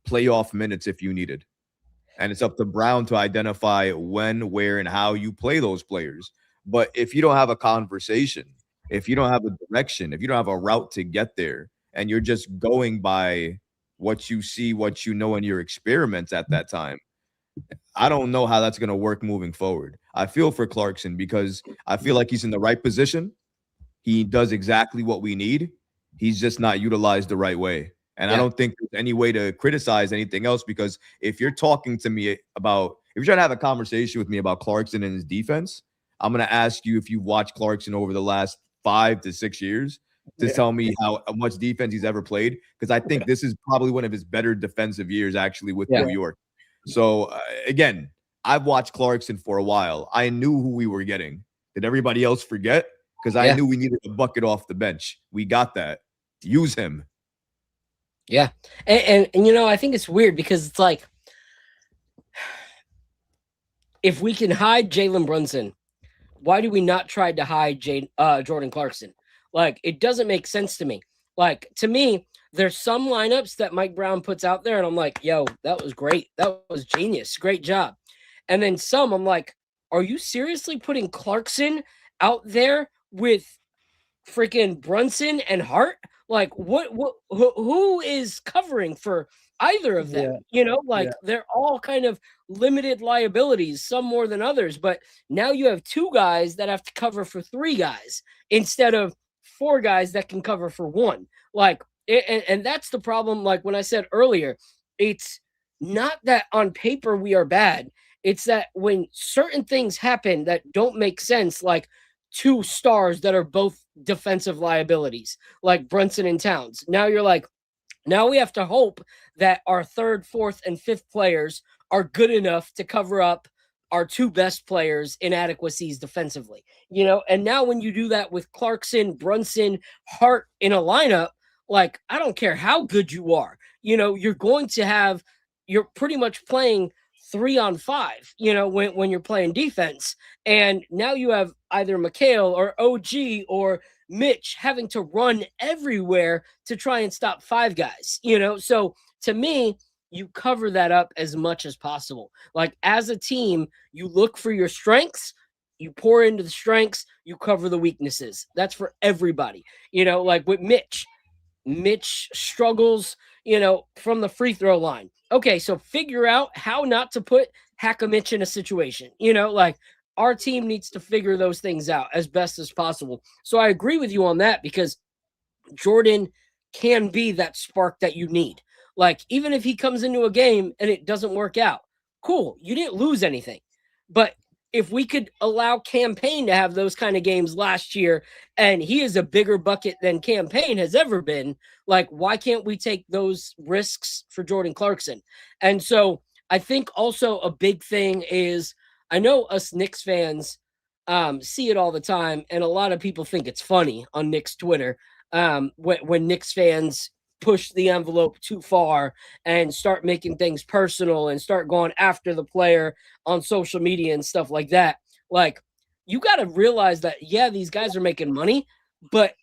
playoff minutes if you needed. And it's up to Brown to identify when, where, and how you play those players. But if you don't have a conversation, if you don't have a direction, if you don't have a route to get there, and you're just going by what you see, what you know in your experiments at that time, I don't know how that's going to work moving forward. I feel for Clarkson because I feel like he's in the right position. He does exactly what we need. He's just not utilized the right way. And I don't think there's any way to criticize anything else, because if you're talking to me about, if you're trying to have a conversation with me about Clarkson and his defense, I'm going to ask you if you've watched Clarkson over the last 5 to 6 years to tell me how much defense he's ever played. Because I think this is probably one of his better defensive years actually with New York. So again, I've watched Clarkson for a while. I knew who we were getting. Did everybody else forget? Because I knew we needed a bucket off the bench. We got that. Use him. Yeah. And you know, I think it's weird because it's like, if we can hide Jalen Brunson, why do we not try to hide Jordan Clarkson? Like, it doesn't make sense to me. Like, to me, there's some lineups that Mike Brown puts out there, and I'm like, yo, that was great. That was genius. Great job. And then some, I'm like, are you seriously putting Clarkson out there with freaking Brunson and Hart? Like, who is covering for either of them? You know, like they're all kind of limited liabilities, some more than others. But now you have 2 guys that have to cover for 3 guys instead of 4 guys that can cover for 1. Like, and that's the problem. Like when I said earlier, it's not that on paper we are bad. It's that when certain things happen that don't make sense, like 2 stars that are both defensive liabilities, like Brunson and Towns. Now you're like, now we have to hope that our 3rd, 4th, and 5th players are good enough to cover up our 2 best players' inadequacies defensively. You know, and now when you do that with Clarkson, Brunson, Hart in a lineup, like, I don't care how good you are, you know, you're pretty much playing 3-on-5, you know, when you're playing defense. And now you have either Mikhail or OG or Mitch having to run everywhere to try and stop 5 guys, you know? So to me, you cover that up as much as possible. Like, as a team, you look for your strengths, you pour into the strengths, you cover the weaknesses. That's for everybody. You know, like with Mitch struggles, you know, from the free throw line. Okay, so figure out how not to put Hack-a-Mitch in a situation. You know, like, our team needs to figure those things out as best as possible. So I agree with you on that, because Jordan can be that spark that you need. Like, even if he comes into a game and it doesn't work out, cool, you didn't lose anything. But if we could allow Campaign to have those kind of games last year, and he is a bigger bucket than Campaign has ever been, like, why can't we take those risks for Jordan Clarkson? And so I think also a big thing is, I know us Knicks fans see it all the time, and a lot of people think it's funny on Knicks Twitter when Knicks fans push the envelope too far and start making things personal and start going after the player on social media and stuff like that. Like, you got to realize that, yeah, these guys are making money, but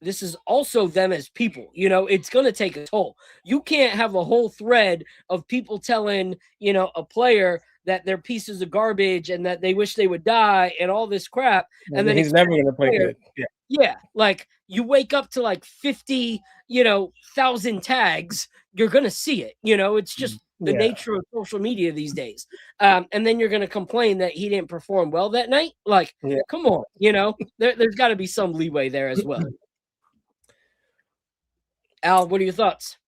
this is also them as people. You know, it's going to take a toll. You can't have a whole thread of people telling, you know, a player that they're pieces of garbage and that they wish they would die and all this crap. And then he's never going to play good. Yeah. Like, you wake up to like 50, 1,000 tags, you're going to see it. You know, it's just the nature of social media these days. And then you're going to complain that he didn't perform well that night. Like, come on, there's got to be some leeway there as well. Al, what are your thoughts?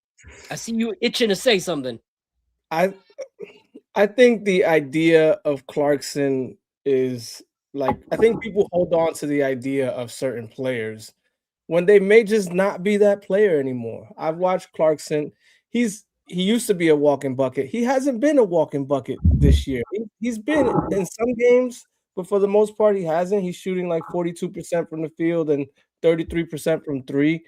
I see you itching to say something. I think the idea of Clarkson is like, I think people hold on to the idea of certain players when they may just not be that player anymore. I've watched Clarkson. He used to be a walking bucket. He hasn't been a walking bucket this year. He's been in some games, but for the most part, he hasn't. He's shooting like 42% from the field and 33% from three.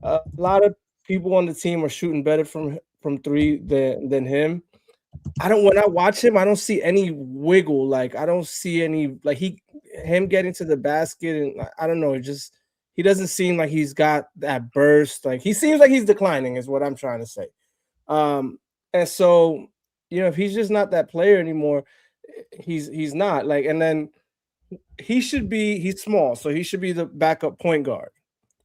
A lot of people on the team are shooting better from three than him. When I watch him, I don't see any wiggle. Like, I don't see any, like, him getting to the basket, and I don't know, he doesn't seem like he's got that burst. Like, he seems like he's declining is what I'm trying to say. And so, if he's just not that player anymore, he's not. Like, and then he's small, so he should be the backup point guard.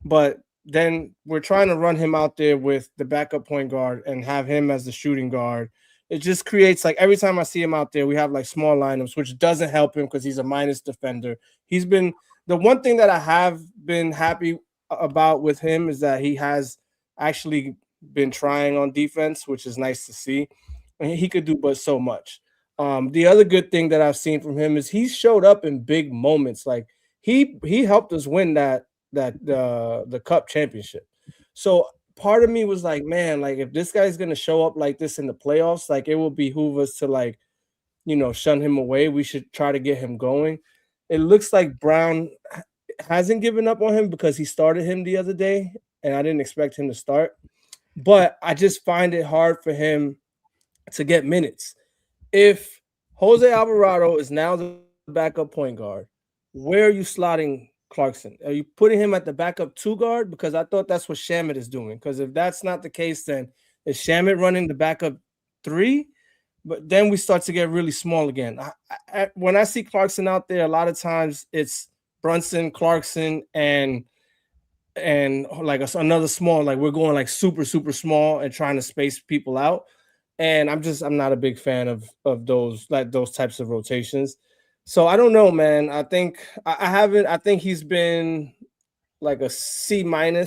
But then we're trying to run him out there with the backup point guard and have him as the shooting guard. It just creates, like, every time I see him out there, we have like small lineups, which doesn't help him because he's a minus defender. He's been the one thing that I have been happy about with him is that he has actually been trying on defense, which is nice to see. And he could do but so much. The other good thing that I've seen from him is he showed up in big moments. Like, he helped us win the cup championship. So part of me was like, man, like, if this guy's gonna show up like this in the playoffs, like, it will behoove us to, like, shun him away. We should try to get him going. It looks like Brown hasn't given up on him because he started him the other day, and I didn't expect him to start. But I just find it hard for him to get minutes. If Jose Alvarado is now the backup point guard, where are you slotting Clarkson? Are you putting him at the backup two guard? Because I thought that's what Shamet is doing. Because if that's not the case, then is Shamet running the backup three? But then we start to get really small again. When I see Clarkson out there, a lot of times it's Brunson, Clarkson, and like another small, like we're going like super, super small and trying to space people out. And I'm not a big fan of those types of rotations. So I don't know, man. I think I think he's been like a C- in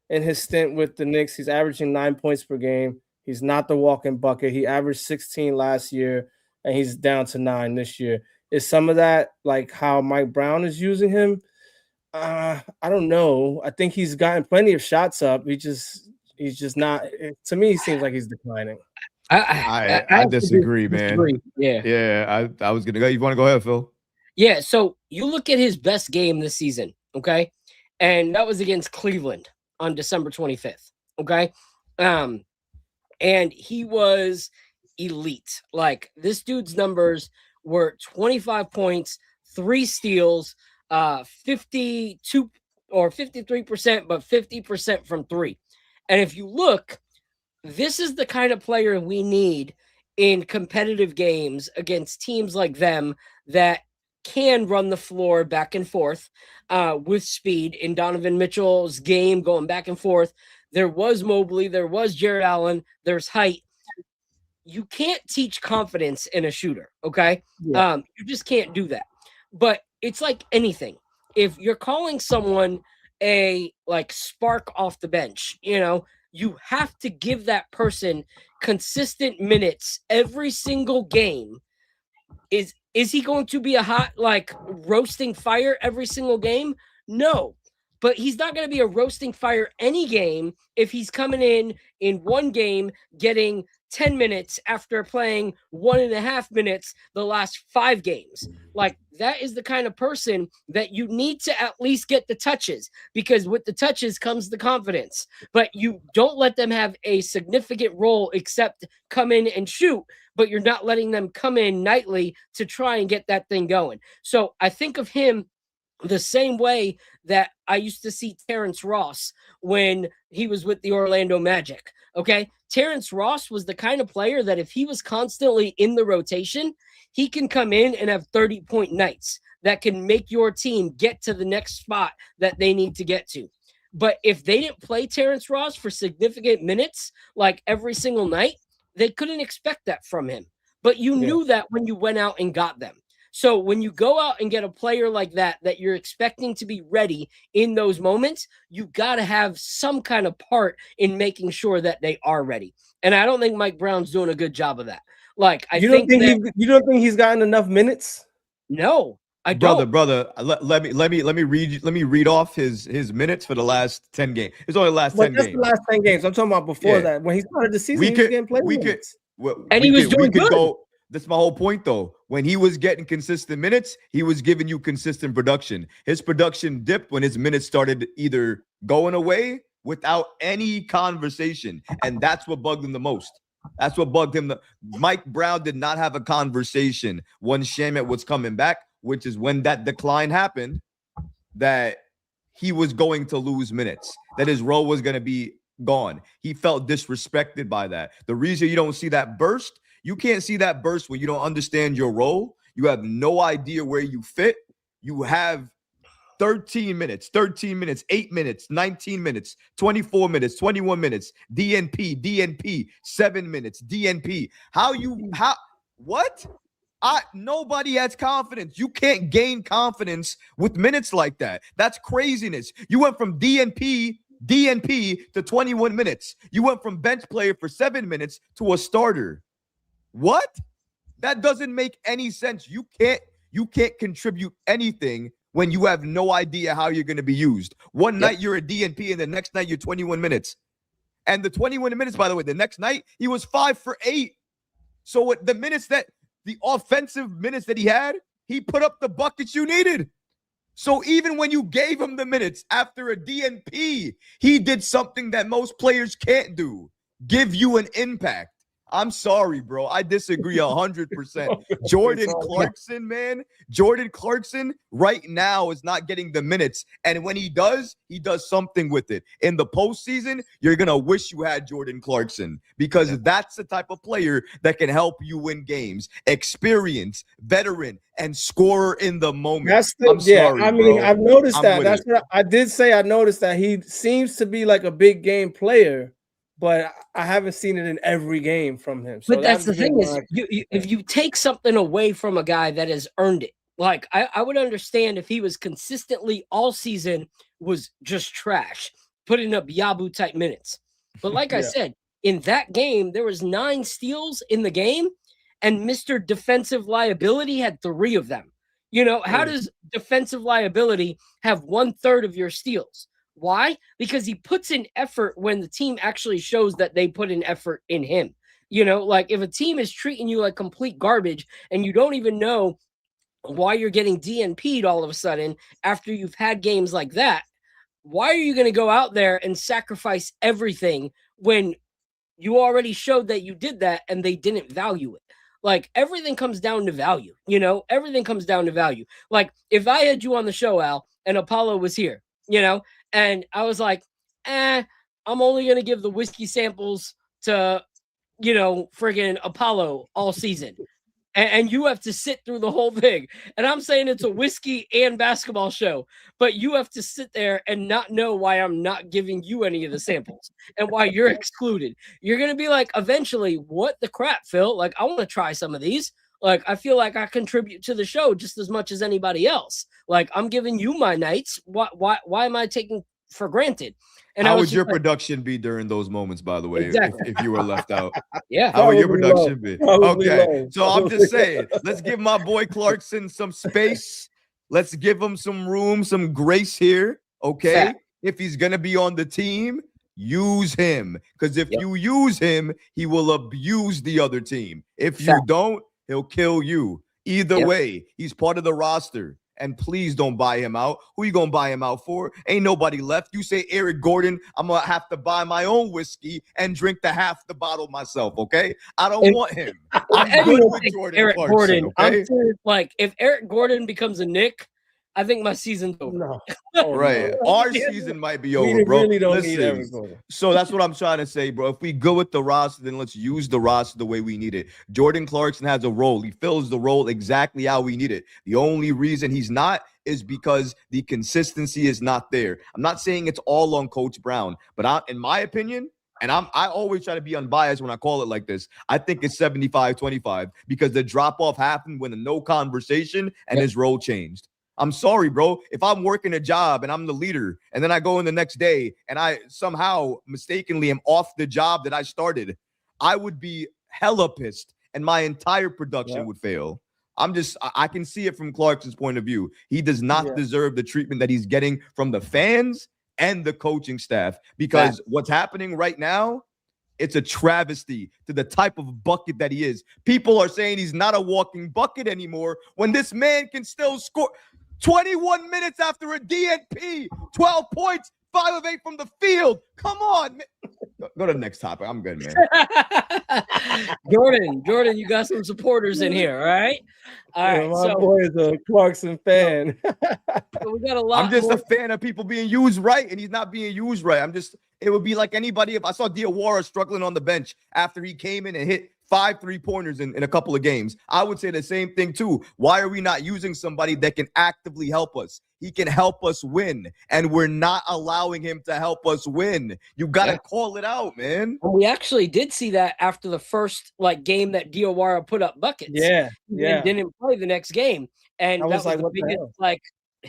his stint with the Knicks. He's averaging 9 points per game. He's not the walking bucket. He averaged 16 last year, and he's down to 9 this year. Is some of that like how Mike Brown is using him? I don't know. I think he's gotten plenty of shots up. He's just not. To me, he seems like he's declining. I disagree, man. Yeah. I was gonna go. You want to go ahead, Phil? Yeah. So you look at his best game this season, okay, and that was against Cleveland on December 25th, okay. And he was elite. Like, this dude's numbers were 25 points, 3 steals, 52 or 53%, but 50% from 3. And if you look, this is the kind of player we need in competitive games against teams like them that can run the floor back and forth with speed. In Donovan Mitchell's game, going back and forth, there was Mobley, there was Jared Allen, there's height. You can't teach confidence in a shooter, okay? Yeah. You just can't do that. But it's like anything. If you're calling someone a like spark off the bench, you have to give that person consistent minutes every single game. Is he going to be a hot, like, roasting fire every single game? No. But he's not going to be a roasting fire any game if he's coming in one game getting 10 minutes after playing 1.5 minutes the last 5 games. Like, that is the kind of person that you need to at least get the touches, because with the touches comes the confidence. But you don't let them have a significant role except come in and shoot, but you're not letting them come in nightly to try and get that thing going. So I think of him the same way that I used to see Terrence Ross when he was with the Orlando Magic. Okay. Terrence Ross was the kind of player that if he was constantly in the rotation, he can come in and have 30-point nights that can make your team get to the next spot that they need to get to. But if they didn't play Terrence Ross for significant minutes, like every single night, they couldn't expect that from him. But you knew that when you went out and got them. So when you go out and get a player like that you're expecting to be ready in those moments, you got to have some kind of part in making sure that they are ready. And I don't think Mike Brown's doing a good job of that. Like, you don't think he's gotten enough minutes? No, I don't. Brother, let me read off his minutes for the last 10 games. It's only the last 10 games. The last 10 games. I'm talking about before that. When he started the season, he was getting played minutes. And he was doing good. That's my whole point, though. When he was getting consistent minutes, he was giving you consistent production. His production dipped when his minutes started either going away without any conversation, and that's what bugged him the most. That's what bugged him. Mike Brown did not have a conversation when Shamet was coming back, which is when that decline happened, that he was going to lose minutes, that his role was going to be gone. He felt disrespected by that. The reason you don't see that burst, you can't see that burst when you don't understand your role. You have no idea where you fit. You have 13 minutes, 8 minutes, 19 minutes, 24 minutes, 21 minutes, DNP, 7 minutes, DNP. What? Nobody has confidence. You can't gain confidence with minutes like that. That's craziness. You went from DNP to 21 minutes. You went from bench player for 7 minutes to a starter. What? That doesn't make any sense. You can't contribute anything when you have no idea how you're going to be used. One night you're a DNP and the next night you're 21 minutes. And the 21 minutes, by the way, the next night he was 5 for 8. So what the offensive minutes that he had, he put up the buckets you needed. So even when you gave him the minutes after a DNP, he did something that most players can't do, give you an impact. I'm sorry, bro. I disagree 100%. Jordan Clarkson, man. Jordan Clarkson right now is not getting the minutes. And when he does something with it. In the postseason, you're going to wish you had Jordan Clarkson because that's the type of player that can help you win games. Experience, veteran, and scorer in the moment. I'm sorry, I mean, bro. I've noticed that. That's what I did say. I noticed that he seems to be like a big game player, but I haven't seen it in every game from him. So but that's the thing is, if you take something away from a guy that has earned it, like I would understand if he was consistently all season was just trash, putting up Yabu type minutes. But like I said, in that game, there was 9 steals in the game, and Mr. Defensive Liability had 3 of them. You know, how does defensive liability have 1/3 of your steals? Why? Because he puts in effort when the team actually shows that they put in effort in him. You know, like if a team is treating you like complete garbage and you don't even know why you're getting DNP'd all of a sudden after you've had games like that, why are you going to go out there and sacrifice everything when you already showed that you did that and they didn't value it? Like everything comes down to value, you know, everything comes down to value. Like if I had you on the show, Al, and Apollo was here, you know, and I was like, I'm only going to give the whiskey samples to, you know, friggin' Apollo all season. And you have to sit through the whole thing. And I'm saying it's a whiskey and basketball show, but you have to sit there and not know why I'm not giving you any of the samples and why you're excluded. You're going to be like, eventually, what the crap, Phil? Like, I want to try some of these. Like, I feel like I contribute to the show just as much as anybody else. Like, I'm giving you my nights. Why am I taking for granted? And how would your production be during those moments, by the way, if you were left out? Yeah. How would your production be? Okay. So I'm just saying, let's give my boy Clarkson some space. Let's give him some room, some grace here. Okay. If he's going to be on the team, use him. Because if you use him, he will abuse the other team. If you don't, he'll kill you. Either way, he's part of the roster. And please don't buy him out. Who you going to buy him out for? Ain't nobody left. You say Eric Gordon, I'm going to have to buy my own whiskey and drink half the bottle myself, okay? I don't want him. I'm good with Jordan Eric Clarkson, Gordon. okay? I'm serious, like, if Eric Gordon becomes a Knick, I think my season's over. No. Right. Our season might be over, bro. Really don't need Eric Gordon. So that's what I'm trying to say, bro. If we go with the roster, then let's use the roster the way we need it. Jordan Clarkson has a role. He fills the role exactly how we need it. The only reason he's not is because the consistency is not there. I'm not saying it's all on Coach Brown, but in my opinion, and I always try to be unbiased when I call it like this. I think it's 75-25 because the drop-off happened when no conversation and his role changed. I'm sorry, bro. If I'm working a job and I'm the leader, and then I go in the next day and I somehow mistakenly am off the job that I started, I would be hella pissed and my entire production would fail. I can see it from Clarkson's point of view. He does not deserve the treatment that he's getting from the fans and the coaching staff, because what's happening right now, it's a travesty to the type of bucket that he is. People are saying he's not a walking bucket anymore when this man can still score 21 minutes after a DNP, 12 points, 5 of 8 from the field. Come on, man. Go to the next topic. I'm good, man. Jordan, you got some supporters in here, all right? All right. My boy is a Clarkson fan. So we got a lot. I'm just a fan of people being used right, and he's not being used right. It would be like anybody if I saw Diwara struggling on the bench after he came in and hit 5 3-pointers in a couple of games. I would say the same thing too. Why are we not using somebody that can actively help us? He can help us win, and we're not allowing him to help us win. You got to call it out, man. And we actually did see that after the first game that Diwara put up buckets. Yeah. He didn't play the next game, and that was the biggest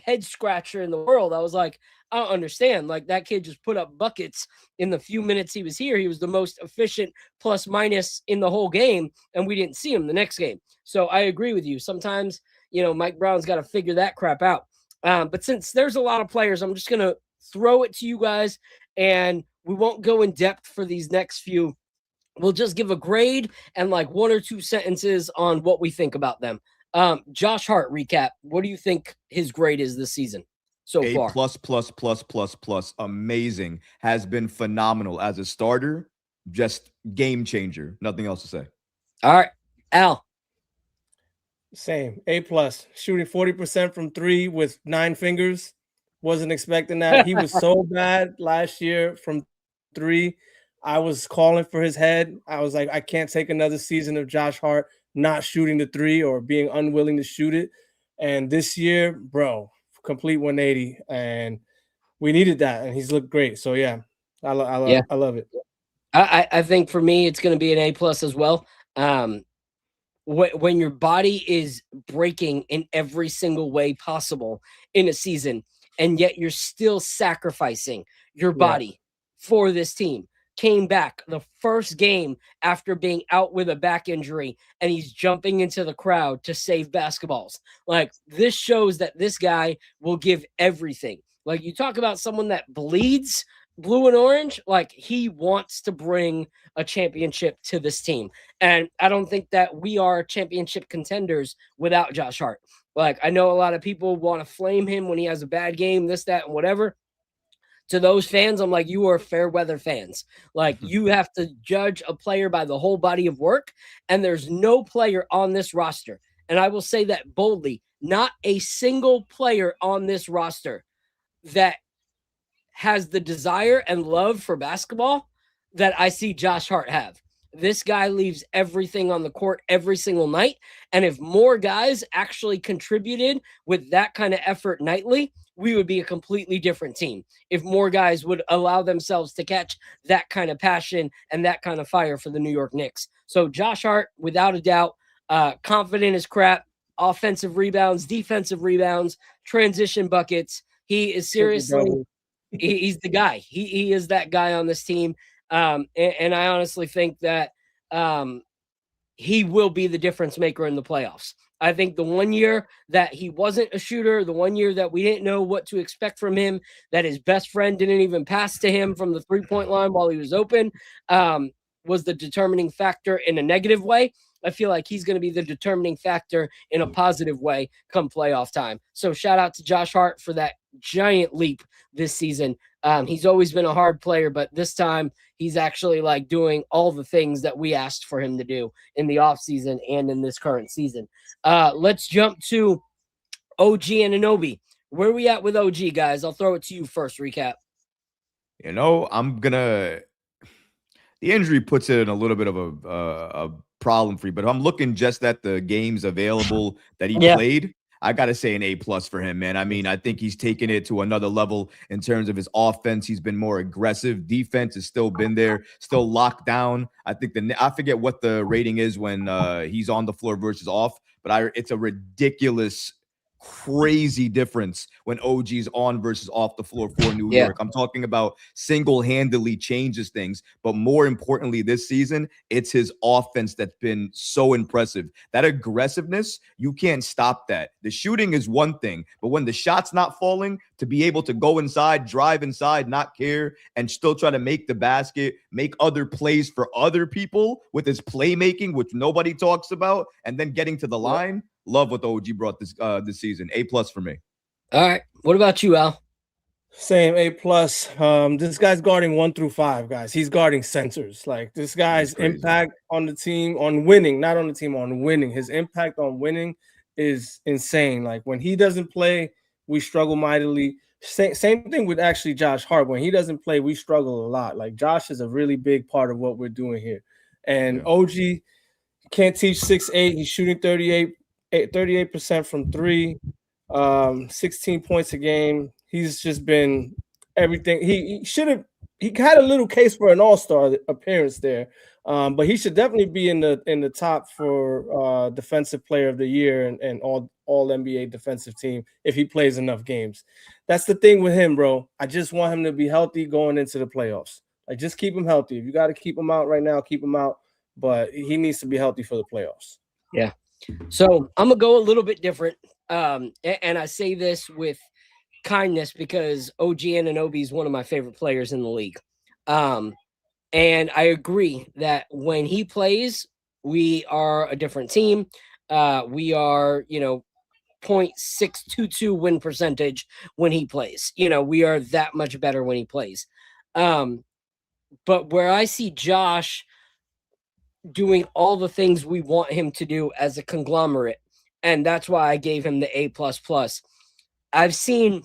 head scratcher in the world. I was like, I don't understand. Like, that kid just put up buckets in the few minutes he was here. He was the most efficient plus minus in the whole game, and we didn't see him the next game. So I agree with you. Sometimes, Mike Brown's got to figure that crap out. But since there's a lot of players, I'm just going to throw it to you guys, and we won't go in depth for these next few. We'll just give a grade and 1 or 2 sentences on what we think about them. Josh Hart recap. What do you think his grade is this season so far? A++++++. Amazing. Has been phenomenal as a starter. Just game changer. Nothing else to say. All right, Al. Same. A+. Shooting 40% from 3 with 9 fingers. Wasn't expecting that. He was so bad last year from 3. I was calling for his head. I was like, I can't take another season of Josh Hart not shooting the 3 or being unwilling to shoot it. And this year, bro, complete 180. And we needed that. And he's looked great. So, yeah, I love it. I think for me, it's going to be an A+ as well. When your body is breaking in every single way possible in a season, and yet you're still sacrificing your body for this team. Came back the first game after being out with a back injury, and he's jumping into the crowd to save basketballs. This shows that this guy will give everything. You talk about someone that bleeds blue and orange, he wants to bring a championship to this team. And I don't think that we are championship contenders without Josh Hart. I know a lot of people want to flame him when he has a bad game, this, that, and whatever. To those fans, I'm like, you are fair weather fans. You have to judge a player by the whole body of work, and there's no player on this roster, and I will say that boldly, not a single player on this roster that has the desire and love for basketball that I see Josh Hart have. This guy leaves everything on the court every single night, and if more guys actually contributed with that kind of effort nightly, we would be a completely different team if more guys would allow themselves to catch that kind of passion and that kind of fire for the New York Knicks. So Josh Hart, without a doubt, confident as crap, offensive rebounds, defensive rebounds, transition buckets. He is seriously, he's the guy. He is that guy on this team. And I honestly think that he will be the difference maker in the playoffs. I think the 1 year that he wasn't a shooter, the 1 year that we didn't know what to expect from him, that his best friend didn't even pass to him from the 3-point line while he was open, was the determining factor in a negative way. I feel like he's going to be the determining factor in a positive way come playoff time. So shout out to Josh Hart for that giant leap this season. He's always been a hard player, but this time he's actually doing all the things that we asked for him to do in the offseason and in this current season. Let's jump to OG Anunoby. Where are we at with OG, guys? I'll throw it to you first, recap. The injury puts it in a little bit of a problem for you, but I'm looking just at the games available that he played. I got to say an A+ for him, man. I mean, I think he's taken it to another level in terms of his offense. He's been more aggressive. Defense has still been there, still locked down. I think I forget what the rating is when he's on the floor versus off, but it's a ridiculous, crazy difference when OG's on versus off the floor for New York. I'm talking about single-handedly changes things, but more importantly this season, it's his offense that's been so impressive. That aggressiveness, you can't stop that. The shooting is one thing, but when the shot's not falling, to be able to go inside, drive inside, not care, and still try to make the basket, make other plays for other people with his playmaking, which nobody talks about, and then getting to the line. Love what the OG brought this season. A+ for me. All right. What about you, Al? Same, A+. This guy's guarding 1 through 5, guys. He's guarding centers. Like, this guy's impact on the team, on winning, not on the team, on winning. His impact on winning is insane. Like, when he doesn't play, we struggle mightily. Same thing with actually Josh Hart. When he doesn't play, we struggle a lot. Like, Josh is a really big part of what we're doing here. And OG can't teach 6'8". He's shooting 38% from 3, 16 points a game. He's just been everything. He had a little case for an all-star appearance there, but he should definitely be in the top for defensive player of the year and all NBA defensive team if he plays enough games. That's the thing with him, bro. I just want him to be healthy going into the playoffs. Like, just keep him healthy. If you got to keep him out right now, keep him out, but he needs to be healthy for the playoffs. Yeah. So I'm gonna go a little bit different, and I say this with kindness because OG Anunoby is one of my favorite players in the league, and I agree that when he plays, we are a different team. We are, 0.622 win percentage when he plays. We are that much better when he plays. But where I see Josh doing all the things we want him to do as a conglomerate, and that's why I gave him the A++. I've seen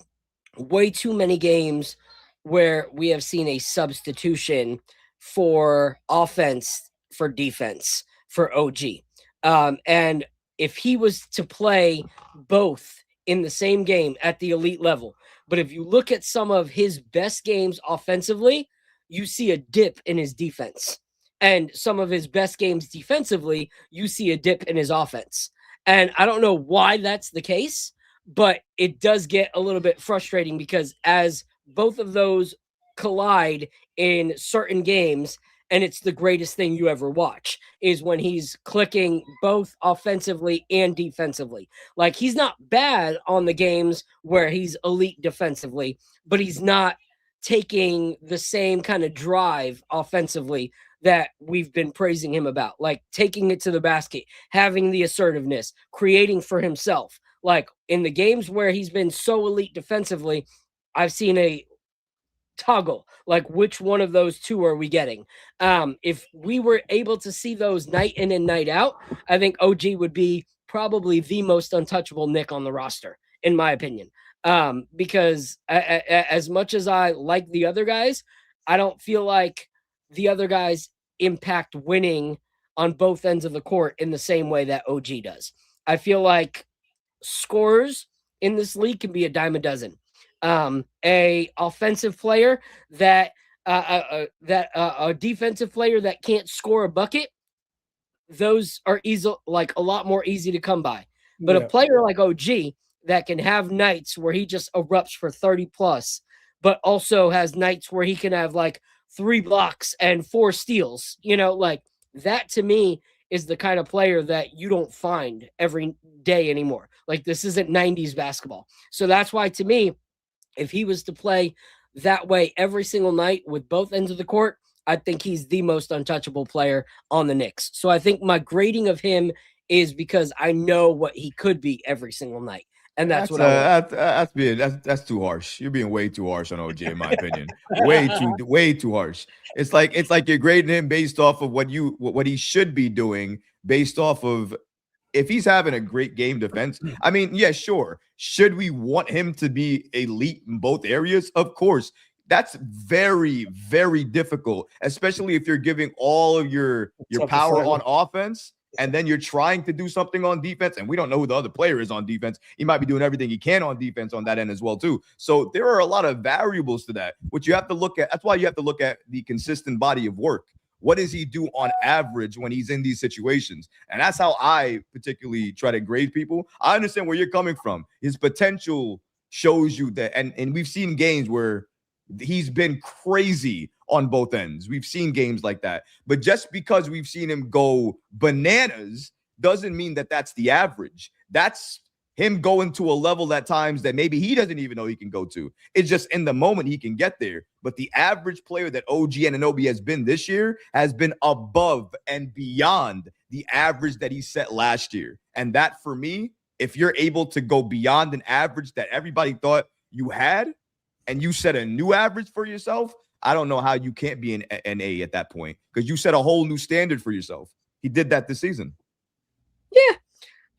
way too many games where we have seen a substitution for offense for defense for OG. And if he was to play both in the same game at the elite level, but if you look at some of his best games offensively, you see a dip in his defense. And some of his best games defensively, you see a dip in his offense. And I don't know why that's the case, but it does get a little bit frustrating because as both of those collide in certain games, and it's the greatest thing you ever watch, is when he's clicking both offensively and defensively. Like, he's not bad on the games where he's elite defensively, but he's not taking the same kind of drive offensively that we've been praising him about, like taking it to the basket, having the assertiveness, creating for himself. Like, in the games where he's been so elite defensively, I've seen a toggle, like, which one of those two are we getting? If we were able to see those night in and night out, I think OG would be probably the most untouchable Knick on the roster, in my opinion. Because as much as I like the other guys, I don't feel like the other guys impact winning on both ends of the court in the same way that OG does. I feel like scorers in this league can be a dime a dozen. A offensive player that a defensive player that can't score a bucket, those are a lot more easy to come by. But a player like OG that can have nights where he just erupts for 30 plus, but also has nights where he can have like 3 blocks and 4 steals, like that to me is the kind of player that you don't find every day anymore. Like, this isn't 90s basketball. So that's why, to me, if he was to play that way every single night with both ends of the court, I think he's the most untouchable player on the Knicks. So I think my grading of him is because I know what he could be every single night. And that's what I want. That's too harsh. You're being way too harsh on OG, in my opinion. way too harsh. It's like you're grading him based off of what he should be doing, based off of if he's having a great game defense. I mean, yeah, sure. Should we want him to be elite in both areas? Of course. That's very, very difficult, especially if you're giving all of your power on offense and then you're trying to do something on defense, and we don't know who the other player is on defense. He might be doing everything he can on defense on that end as well, too. So there are a lot of variables to that, which you have to look at. That's why you have to look at the consistent body of work. What does he do on average when he's in these situations? And that's how I particularly try to grade people. I understand where you're coming from. His potential shows you that, and we've seen games where he's been crazy on both ends. We've seen games like that. But just because we've seen him go bananas doesn't mean that that's the average. That's him going to a level at times that maybe he doesn't even know he can go to. It's just in the moment he can get there. But the average player that OG Anunoby has been this year has been above and beyond the average that he set last year. And that, for me, if you're able to go beyond an average that everybody thought you had, and you set a new average for yourself, I don't know how you can't be an A at that point, because you set a whole new standard for yourself. He did that this season. Yeah.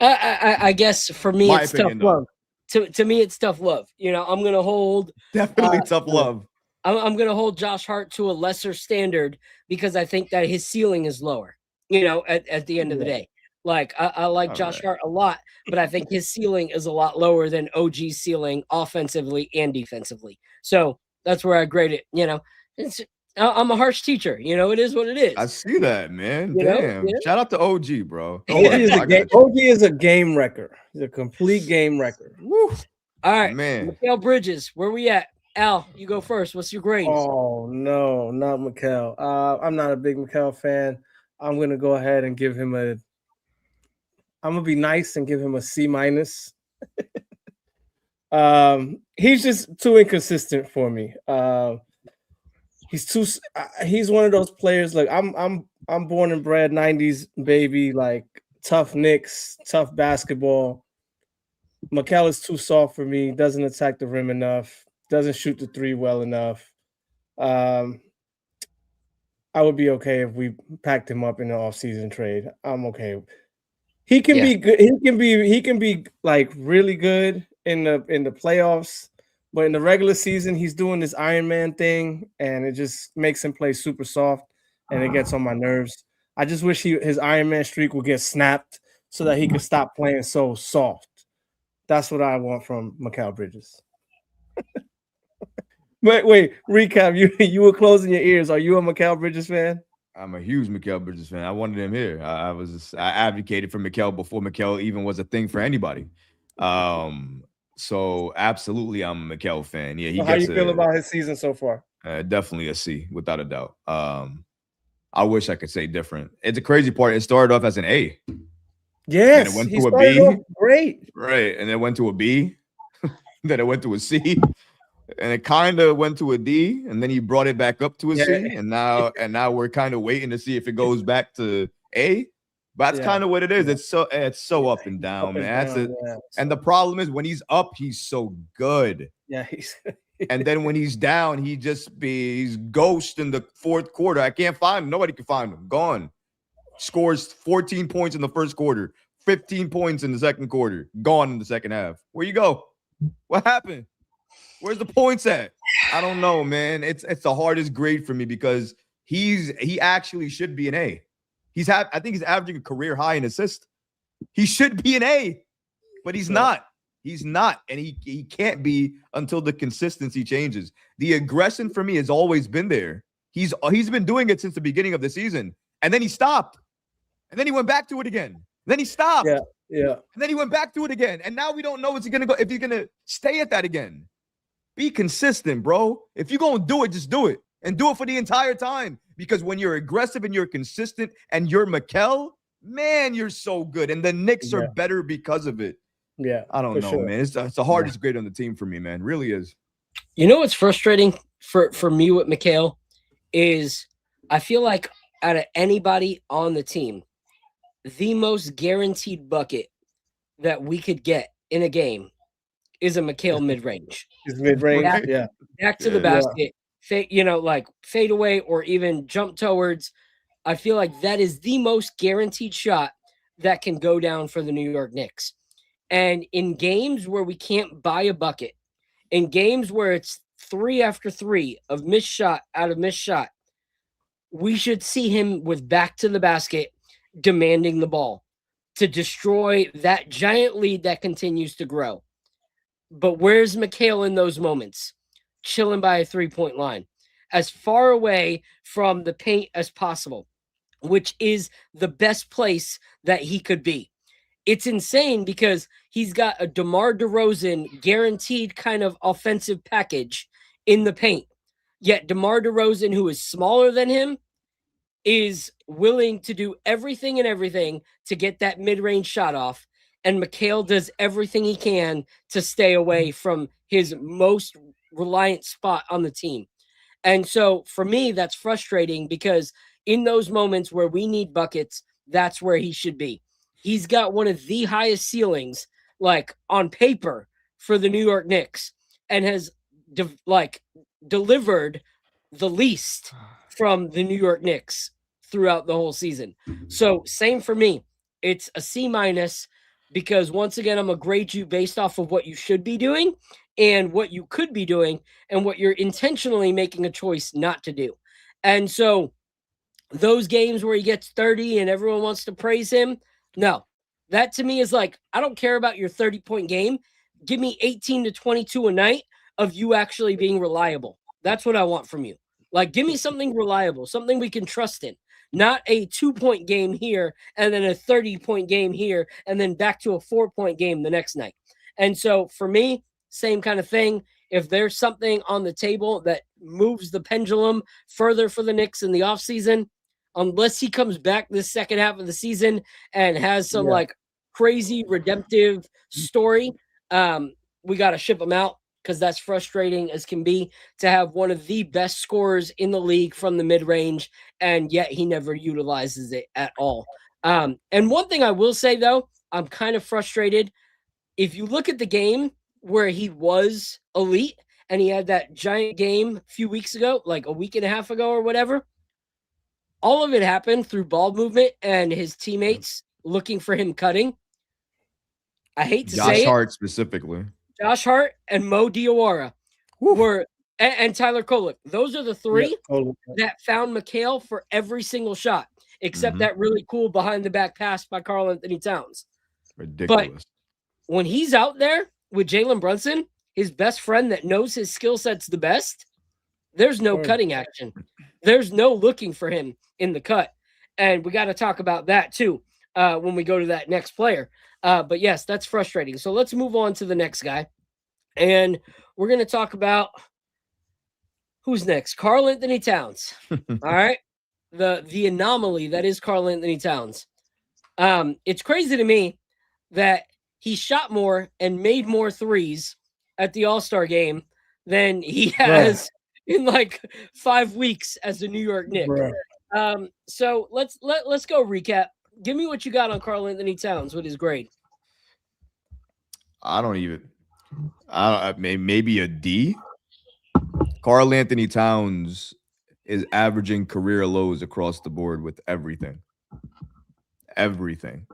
I guess for me, it's tough love. To me, it's tough love. You know, I'm going to hold. Definitely tough love. I'm going to hold Josh Hart to a lesser standard because I think that his ceiling is lower, you know, at the end of the day. Like, I like Josh Hart a lot, but I think his ceiling is a lot lower than OG's ceiling offensively and defensively. So that's where I grade it. You know, I'm a harsh teacher. You know, it is what it is. I see that, man. You Damn. know? Shout out to OG, bro. OG is a game wrecker. He's a complete game wrecker. Woo. All right, man. Mikal Bridges, where we at? Al, you go first. What's your grade? Oh, no, not Mikal. I'm not a big Mikal fan. I'm going to go ahead and give him I'm going to be nice and give him a C-. He's just too inconsistent for me. He's one of those players. Like I'm born and bred 90s baby, like tough Knicks, tough basketball. Mikal is too soft for me, doesn't attack the rim enough, doesn't shoot the three well enough. I would be okay if we packed him up in the offseason trade. I'm okay. He can be good. He can be like really good in the playoffs, but in the regular season, he's doing this Iron Man thing, and it just makes him play super soft, and it gets on my nerves. I just wish his Iron Man streak would get snapped so that he could stop playing so soft. That's what I want from Mikal Bridges. Wait, recap. You were closing your ears. Are you a Mikal Bridges fan? I'm a huge Mikal Bridges fan. I wanted him here. I advocated for Mikal before Mikal even was a thing for anybody. So absolutely, I'm a Mikal fan. Yeah, how you feel about his season so far? Definitely a C, without a doubt. I wish I could say different. It's a crazy part. It started off as an A. Yes, it went he to a started B. Off great. Right, and it went to a B. Then it went to a C. And it kind of went to a D, and then he brought it back up to a C, and now we're kind of waiting to see if it goes back to A. But that's kind of what it is. It's so up and down, man. And the problem is when he's up, he's so good. Yeah, he's and then when he's down, he's ghost in the fourth quarter. I can't find him. Nobody can find him. Gone. Scores 14 points in the first quarter, 15 points in the second quarter, gone in the second half. Where you go? What happened? Where's the points at? I don't know, man. It's the hardest grade for me because he actually should be an A. I think he's averaging a career high in assists. He should be an A, but he's not. He's not, and he can't be until the consistency changes. The aggression for me has always been there. He's been doing it since the beginning of the season, and then he stopped, and then he went back to it again. Then he stopped. Yeah. And then he went back to it again, and now we don't know if he's gonna stay at that again. Be consistent, bro. If you're gonna do it, just do it, and do it for the entire time. Because when you're aggressive and you're consistent and you're Mikal, man, you're so good. And the Knicks are better because of it. Yeah, I don't know, man. It's the hardest grade on the team for me, man. Really is. You know what's frustrating for me with Mikal is I feel like out of anybody on the team, the most guaranteed bucket that we could get in a game is a Mikal mid-range. It's mid-range, Back to the basket, fade away or even jump towards. I feel like that is the most guaranteed shot that can go down for the New York Knicks. And in games where we can't buy a bucket, in games where it's 3 after 3 of missed shot out of missed shot, we should see him with back to the basket demanding the ball to destroy that giant lead that continues to grow. But where's Mikal in those moments? Chilling by a 3-point line, as far away from the paint as possible, which is the best place that he could be. It's insane because he's got a DeMar DeRozan guaranteed kind of offensive package in the paint. Yet DeMar DeRozan, who is smaller than him, is willing to do everything to get that mid-range shot off. And Mikal does everything he can to stay away from his most reliant spot on the team. And so for me, that's frustrating because in those moments where we need buckets, that's where he should be. He's got one of the highest ceilings, like on paper, for the New York Knicks, and has delivered the least from the New York Knicks throughout the whole season. So same for me. It's a C- because once again, I'm going to grade you based off of what you should be doing and what you could be doing and what you're intentionally making a choice not to do. And so those games where he gets 30 and everyone wants to praise him, no, that to me is like, I don't care about your 30-point game. Give me 18 to 22 a night of you actually being reliable. That's what I want from you. Like, give me something reliable, something we can trust in, not a 2-point game here and then a 30-point game here and then back to a 4-point game the next night. And so for me, same kind of thing. If there's something on the table that moves the pendulum further for the Knicks in the offseason, unless he comes back this second half of the season and has some like crazy redemptive story, we got to ship him out, because that's frustrating as can be to have one of the best scorers in the league from the mid-range, and yet he never utilizes it at all. And one thing I will say, though, I'm kind of frustrated. If you look at the game where he was elite and he had that giant game a few weeks ago, like a week and a half ago or whatever, all of it happened through ball movement and his teammates looking for him cutting. I hate to say it. Josh Hart specifically. Josh Hart and Mo Diwara were, and Tyler Kolek. Those are the three that found Mikal for every single shot, except that really cool behind the back pass by Karl Anthony Towns. Ridiculous. But when he's out there with Jalen Brunson, his best friend that knows his skill set's the best, there's no cutting action. There's no looking for him in the cut. And we got to talk about that too when we go to that next player. But yes, that's frustrating. So let's move on to the next guy. And we're going to talk about who's next. Karl Anthony Towns. All right. The anomaly that is Karl Anthony Towns. It's crazy to me that he shot more and made more threes at the All-Star game than he has in like 5 weeks as a New York Knick. So let's go recap. Give me what you got on Karl Anthony Towns with his grade. Maybe a D. Karl Anthony Towns is averaging career lows across the board with everything. Not rebounds.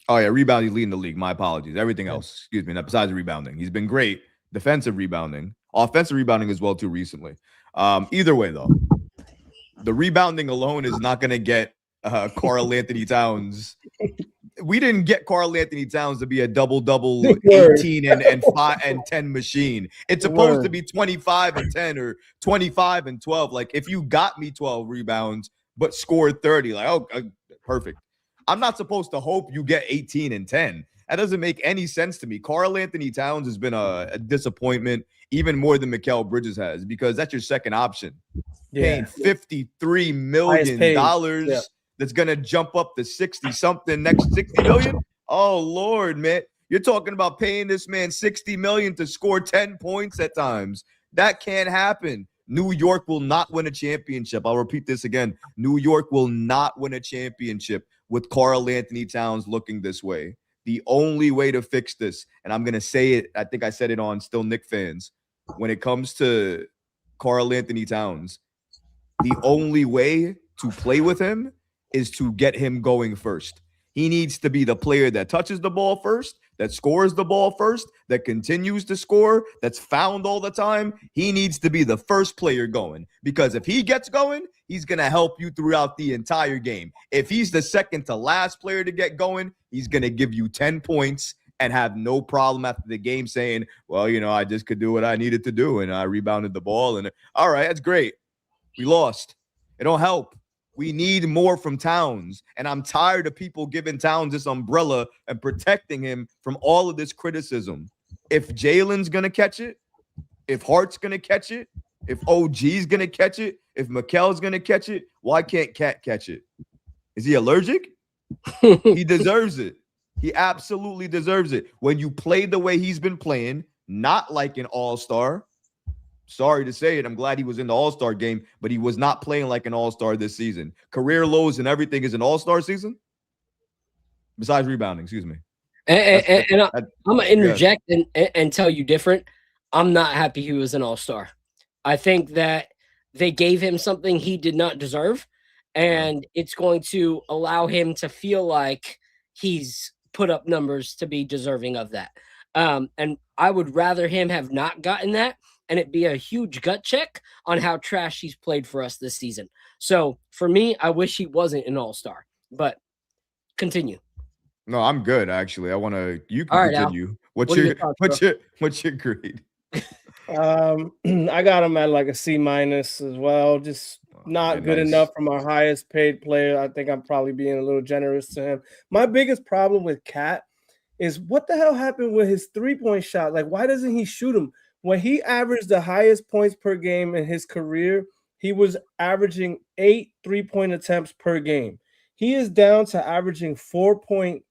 Oh yeah, rebounding, he's leading the league. My apologies. Everything else, excuse me. Besides rebounding, he's been great. Defensive rebounding, offensive rebounding as well too recently. Either way though, the rebounding alone is not going to get Karl Anthony Towns. We didn't get Karl Anthony Towns to be a double-double 18 and 5 and 10 machine. It's supposed to be 25 and 10 or 25 and 12. Like if you got me 12 rebounds but scored 30, like perfect. I'm not supposed to hope you get 18 and 10. That doesn't make any sense to me. Karl Anthony Towns has been a disappointment, even more than Mikal Bridges has, because that's your second option. Paying $53 million that's going to jump up to 60-something, next 60 million. Oh, Lord, man. You're talking about paying this man $60 million to score 10 points at times. That can't happen. New York will not win a championship. I'll repeat this again. New York will not win a championship with Karl Anthony Towns looking this way. The only way to fix this, and I'm going to say it, I think I said it on Still Knick Fans, when it comes to Karl Anthony Towns, the only way to play with him is to get him going first. He needs to be the player that touches the ball first, that scores the ball first, that continues to score, that's found all the time. He needs to be the first player going, because if he gets going, he's going to help you throughout the entire game. If he's the second to last player to get going, he's going to give you 10 points and have no problem after the game saying, well, I just could do what I needed to do, and I rebounded the ball, and all right, that's great. We lost. It don't help. We need more from Towns, and I'm tired of people giving Towns this umbrella and protecting him from all of this criticism. If Jalen's going to catch it, if Hart's going to catch it, if OG's going to catch it, if Mikel's going to catch it, why can't Cat catch it? Is he allergic? He deserves it. He absolutely deserves it. When you play the way he's been playing, not like an all-star, sorry to say it, I'm glad he was in the all-star game, but he was not playing like an all-star this season. Career lows and everything is an all-star season? Besides rebounding, excuse me. And I'm going to interject and tell you different. I'm not happy he was an all-star. I think that they gave him something he did not deserve, and it's going to allow him to feel like he's put up numbers to be deserving of that. And I would rather him have not gotten that and it be a huge gut check on how trash he's played for us this season. So for me, I wish he wasn't an all-star, but continue. No, I'm good. Actually, you can all right, continue. Al. What's your grade? I got him at like a C- as well. Just not good enough from our highest paid player. I think I'm probably being a little generous to him. My biggest problem with Cat is what the hell happened with his 3-point shot? Like, why doesn't he shoot them? When he averaged the highest points per game in his career, he was averaging 8 3-point attempts per game. He is down to averaging 4.6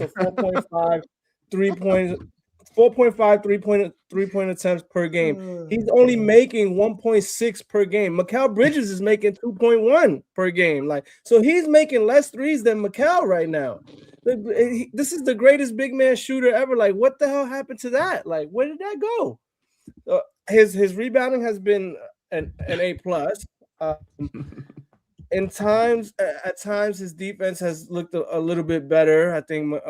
or 4.5 3-point attempts per game. He's only making 1.6 per game. Mikal Bridges is making 2.1 per game. Like, so he's making less threes than Mikal right now. This is the greatest big man shooter ever. Like, what the hell happened to that? Like, where did that go? His rebounding has been an A+. At times, his defense has looked a little bit better. I think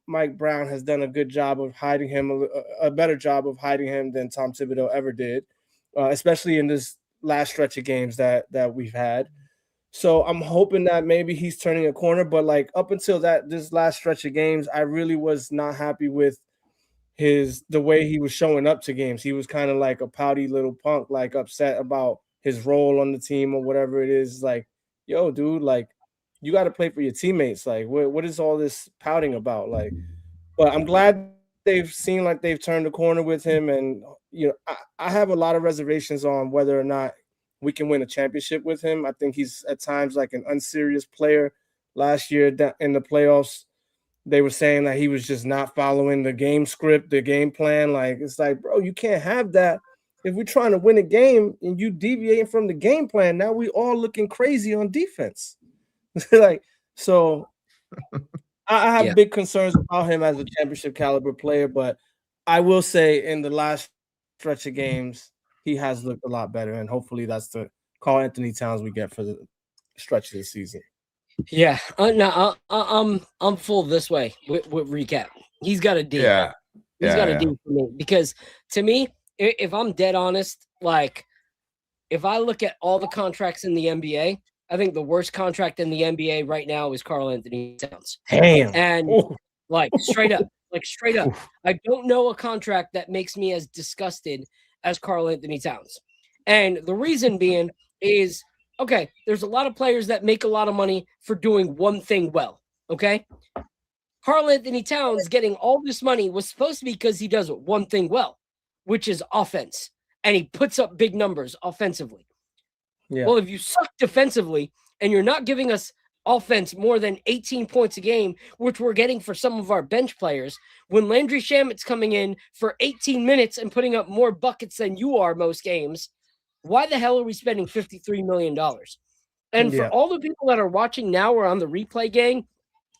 Mike Brown has done a good job of hiding him, a better job of hiding him than Tom Thibodeau ever did, especially in this last stretch of games that we've had. So I'm hoping that maybe he's turning a corner. But like up until this last stretch of games, I really was not happy with the way he was showing up to games. He was kind of like a pouty little punk, like upset about his role on the team or whatever it is. Like, yo, dude, like you got to play for your teammates. Like, what is all this pouting about? Like, but I'm glad they've turned the corner with him. And, I have a lot of reservations on whether or not we can win a championship with him. I think he's at times like an unserious player. Last year in the playoffs, they were saying that he was just not following the game script, the game plan. Like, it's like, bro, you can't have that. If we're trying to win a game and you deviating from the game plan, now we all looking crazy on defense. I have big concerns about him as a championship caliber player, but I will say in the last stretch of games, he has looked a lot better, and hopefully that's the Karl Anthony Towns we get for the stretch of the season. Yeah, no, I'm full this way with recap. He's got a D. Yeah, he's got a D for me, because to me, if I'm dead honest, like if I look at all the contracts in the NBA, I think the worst contract in the NBA right now is Karl Anthony Towns. Damn. And like straight up, I don't know a contract that makes me as disgusted as Karl Anthony Towns. And the reason being is, okay, there's a lot of players that make a lot of money for doing one thing well, okay? Karl Anthony Towns getting all this money was supposed to be because he does one thing well, which is offense. And he puts up big numbers offensively. Yeah. Well, if you suck defensively and you're not giving us offense more than 18 points a game, which we're getting for some of our bench players, when Landry Shamet's coming in for 18 minutes and putting up more buckets than you are most games, why the hell are we spending $53 million? And for all the people that are watching now or on the replay gang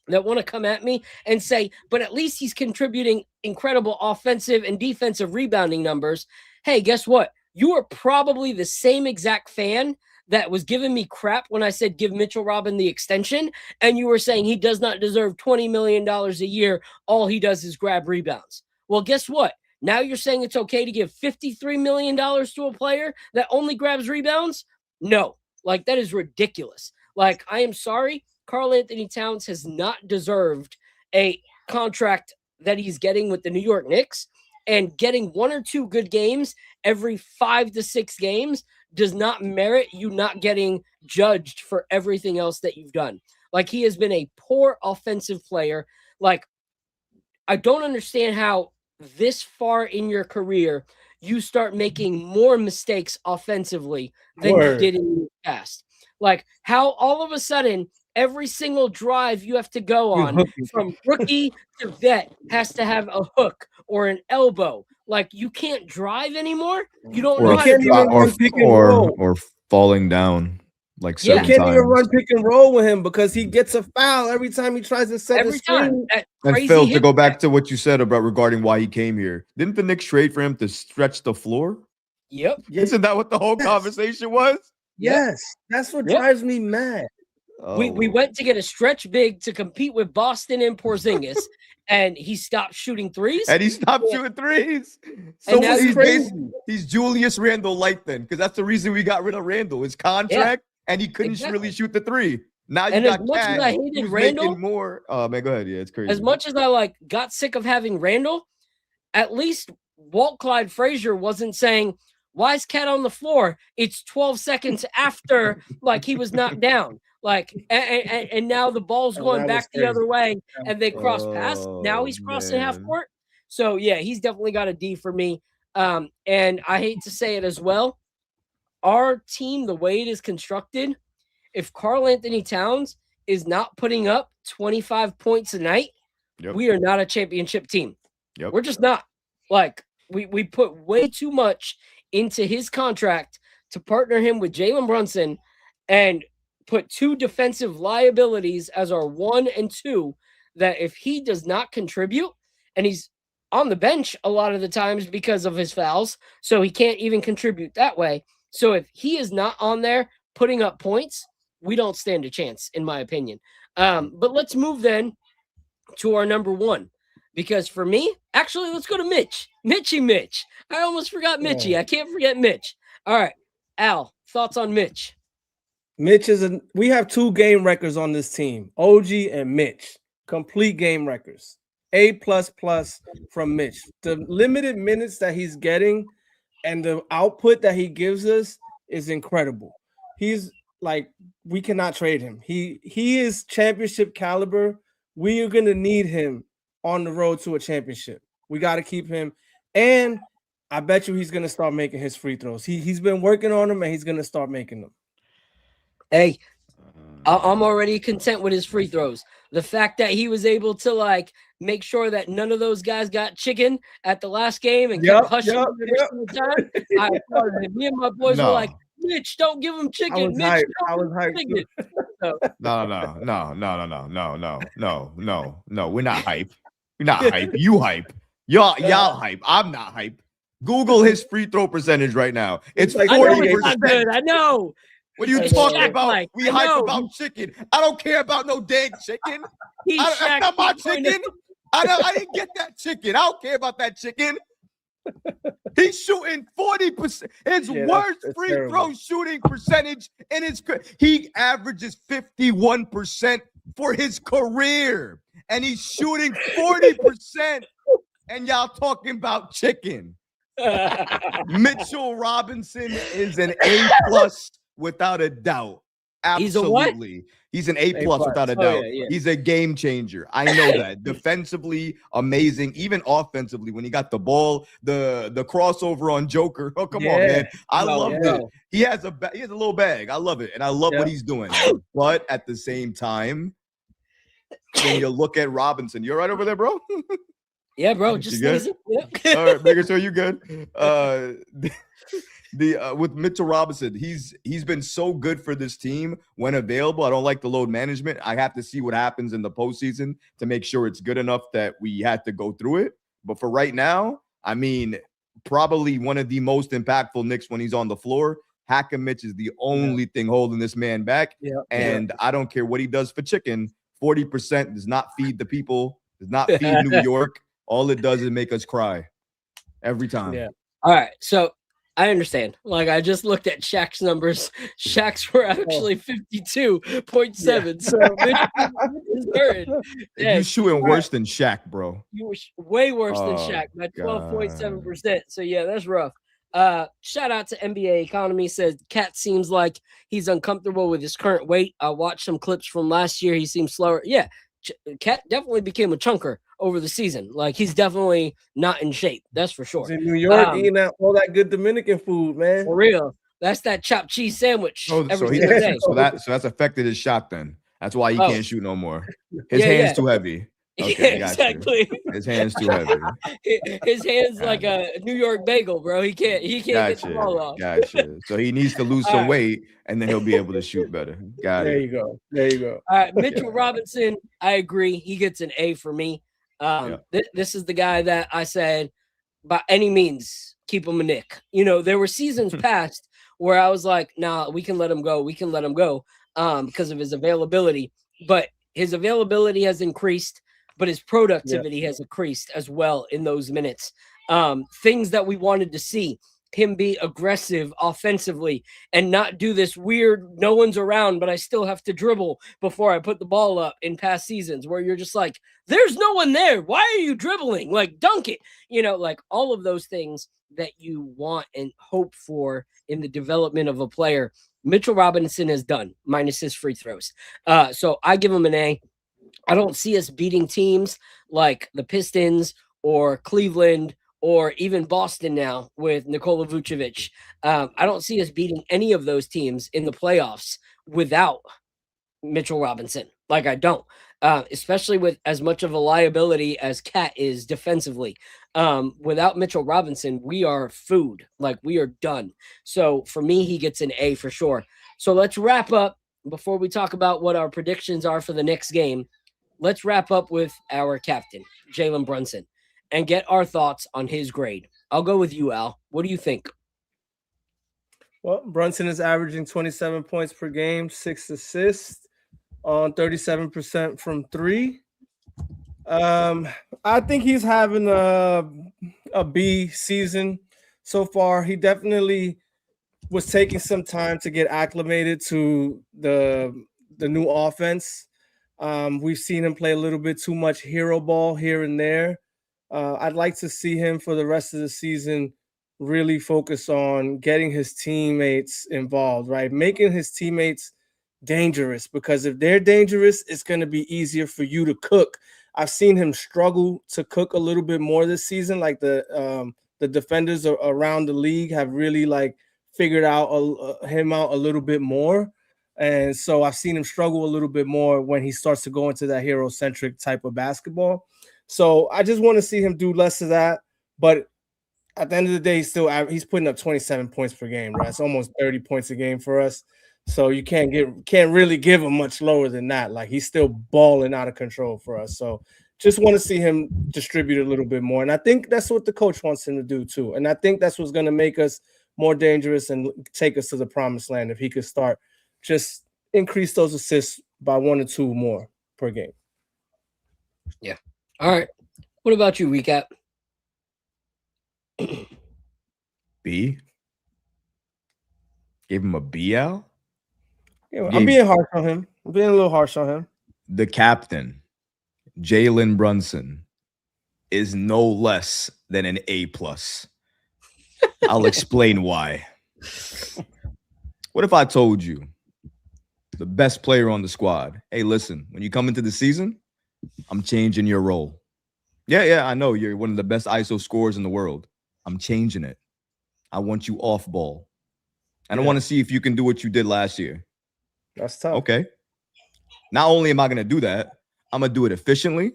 that want to come at me and say, but at least he's contributing incredible offensive and defensive rebounding numbers. Hey, guess what? You are probably the same exact fan that was giving me crap when I said give Mitchell Robin the extension, and you were saying he does not deserve $20 million a year. All he does is grab rebounds. Well, guess what? Now you're saying it's okay to give $53 million to a player that only grabs rebounds? No, like that is ridiculous. Like, I am sorry, Karl Anthony Towns has not deserved a contract that he's getting with the New York Knicks, and getting 1 or 2 good games every 5 to 6 games does not merit you not getting judged for everything else that you've done. Like, he has been a poor offensive player. Like, I don't understand how this far in your career you start making more mistakes offensively than you did in the past. Like, how all of a sudden every single drive you have to go on from rookie to vet has to have a hook or an elbow. Like, you can't drive anymore. You don't know how to drive. Or falling down. Like, you can't even run pick and roll with him because he gets a foul every time he tries to set every time. And Phil, to go back to what you said about regarding why he came here, didn't the Knicks trade for him to stretch the floor? Yep. Isn't that what the whole conversation was? Yes, that's what drives me mad. We went to get a stretch big to compete with Boston and Porzingis, and he stopped shooting threes. Shooting threes. So he's Julius Randle light then, because that's the reason we got rid of Randle. His contract, and he couldn't really shoot the three. Now you got much as I hated Randle, more. Oh man, go ahead. Yeah, it's crazy. As much as I got sick of having Randle, at least Walt Clyde Frazier wasn't saying, "Why is Cat on the floor?" It's 12 seconds after he was knocked down. And now the ball's going back the other way, and they cross pass. Now he's crossing half court. So yeah, he's definitely got a D for me. And I hate to say it as well, our team, the way it is constructed, if Karl Anthony Towns is not putting up 25 points a night, we are not a championship team. We're just not. We put way too much into his contract to partner him with Jalen Brunson and put 2 defensive liabilities as our 1 and 2, that if he does not contribute, and he's on the bench a lot of the times because of his fouls, so he can't even contribute that way. So if he is not on there putting up points, we don't stand a chance, in my opinion. But let's move then to our number 1, because for me, actually, let's go to Mitch. Mitch. I almost forgot Mitchie. I can't forget Mitch. All right, Al, thoughts on Mitch? Mitch we have 2 game records on this team, OG and Mitch, complete game records. A++ from Mitch. The limited minutes that he's getting and the output that he gives us is incredible. He's we cannot trade him. He is championship caliber. We are going to need him on the road to a championship. We got to keep him. And I bet you he's going to start making his free throws. He's been working on them, and he's going to start making them. Hey, I'm already content with his free throws. The fact that he was able to make sure that none of those guys got chicken at the last game and kept hushing the time, I applauded him. Me and my boys were like, Mitch, don't give him chicken. I was hyped. No. We're not hype. We're not hype. You hype. Y'all hype. I'm not hype. Google his free throw percentage right now. It's 40%. I know. What are you talking about? We hype about chicken. I don't care about no dang chicken. That's not my chicken. I didn't get that chicken. I don't care about that chicken. He's shooting 40%. His worst free throw shooting percentage, and he averages 51% for his career, and he's shooting 40%. And y'all talking about chicken. Mitchell Robinson is an A+ without a doubt. Absolutely. He's an A+ without a doubt. He's a game changer. I know that. Defensively, amazing. Even offensively, when he got the ball, the crossover on Joker. Oh, come on, man. I loved it. He has a little bag. I love it. And I love what he's doing. But at the same time, when you look at Robinson, you're right over there, bro? Yeah, bro. Just all right, making sure you good. With Mitchell Robinson, he's been so good for this team when available. I don't like the load management. I have to see what happens in the postseason to make sure it's good enough that we had to go through it. But for right now, I mean, probably one of the most impactful Knicks when he's on the floor. Hackimich is the only thing holding this man back. Yeah. And I don't care what he does for chicken. 40% does not feed the people, does not feed New York. All it does is make us cry every time. Yeah. All right. So I understand. Like, I just looked at Shaq's numbers. Shaq's were actually 52.7. So Mitch is third. You shooting worse than Shaq, bro. You were way worse than Shaq by 12.7%. So yeah, that's rough. Shout out to NBA Economy, says Cat seems like he's uncomfortable with his current weight. I watched some clips from last year. He seems slower. Yeah, Cat definitely became a chunker over the season. Like, he's definitely not in shape. That's for sure. He's in New York eating all that good Dominican food, man. For real. That's that chopped cheese sandwich. So that's affected his shot then. That's why he can't shoot no more. His hands too heavy. Okay, exactly. His hands too heavy. His hands like a New York bagel, bro. He can't get the ball off. Gotcha. So he needs to lose some weight, and then he'll be able to shoot better. There you go. All right, Mitchell Robinson, I agree. He gets an A for me. This is the guy that I said, by any means, keep him a Knick. You know, there were seasons past where I was like, nah, we can let him go. Because of his availability. But his availability has increased, but his productivity has increased as well in those minutes. Things that we wanted to see, him be aggressive offensively and not do this weird, no one's around, but I still have to dribble before I put the ball up in past seasons, where you're just like, there's no one there. Why are you dribbling? Like, dunk it. You know, like all of those things that you want and hope for in the development of a player, Mitchell Robinson has done, minus his free throws. So I give him an A. I don't see us beating teams like the Pistons or Cleveland or even Boston now with Nikola Vucevic. I don't see us beating any of those teams in the playoffs without Mitchell Robinson. Like, I don't. Especially with as much of a liability as Cat is defensively. Without Mitchell Robinson, we are food. Like, we are done. So for me, he gets an A for sure. So let's wrap up before we talk about what our predictions are for the next game. Let's wrap up with our captain, Jalen Brunson, and get our thoughts on his grade. I'll go with you, Al. What do you think? Well, Brunson is averaging 27 points per game, 6 assists on 37% from 3. I think he's having a B season so far. He definitely was taking some time to get acclimated to the new offense. We've seen him play a little bit too much hero ball here and there. I'd like to see him for the rest of the season really focus on getting his teammates involved, right? Making his teammates dangerous, because if they're dangerous, it's going to be easier for you to cook. I've seen him struggle to cook a little bit more this season. Like the defenders around the league have really like figured out him out a little bit more. And so I've seen him struggle a little bit more when he starts to go into that hero-centric type of basketball. So I just want to see him do less of that. But at the end of the day, he's putting up 27 points per game, right? It's almost 30 points a game for us. So you can't really give him much lower than that. Like, he's still balling out of control for us. So just want to see him distribute a little bit more. And I think that's what the coach wants him to do too. And I think that's what's going to make us more dangerous and take us to the promised land if he could start just increase those assists by 1 or 2 more per game. Yeah. All right. What about you, Recap? B? Gave him a B, Al? Yeah, I'm being harsh on him. I'm being a little harsh on him. The captain, Jalen Brunson, is no less than an A+. I'll explain why. What if I told you the best player on the squad, hey, listen, when you come into the season, I'm changing your role. Yeah, I know you're one of the best ISO scorers in the world. I'm changing it. I want you off ball. And I want to see if you can do what you did last year. That's tough. Okay. Not only am I going to do that, I'm going to do it efficiently.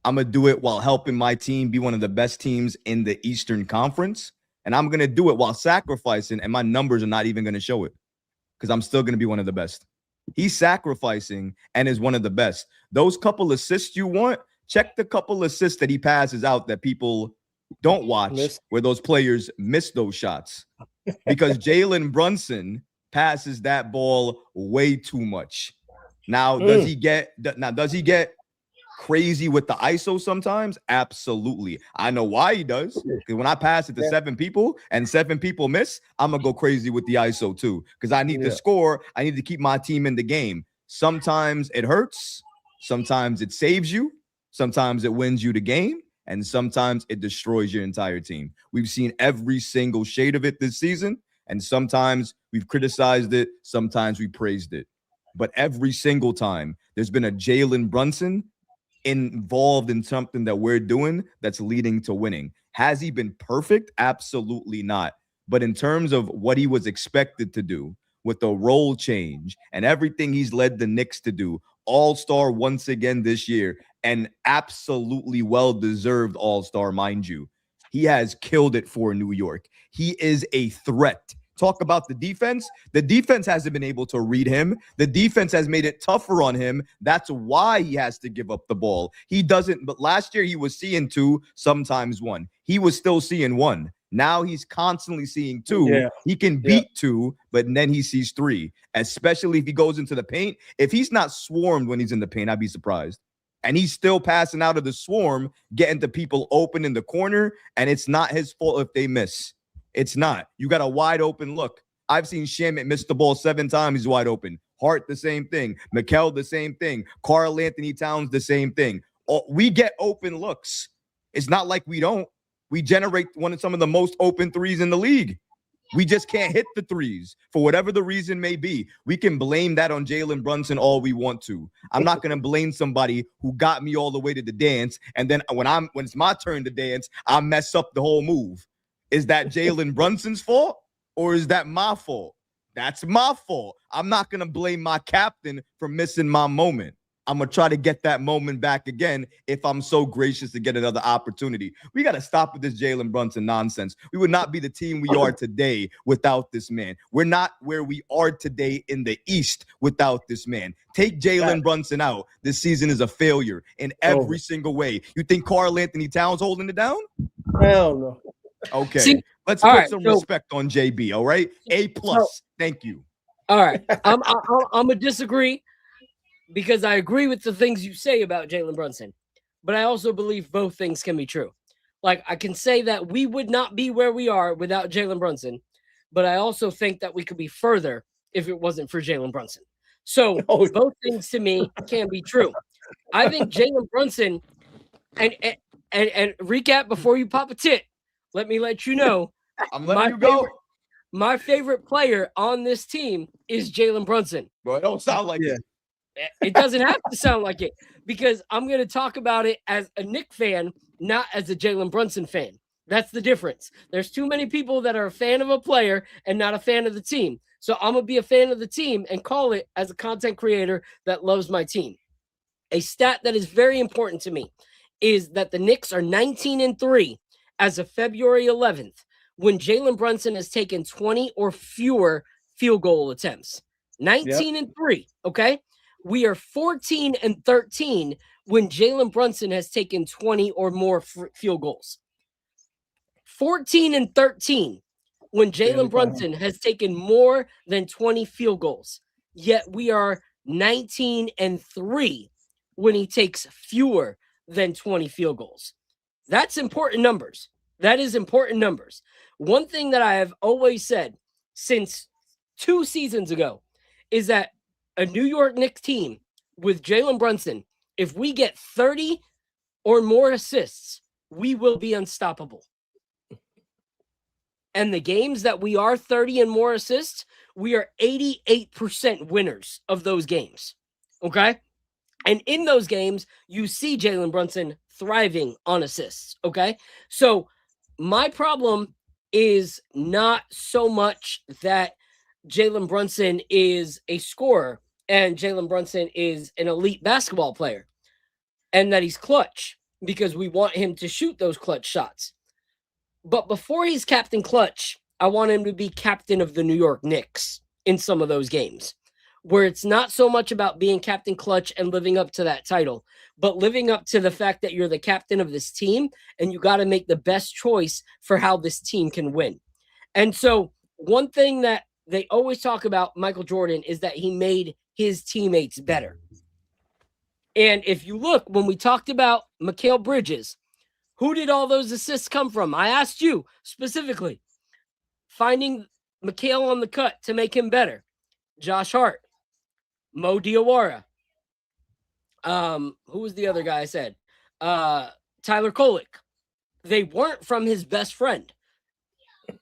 I'm going to do it while helping my team be one of the best teams in the Eastern Conference. And I'm going to do it while sacrificing, and my numbers are not even going to show it because I'm still going to be one of the best. He's sacrificing and is one of the best. Those couple assists you want, check the couple assists that he passes out that people Don't watch Miss. where those players miss those shots because Jalen Brunson passes that ball way too much. Now, does he get crazy with the ISO sometimes? Absolutely. I know why he does. Because when I pass it to 7 people and 7 people miss, I'm gonna go crazy with the ISO too. Because I need to score. I need to keep my team in the game. Sometimes it hurts. Sometimes it saves you. Sometimes it wins you the game. And sometimes it destroys your entire team. We've seen every single shade of it this season. And sometimes we've criticized it. Sometimes we praised it. But every single time there's been a Jalen Brunson involved in something that we're doing that's leading to winning. Has he been perfect? Absolutely not. But in terms of what he was expected to do with the role change and everything he's led the Knicks to do, all-star once again this year, and absolutely well-deserved all-star, mind you. He has killed it for New York. He is a threat. Talk about the defense. The defense hasn't been able to read him. The defense has made it tougher on him. That's why he has to give up the ball. He doesn't, but last year he was seeing 2, sometimes 1. He was still seeing 1. Now he's constantly seeing 2. Yeah. He can beat 2, but then he sees 3, especially if he goes into the paint. If he's not swarmed when he's in the paint, I'd be surprised. And he's still passing out of the swarm, getting to people open in the corner, and it's not his fault if they miss. It's not. You got a wide open look. I've seen Shamit miss the ball 7 times. He's wide open. Hart, the same thing. Mikal, the same thing. Karl Anthony Towns, the same thing. We get open looks. It's not like we don't. We generate some of the most open threes in the league. We just can't hit the threes for whatever the reason may be. We can blame that on Jalen Brunson all we want to. I'm not going to blame somebody who got me all the way to the dance, and then when it's my turn to dance, I mess up the whole move. Is that Jalen Brunson's fault or is that my fault? That's my fault. I'm not going to blame my captain for missing my moment. I'm going to try to get that moment back again if I'm so gracious to get another opportunity. We got to stop with this Jalen Brunson nonsense. We would not be the team we are today without this man. We're not where we are today in the East without this man. Take Jalen Brunson out. This season is a failure in every single way. You think Karl Anthony Towns holding it down? Hell no. Okay. See, let's put some respect on JB, all right? A+. Thank you. All right. I'm going to disagree. Because I agree with the things you say about Jalen Brunson, but I also believe both things can be true. Like, I can say that we would not be where we are without Jalen Brunson, but I also think that we could be further if it wasn't for Jalen Brunson. So both things to me can be true. I think Jalen Brunson, and recap before you pop a tit, let me let you know. I'm letting you go. My favorite player on this team is Jalen Brunson. Bro, it don't sound like it. It doesn't have to sound like it because I'm going to talk about it as a Knicks fan, not as a Jalen Brunson fan. That's the difference. There's too many people that are a fan of a player and not a fan of the team. So I'm going to be a fan of the team and call it as a content creator that loves my team. A stat that is very important to me is that the Knicks are 19-3 as of February 11th when Jalen Brunson has taken 20 or fewer field goal attempts. 19-3, okay? We are 14-13 when Jalen Brunson has taken 20 or more field goals. 14-13 when Jalen Brunson has taken more than 20 field goals. Yet we are 19-3 when he takes fewer than 20 field goals. That's important numbers. That is important numbers. One thing that I have always said since 2 seasons ago is that a New York Knicks team with Jalen Brunson, if we get 30 or more assists, we will be unstoppable. And the games that we are 30 and more assists, we are 88% winners of those games. Okay? And in those games, you see Jalen Brunson thriving on assists. Okay? So my problem is not so much that Jalen Brunson is a scorer and Jalen Brunson is an elite basketball player and that he's clutch because we want him to shoot those clutch shots. But before he's Captain Clutch, I want him to be captain of the New York Knicks in some of those games. where it's not so much about being Captain Clutch and living up to that title, but living up to the fact that you're the captain of this team and you got to make the best choice for how this team can win. And so one thing that they always talk about Michael Jordan is that he made his teammates better. And if you look, when we talked about Mikal Bridges, who did all those assists come from? I asked you specifically. Finding Mikal on the cut to make him better. Josh Hart, Mo Diwara. Who was the other guy I said? Tyler Kolek. They weren't from his best friend.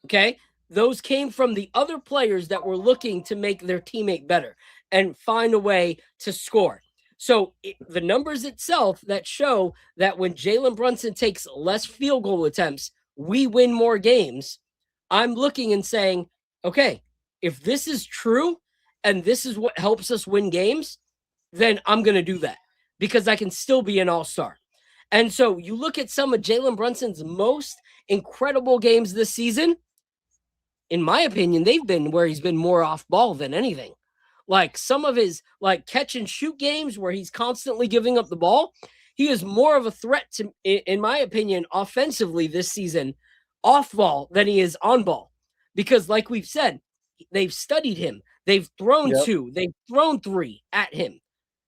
Okay? Those came from the other players that were looking to make their teammate better and find a way to score. So the numbers itself that show that when Jalen Brunson takes less field goal attempts, we win more games. I'm looking and saying, okay, if this is true and this is what helps us win games, then I'm going to do that because I can still be an all-star. And so you look at some of Jalen Brunson's most incredible games this season. In my opinion, they've been where he's been more off ball than anything. Like some of his like catch and shoot games where he's constantly giving up the ball, he is more of a threat to, in my opinion, offensively this season, off ball than he is on ball. Because like we've said, they've studied him. They've thrown two, they've thrown three at him,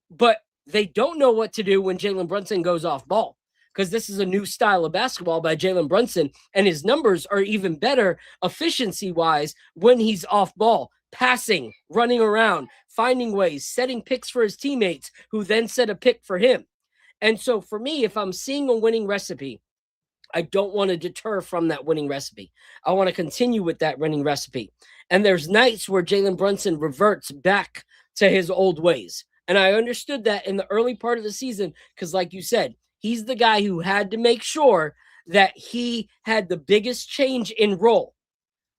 but they don't know what to do when Jalen Brunson goes off ball. Because this is a new style of basketball by Jalen Brunson, and his numbers are even better efficiency-wise when he's off ball, passing, running around, finding ways, setting picks for his teammates who then set a pick for him. And so for me, if I'm seeing a winning recipe, I don't want to deter from that winning recipe. I want to continue with that winning recipe. And there's nights where Jalen Brunson reverts back to his old ways. And I understood that in the early part of the season because, like you said, he's the guy who had to make sure that he had the biggest change in role.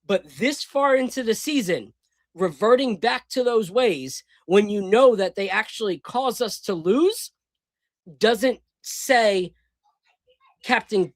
But this far into the season, reverting back to those ways when you know that they actually cause us to lose doesn't say captain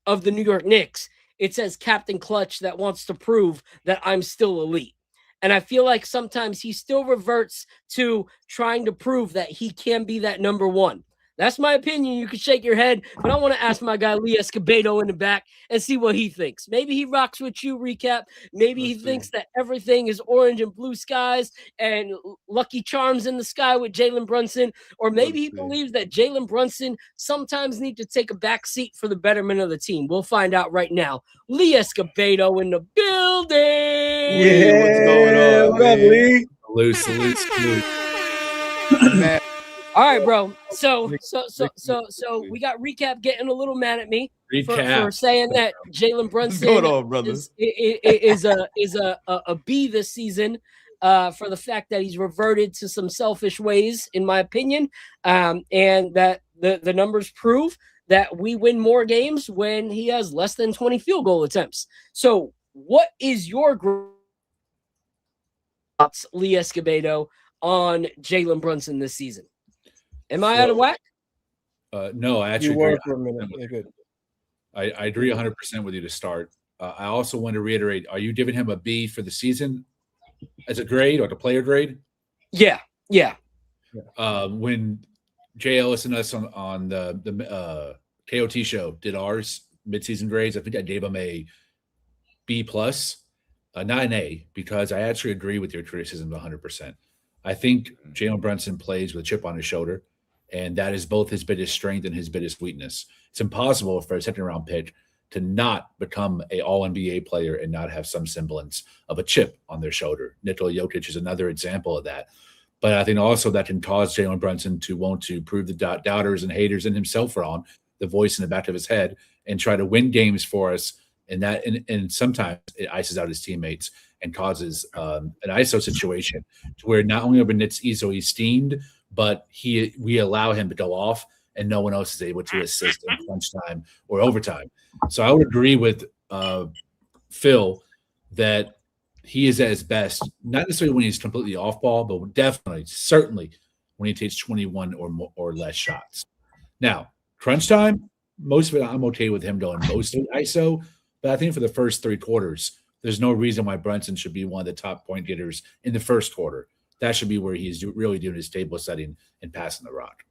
of the New York Knicks. It says Captain Clutch that wants to prove that I'm still elite. And I feel like sometimes he still reverts to trying to prove that he can be that number one. That's my opinion. You can shake your head, but I want to ask my guy Lee Escobedo in the back and see what he thinks. Maybe he rocks with you, Recap. Maybe he thinks that everything is orange and blue skies and Lucky Charms in the sky with Jalen Brunson. Or maybe he believes that Jalen Brunson sometimes needs to take a back seat for the betterment of the team. We'll find out right now. Lee Escobedo in the building. Yeah, what's going on? What up, Lee? Salute. Man, All right, bro. So we got Recap getting a little mad at me for saying that Jalen Brunson what's going on, brother? is a B this season for the fact that he's reverted to some selfish ways, in my opinion, and that the numbers prove that we win more games when he has less than 20 field goal attempts. So what is your thoughts, Lee Escobedo, on Jalen Brunson this season? Am I out of whack? No, I actually You were agree. for a minute. You're good. I agree 100% with you to start. I also want to reiterate, are you giving him a B for the season as a grade or the player grade? Yeah. When Jay Ellis and us on the KOT show did ours midseason grades, I think I gave him a B+, not an A, because I actually agree with your criticism 100%. I think Jalen Brunson plays with a chip on his shoulder, and that is both his biggest strength and his biggest weakness. It's impossible for a second-round pick to not become an all-NBA player and not have some semblance of a chip on their shoulder. Nikola Jokic is another example of that. But I think also that can cause Jalen Brunson to want to prove the doubters and haters and himself wrong, the voice in the back of his head, and try to win games for us. And sometimes it ices out his teammates and causes an ISO situation to where not only are the Knicks easily esteemed, but we allow him to go off and no one else is able to assist in crunch time or overtime. So I would agree with Phil that he is at his best, not necessarily when he's completely off ball, but definitely, certainly when he takes 21 or less shots. Now, crunch time, most of it I'm okay with him going mostly ISO, but I think for the first three quarters, there's no reason why Brunson should be one of the top point getters in the first quarter. that should be where he's really doing his table setting and passing the rock.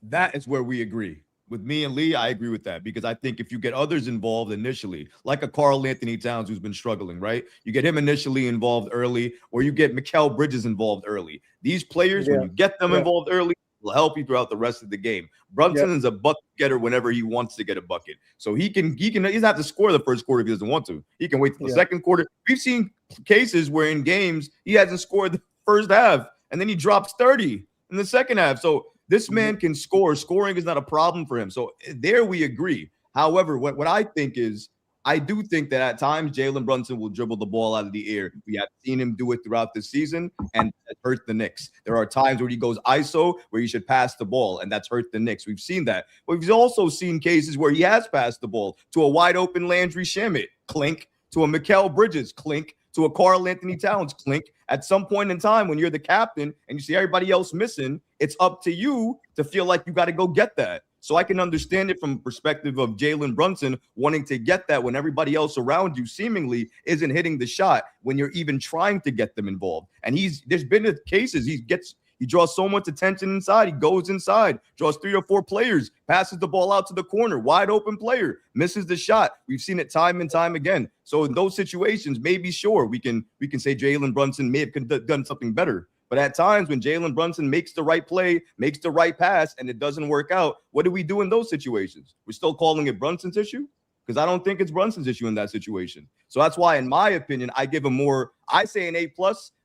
That is where we agree. With me and Lee, I agree with that because I think if you get others involved initially, like a Karl Anthony Towns who's been struggling, right? You get him initially involved early, or you get Mikal Bridges involved early. These players, when you get them involved early, will help you throughout the rest of the game. Brunson is a bucket getter whenever he wants to get a bucket. So he doesn't have to score the first quarter if he doesn't want to. He can wait till the second quarter. We've seen cases where in games he hasn't scored the first half and then he drops 30 in the second half. So this man can score. Scoring is not a problem for him. So there we agree. However, what I think is, I do think that at times Jalen Brunson will dribble the ball out of the air. We have seen him do it throughout the season, and it hurt the Knicks. There are times where he goes ISO where he should pass the ball, and that's hurt the Knicks. We've seen that. But we've also seen cases where he has passed the ball to a wide open Landry Shamet, clink, to a Mikal Bridges, clink, to a Karl Anthony Towns, clink. At some point in time, when you're the captain and you see everybody else missing, it's up to you to feel like you got to go get that. So I can understand it from the perspective of Jalen Brunson wanting to get that when everybody else around you seemingly isn't hitting the shot when you're even trying to get them involved. And there's been cases he draws so much attention inside. He goes inside, draws 3 or 4 players, passes the ball out to the corner, wide open player, misses the shot. We've seen it time and time again. So in those situations, maybe sure we can say Jalen Brunson may have done something better. But at times when Jalen Brunson makes the right play, makes the right pass, and it doesn't work out, what do we do in those situations? We're still calling it Brunson's issue? Because I don't think it's Brunson's issue in that situation. So that's why, in my opinion, I give him more. I say an A+.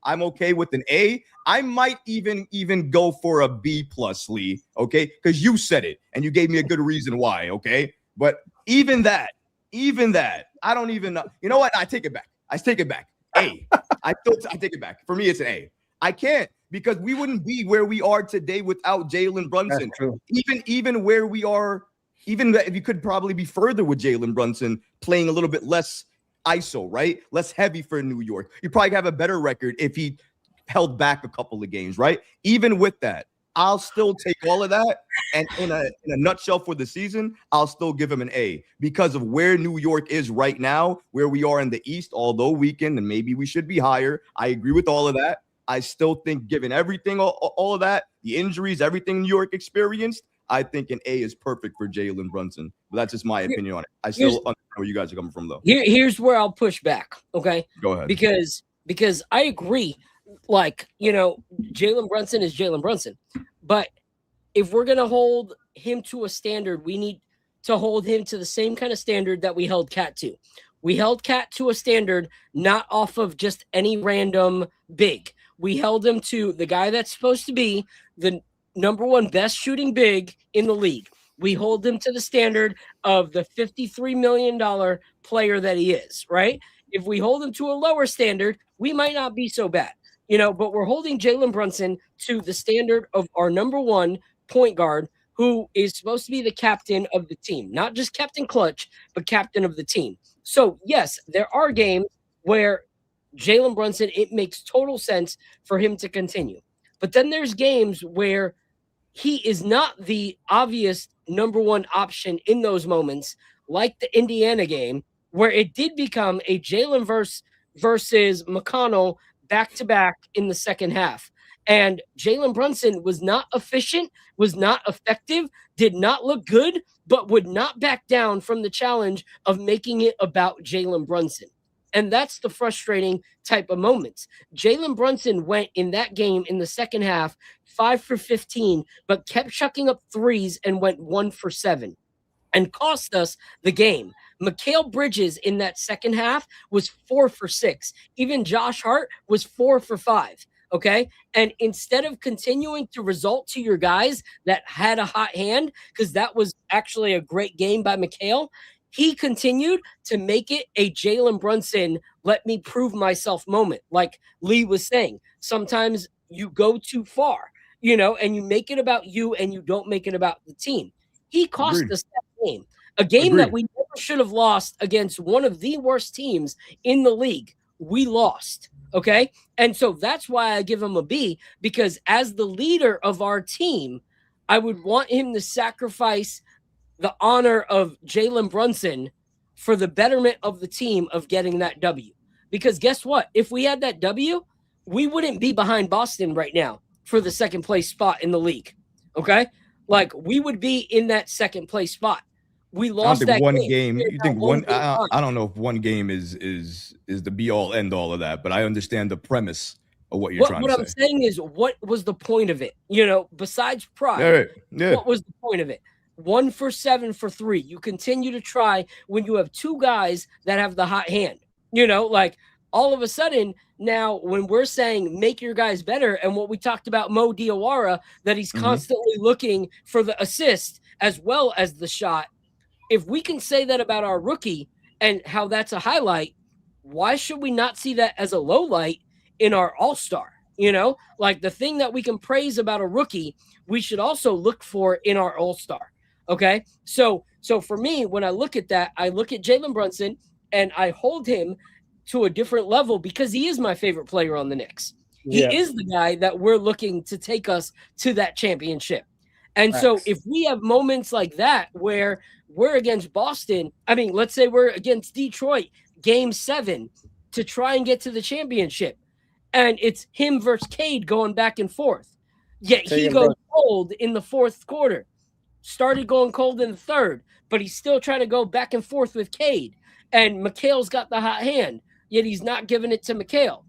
I'm okay with an A. I might even go for a B+, Lee, okay? Because you said it, and you gave me a good reason why, okay? But even that, I don't even know. You know what? I take it back. A. I take it back. For me, it's an A. I can't, because we wouldn't be where we are today without Jalen Brunson. Even where we are, even if you could probably be further with Jalen Brunson playing a little bit less ISO, right? Less heavy for New York. You probably have a better record if he held back a couple of games, right? Even with that, I'll still take all of that, and in a nutshell for the season, I'll still give him an A because of where New York is right now, where we are in the East, although weakened, and maybe we should be higher. I agree with all of that. I still think, given everything, all of that, the injuries, everything New York experienced, I think an A is perfect for Jalen Brunson. But that's just my opinion on it. I still understand where you guys are coming from, though. Here's where I'll push back, okay? Go ahead. Because I agree, like, Jalen Brunson is Jalen Brunson. But if we're going to hold him to a standard, we need to hold him to the same kind of standard that we held Cat to. We held Cat to a standard not off of just any random big. We held him to the guy that's supposed to be the #1 best shooting big in the league. We hold him to the standard of the $53 million player that he is, right? If we hold him to a lower standard, we might not be so bad, but we're holding Jalen Brunson to the standard of our #1 point guard, who is supposed to be the captain of the team, not just Captain Clutch, but captain of the team. So yes, there are games where Jalen Brunson, it makes total sense for him to continue. But then there's games where he is not the obvious #1 option in those moments, like the Indiana game, where it did become a Jalen versus McConnell back-to-back in the second half. And Jalen Brunson was not efficient, was not effective, did not look good, but would not back down from the challenge of making it about Jalen Brunson. And that's the frustrating type of moments. Jalen Brunson went in that game in the second half 5 for 15, but kept chucking up threes and went 1 for 7 and cost us the game. Mikal Bridges in that second half was 4 for 6. Even Josh Hart was 4 for 5. Okay. And instead of continuing to result to your guys that had a hot hand, because that was actually a great game by Mikal, he continued to make it a Jalen Brunson, let me prove myself moment. Like Lee was saying, sometimes you go too far, and you make it about you and you don't make it about the team. He cost us that game, a game that we never should have lost against one of the worst teams in the league. We lost. Okay. And so that's why I give him a B, because as the leader of our team, I would want him to sacrifice the honor of Jalen Brunson for the betterment of the team of getting that W. Because guess what? If we had that W, we wouldn't be behind Boston right now for the second place spot in the league. Okay? Like, we would be in that second place spot. We lost I don't think that one game. You think one? game I don't know if one game is the be all end all of that, but I understand the premise of what you're trying to say. What I'm saying is, what was the point of it? You know, besides pride, Right. Yeah. what was the point of it? 1 for 7 for 3. You continue to try when you have two guys that have the hot hand. You know, like, all of a sudden now, when we're saying make your guys better, and what we talked about Mo Diwara, that he's constantly looking for the assist as well as the shot. If we can say that about our rookie and how that's a highlight, why should we not see that as a low light in our all-star? You know, like, the thing that we can praise about a rookie, we should also look for in our all-star. Okay. So for me, when I look at that, I look at Jalen Brunson and I hold him to a different level because he is my favorite player on the Knicks. He is the guy that we're looking to take us to that championship. And so if we have moments like that where we're against Boston, I mean, let's say we're against Detroit, game 7 to try and get to the championship, and it's him versus Cade going back and forth. Yet he goes cold in the fourth quarter, started going cold in the third, but he's still trying to go back and forth with Cade. And McHale's got the hot hand, yet he's not giving it to McHale.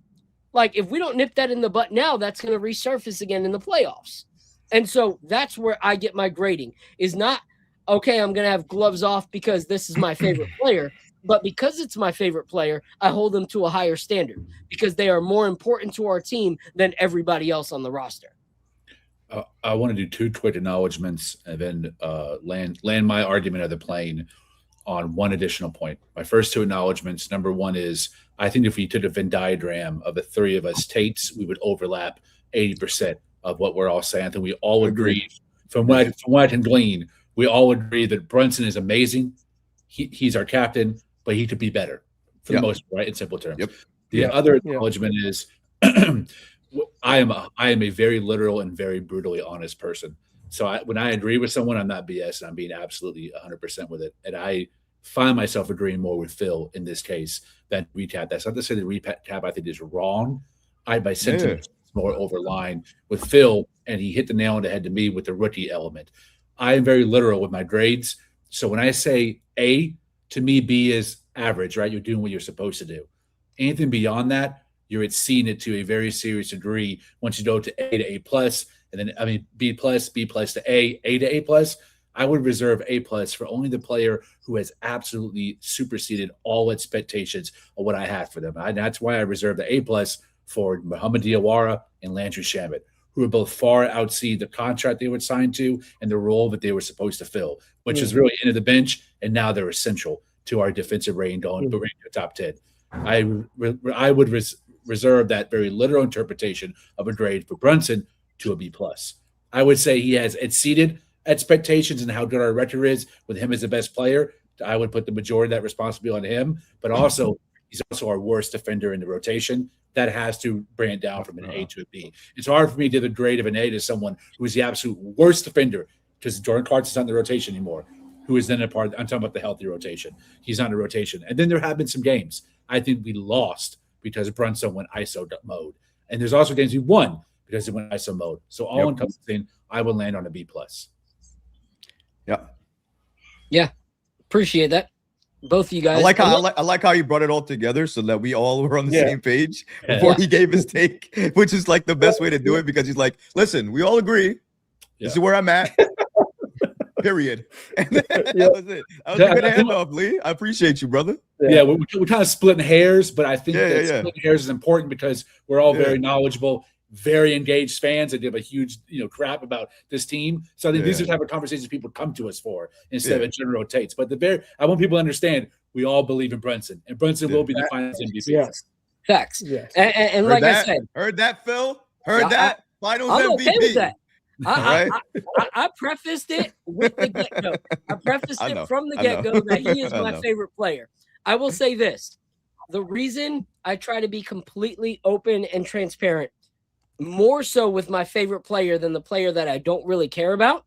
Like, if we don't nip that in the butt now, that's going to resurface again in the playoffs. And so that's where I get my grading, is not, okay, I'm going to have gloves off because this is my favorite player, but because it's my favorite player, I hold them to a higher standard because they are more important to our team than everybody else on the roster. I want to do 2 quick acknowledgments and then land my argument of the plane on one additional point. My first 2 acknowledgments, number 1 is, I think if we did a Venn diagram of the 3 of us Tates, we would overlap 80% of what we're all saying. I think we all agree, from what I can glean, we all agree that Brunson is amazing. He's our captain, but he could be better for the most part, right? In simple terms. The other acknowledgement is I am a very literal and very brutally honest person. So when I agree with someone, I'm not BS. I'm being absolutely 100% with it. And I find myself agreeing more with Phil in this case than recap. That's not to say that recap I think is wrong. My sentiment is more overline with Phil, and he hit the nail on the head to me with the rookie element. I am very literal with my grades. So when I say A, to me, B is average, right? You're doing what you're supposed to do. Anything beyond that, you're exceeding it to a very serious degree once you go to A to A plus, and then B plus to A to A plus. I would reserve A plus for only the player who has absolutely superseded all expectations of what I had for them. That's why I reserve the A plus for Muhammad Diwara and Landry Shamet, who are both far outseed the contract they were signed to and the role that they were supposed to fill, which is really into the bench, and now they're essential to our defensive range going to top 10. I would reserve that very literal interpretation of a grade for Brunson to a B plus. I would say he has exceeded expectations and how good our record is with him as the best player. I would put the majority of that responsibility on him, but also he's also our worst defender in the rotation. That has to bring it down from an A to a B. It's hard for me to give the grade of an A to someone who is the absolute worst defender, because Jordan Clarkson's not in the rotation anymore, who is then a part. I'm talking about the healthy rotation. He's not in the rotation. And then there have been some games I think we lost because Brunson went ISO mode. And there's also games we won because he went ISO mode. So all encompassing, I would land on a B plus. Yeah. Appreciate that. Both of you guys. I like how you brought it all together so that we all were on the same page before he gave his take, which is like the best way to do it, because he's like, listen, we all agree. This is where I'm at. Period. And that was it. That was a good handoff, Lee. I appreciate you, brother. Yeah, we're kind of splitting hairs, but I think splitting hairs is important because we're all very knowledgeable, very engaged fans that give a huge, crap about this team. So I think these are the type of conversations people come to us for instead of general Tates. But I want people to understand we all believe in Brunson, and Brunson will be the finals MVP. Yes. Facts. Yes. And like I said, heard that, Phil? Heard that? Finals I'm MVP. okay with that. I prefaced it with the get-go. I prefaced it from the get-go that he is my favorite player. I will say this. The reason I try to be completely open and transparent, more so with my favorite player than the player that I don't really care about,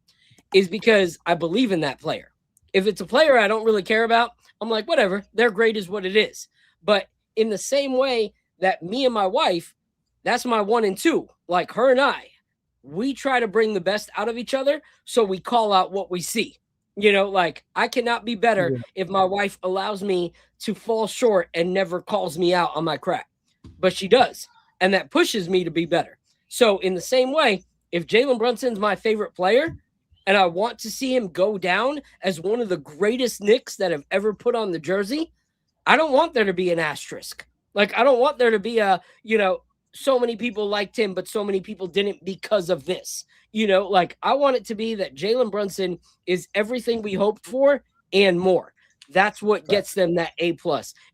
is because I believe in that player. If it's a player I don't really care about, I'm like, whatever, their grade is what it is. But in the same way that me and my wife, That's my 1 and 2. Like her and I, we try to bring the best out of each other, so we call out what we see. You know, like I cannot be better if my wife allows me to fall short and never calls me out on my crap, but she does, and that pushes me to be better. So in the same way, if Jalen Brunson's my favorite player and I want to see him go down as one of the greatest Knicks that have ever put on the jersey, I don't want there to be an asterisk. Like, I don't want there to be a, you know, so many people liked him, but so many people didn't because of this. You know, like I want it to be that Jalen Brunson is everything we hoped for and more. That's what gets them that A+,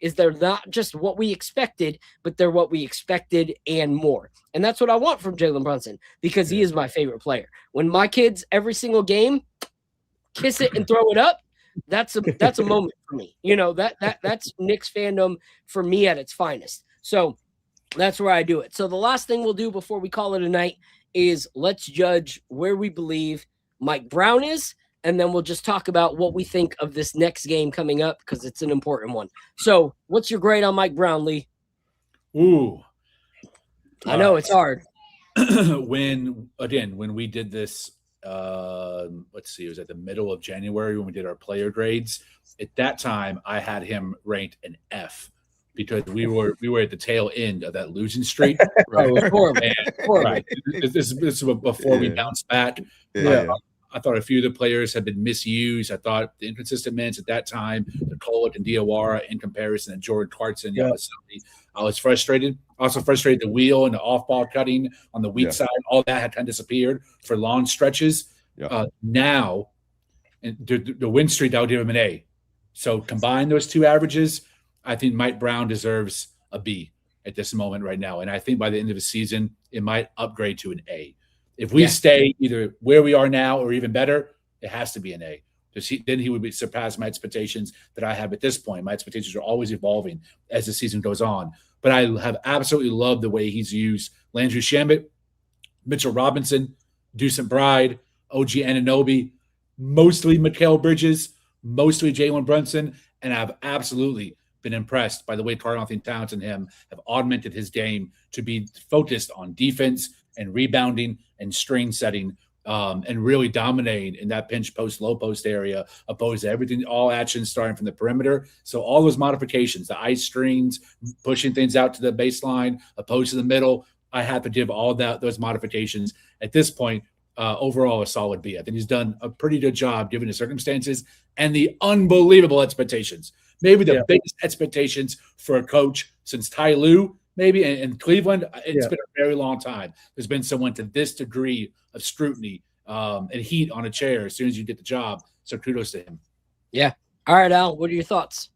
is they're not just what we expected, but they're what we expected and more. And that's what I want from Jalen Brunson, because he is my favorite player. When my kids every single game kiss it and throw it up, that's a moment for me. You know, that's Knicks fandom for me at its finest. So that's where I do it. So the last thing we'll do before we call it a night is let's judge where we believe Mike Brown is, and then we'll just talk about what we think of this next game coming up, because it's an important one. So what's your grade on Mike Brown, Lee? Ooh. I know it's hard. When we did this, let's see, it was at the middle of January when we did our player grades. At that time, I had him ranked an F, because we were at the tail end of that losing streak. Right? Horrible. Right. This is before we bounced back. I thought a few of the players had been misused. I thought the inconsistent minutes at that time, the Kolek and Diwara in comparison to Jordan Clarkson, I was frustrated. Also frustrated the wheel and the off-ball cutting on the weak side. All that had kind of disappeared for long stretches. Now, and the win streak, I'll give him an A. So combine those two averages, I think Mike Brown deserves a B at this moment right now. And I think by the end of the season, it might upgrade to an A. If we stay either where we are now or even better, it has to be an A. Because then he would surpass my expectations that I have at this point. My expectations are always evolving as the season goes on. But I have absolutely loved the way he's used Landry Shamet, Mitchell Robinson, Deuce McBride, OG Anunoby, mostly Mikal Bridges, mostly Jalen Brunson. And I've absolutely been impressed by the way Karl-Anthony Towns and him have augmented his game to be focused on defense and rebounding and screen setting, and really dominating in that pinch post, low post area, opposed to everything, all actions starting from the perimeter. So all those modifications, the ice screens, pushing things out to the baseline, opposed to the middle, I have to give all those modifications at this point. Overall, a solid B. I think he's done a pretty good job given the circumstances and the unbelievable expectations. Maybe the biggest expectations for a coach since Ty Lue, maybe in Cleveland. It's been a very long time. There's been someone to this degree of scrutiny and heat on a chair as soon as you get the job. So kudos to him. Yeah. All right, Al, what are your thoughts?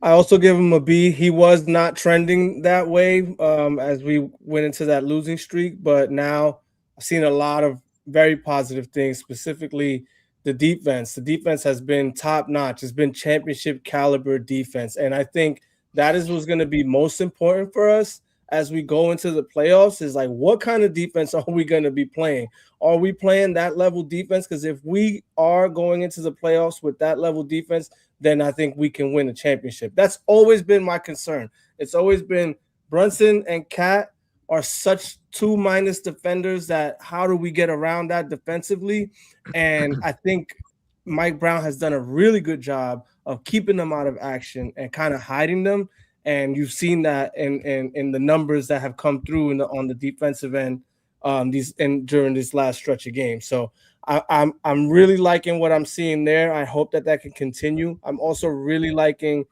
I also give him a B. He was not trending that way as we went into that losing streak, but now I've seen a lot of very positive things, specifically the defense. The defense has been top notch. It's been championship caliber defense. And I think that is what's going to be most important for us as we go into the playoffs, is like, what kind of defense are we going to be playing? Are we playing that level defense? Because if we are going into the playoffs with that level defense, then I think we can win a championship. That's always been my concern. It's always been Brunson and Cat are such 2- defenders that how do we get around that defensively? And I think Mike Brown has done a really good job of keeping them out of action and kind of hiding them. And you've seen that in the numbers that have come through on the defensive end during this last stretch of games. So I'm really liking what I'm seeing there. I hope that can continue. I'm also really liking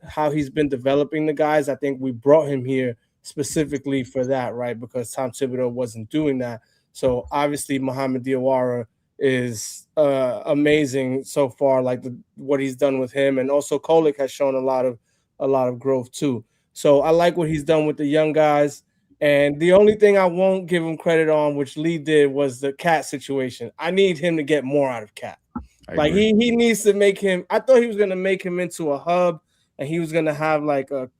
how he's been developing the guys. I think we brought him here specifically for that, right? Because Tom Thibodeau wasn't doing that. So obviously Mohamed Diwara is amazing so far, like what he's done with him, and also Kolek has shown a lot of growth too. So I like what he's done with the young guys. And the only thing I won't give him credit on, which Lee did, was the Cat situation. I need him to get more out of Cat. Like he needs to make him. I thought he was going to make him into a hub, and he was going to have like a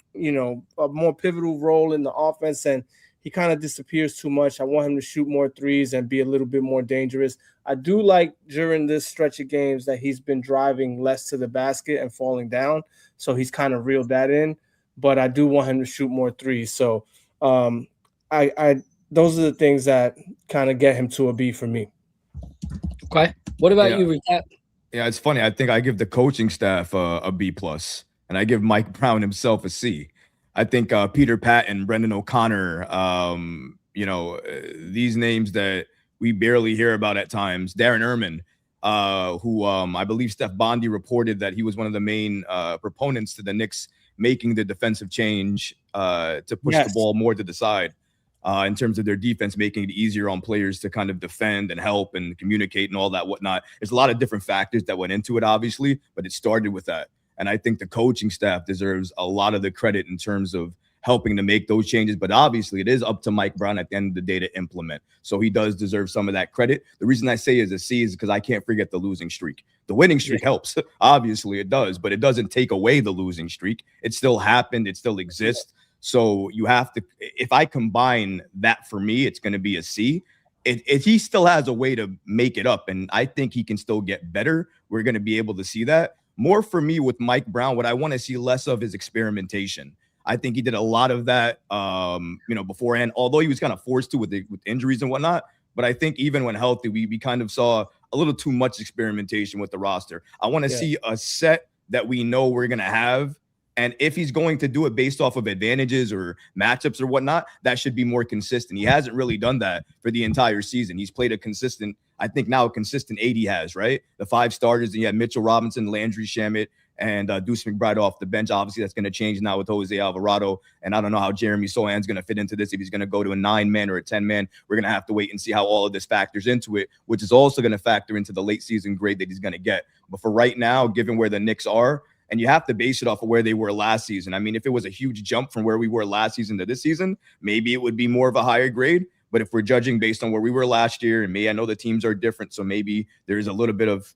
more pivotal role in the offense, and he kind of disappears too much. I want him to shoot more threes and be a little bit more dangerous. I do like during this stretch of games that he's been driving less to the basket and falling down, so he's kind of reeled that in. But I do want him to shoot more threes. So I those are the things that kind of get him to a B for me. Okay. What about you, Recap? Yeah, it's funny. I think I give the coaching staff a B plus, and I give Mike Brown himself a C. I think Peter Patton, Brendan O'Connor, these names that we barely hear about at times. Darren Erman, who I believe Steph Bondi reported that he was one of the main proponents to the Knicks making the defensive change to push the ball more to the side. In terms of their defense, making it easier on players to kind of defend and help and communicate and all that whatnot. There's a lot of different factors that went into it, obviously, but it started with that. And I think the coaching staff deserves a lot of the credit in terms of helping to make those changes. But obviously, it is up to Mike Brown at the end of the day to implement. So he does deserve some of that credit. The reason I say is a C is because I can't forget the losing streak. The winning streak helps. Obviously, it does, but it doesn't take away the losing streak. It still happened. It still exists. So you have to, if I combine that, for me, it's going to be a C. If he still has a way to make it up, and I think he can still get better, we're going to be able to see that. More for me with Mike Brown, what I want to see less of is experimentation. I think he did a lot of that, beforehand, although he was kind of forced to with injuries and whatnot. But I think even when healthy, we kind of saw a little too much experimentation with the roster. I want to see a set that we know we're going to have. And if he's going to do it based off of advantages or matchups or whatnot, that should be more consistent. He hasn't really done that for the entire season. He's played a consistent 8 he has, right? The 5 starters, and you had Mitchell Robinson, Landry Shamet, and Deuce McBride off the bench. Obviously, that's going to change now with Jose Alvarado. And I don't know how Jeremy Sohan's going to fit into this, if he's going to go to a 9-man or a 10-man. We're going to have to wait and see how all of this factors into it, which is also going to factor into the late season grade that he's going to get. But for right now, given where the Knicks are, and you have to base it off of where they were last season. I mean, if it was a huge jump from where we were last season to this season, maybe it would be more of a higher grade. But if we're judging based on where we were last year, and I know the teams are different, so maybe there's a little bit of,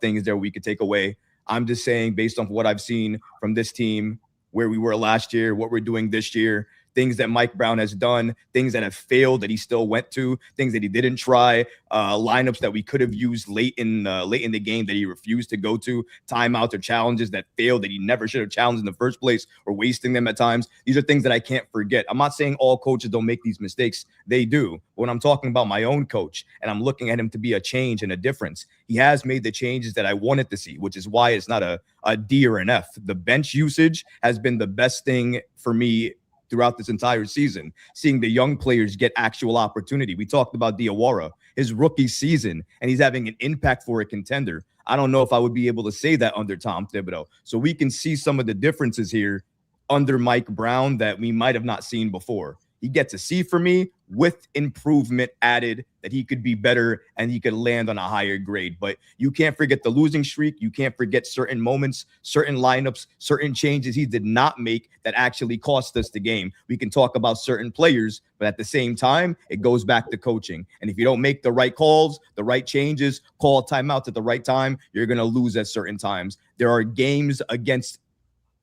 things there we could take away. I'm just saying, based on what I've seen from this team, where we were last year, what we're doing this year, things that Mike Brown has done, things that have failed that he still went to, things that he didn't try, lineups that we could have used late in the game that he refused to go to, timeouts or challenges that failed that he never should have challenged in the first place, or wasting them at times. These are things that I can't forget. I'm not saying all coaches don't make these mistakes. They do. When I'm talking about my own coach and I'm looking at him to be a change and a difference, he has made the changes that I wanted to see, which is why it's not a D or an F. The bench usage has been the best thing for me throughout this entire season, seeing the young players get actual opportunity. We talked about Diwara, his rookie season, and he's having an impact for a contender. I don't know if I would be able to say that under Tom Thibodeau. So we can see some of the differences here under Mike Brown that we might have not seen before. He gets a C for me, with improvement added, that he could be better and he could land on a higher grade. But you can't forget the losing streak. You can't forget certain moments, certain lineups, certain changes he did not make that actually cost us the game. We can talk about certain players, but at the same time, it goes back to coaching. And if you don't make the right calls, the right changes, call timeouts at the right time, you're going to lose at certain times. There are games against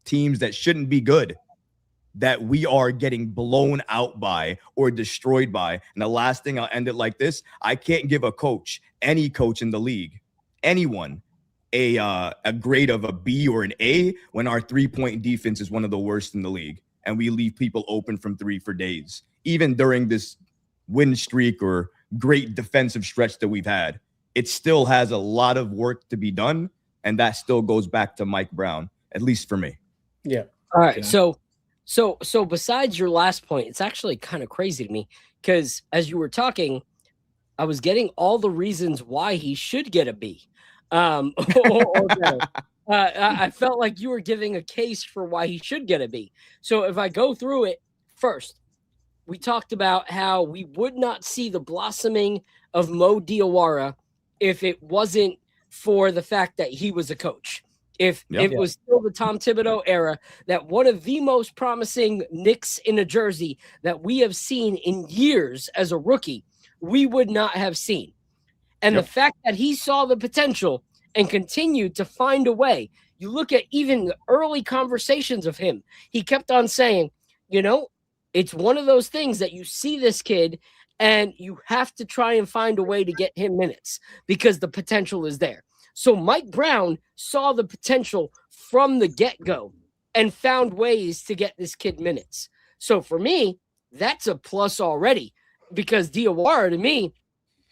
teams that shouldn't be good that we are getting blown out by or destroyed by. And the last thing, I'll end it like this: I can't give a coach, any coach in the league, anyone, a grade of a B or an A when our 3-point defense is one of the worst in the league and we leave people open from 3 for days. Even during this win streak or great defensive stretch that we've had, it still has a lot of work to be done, and that still goes back to Mike Brown, at least for me. Yeah. All right. Yeah. So besides your last point, it's actually kind of crazy to me, because as you were talking, I was getting all the reasons why he should get a B. Or better. I felt like you were giving a case for why he should get a B. So if I go through it first, we talked about how we would not see the blossoming of Mo Diwara if it wasn't for the fact that he was a coach. If it was still the Tom Thibodeau era, that one of the most promising Knicks in a jersey that we have seen in years as a rookie, we would not have seen. And the fact that he saw the potential and continued to find a way. You look at even the early conversations of him. He kept on saying, it's one of those things that you see this kid and you have to try and find a way to get him minutes because the potential is there. So Mike Brown saw the potential from the get-go and found ways to get this kid minutes. So for me, that's a plus already, because Diwara, to me,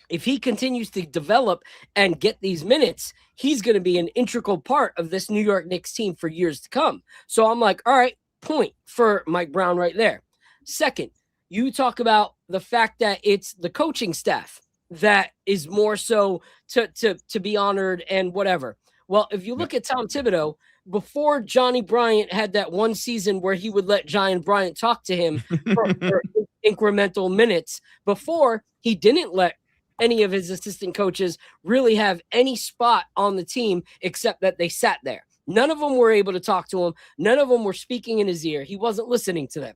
if he continues to develop and get these minutes, he's going to be an integral part of this New York Knicks team for years to come. So I'm like, all right, point for Mike Brown right there. Second, you talk about the fact that it's the coaching staff that is more so to be honored and whatever. Well, if you look at Tom Thibodeau, before Johnny Bryant had that one season where he would let Giant Bryant talk to him for incremental minutes, before he didn't let any of his assistant coaches really have any spot on the team except that they sat there. None of them were able to talk to him. None of them were speaking in his ear. He wasn't listening to them.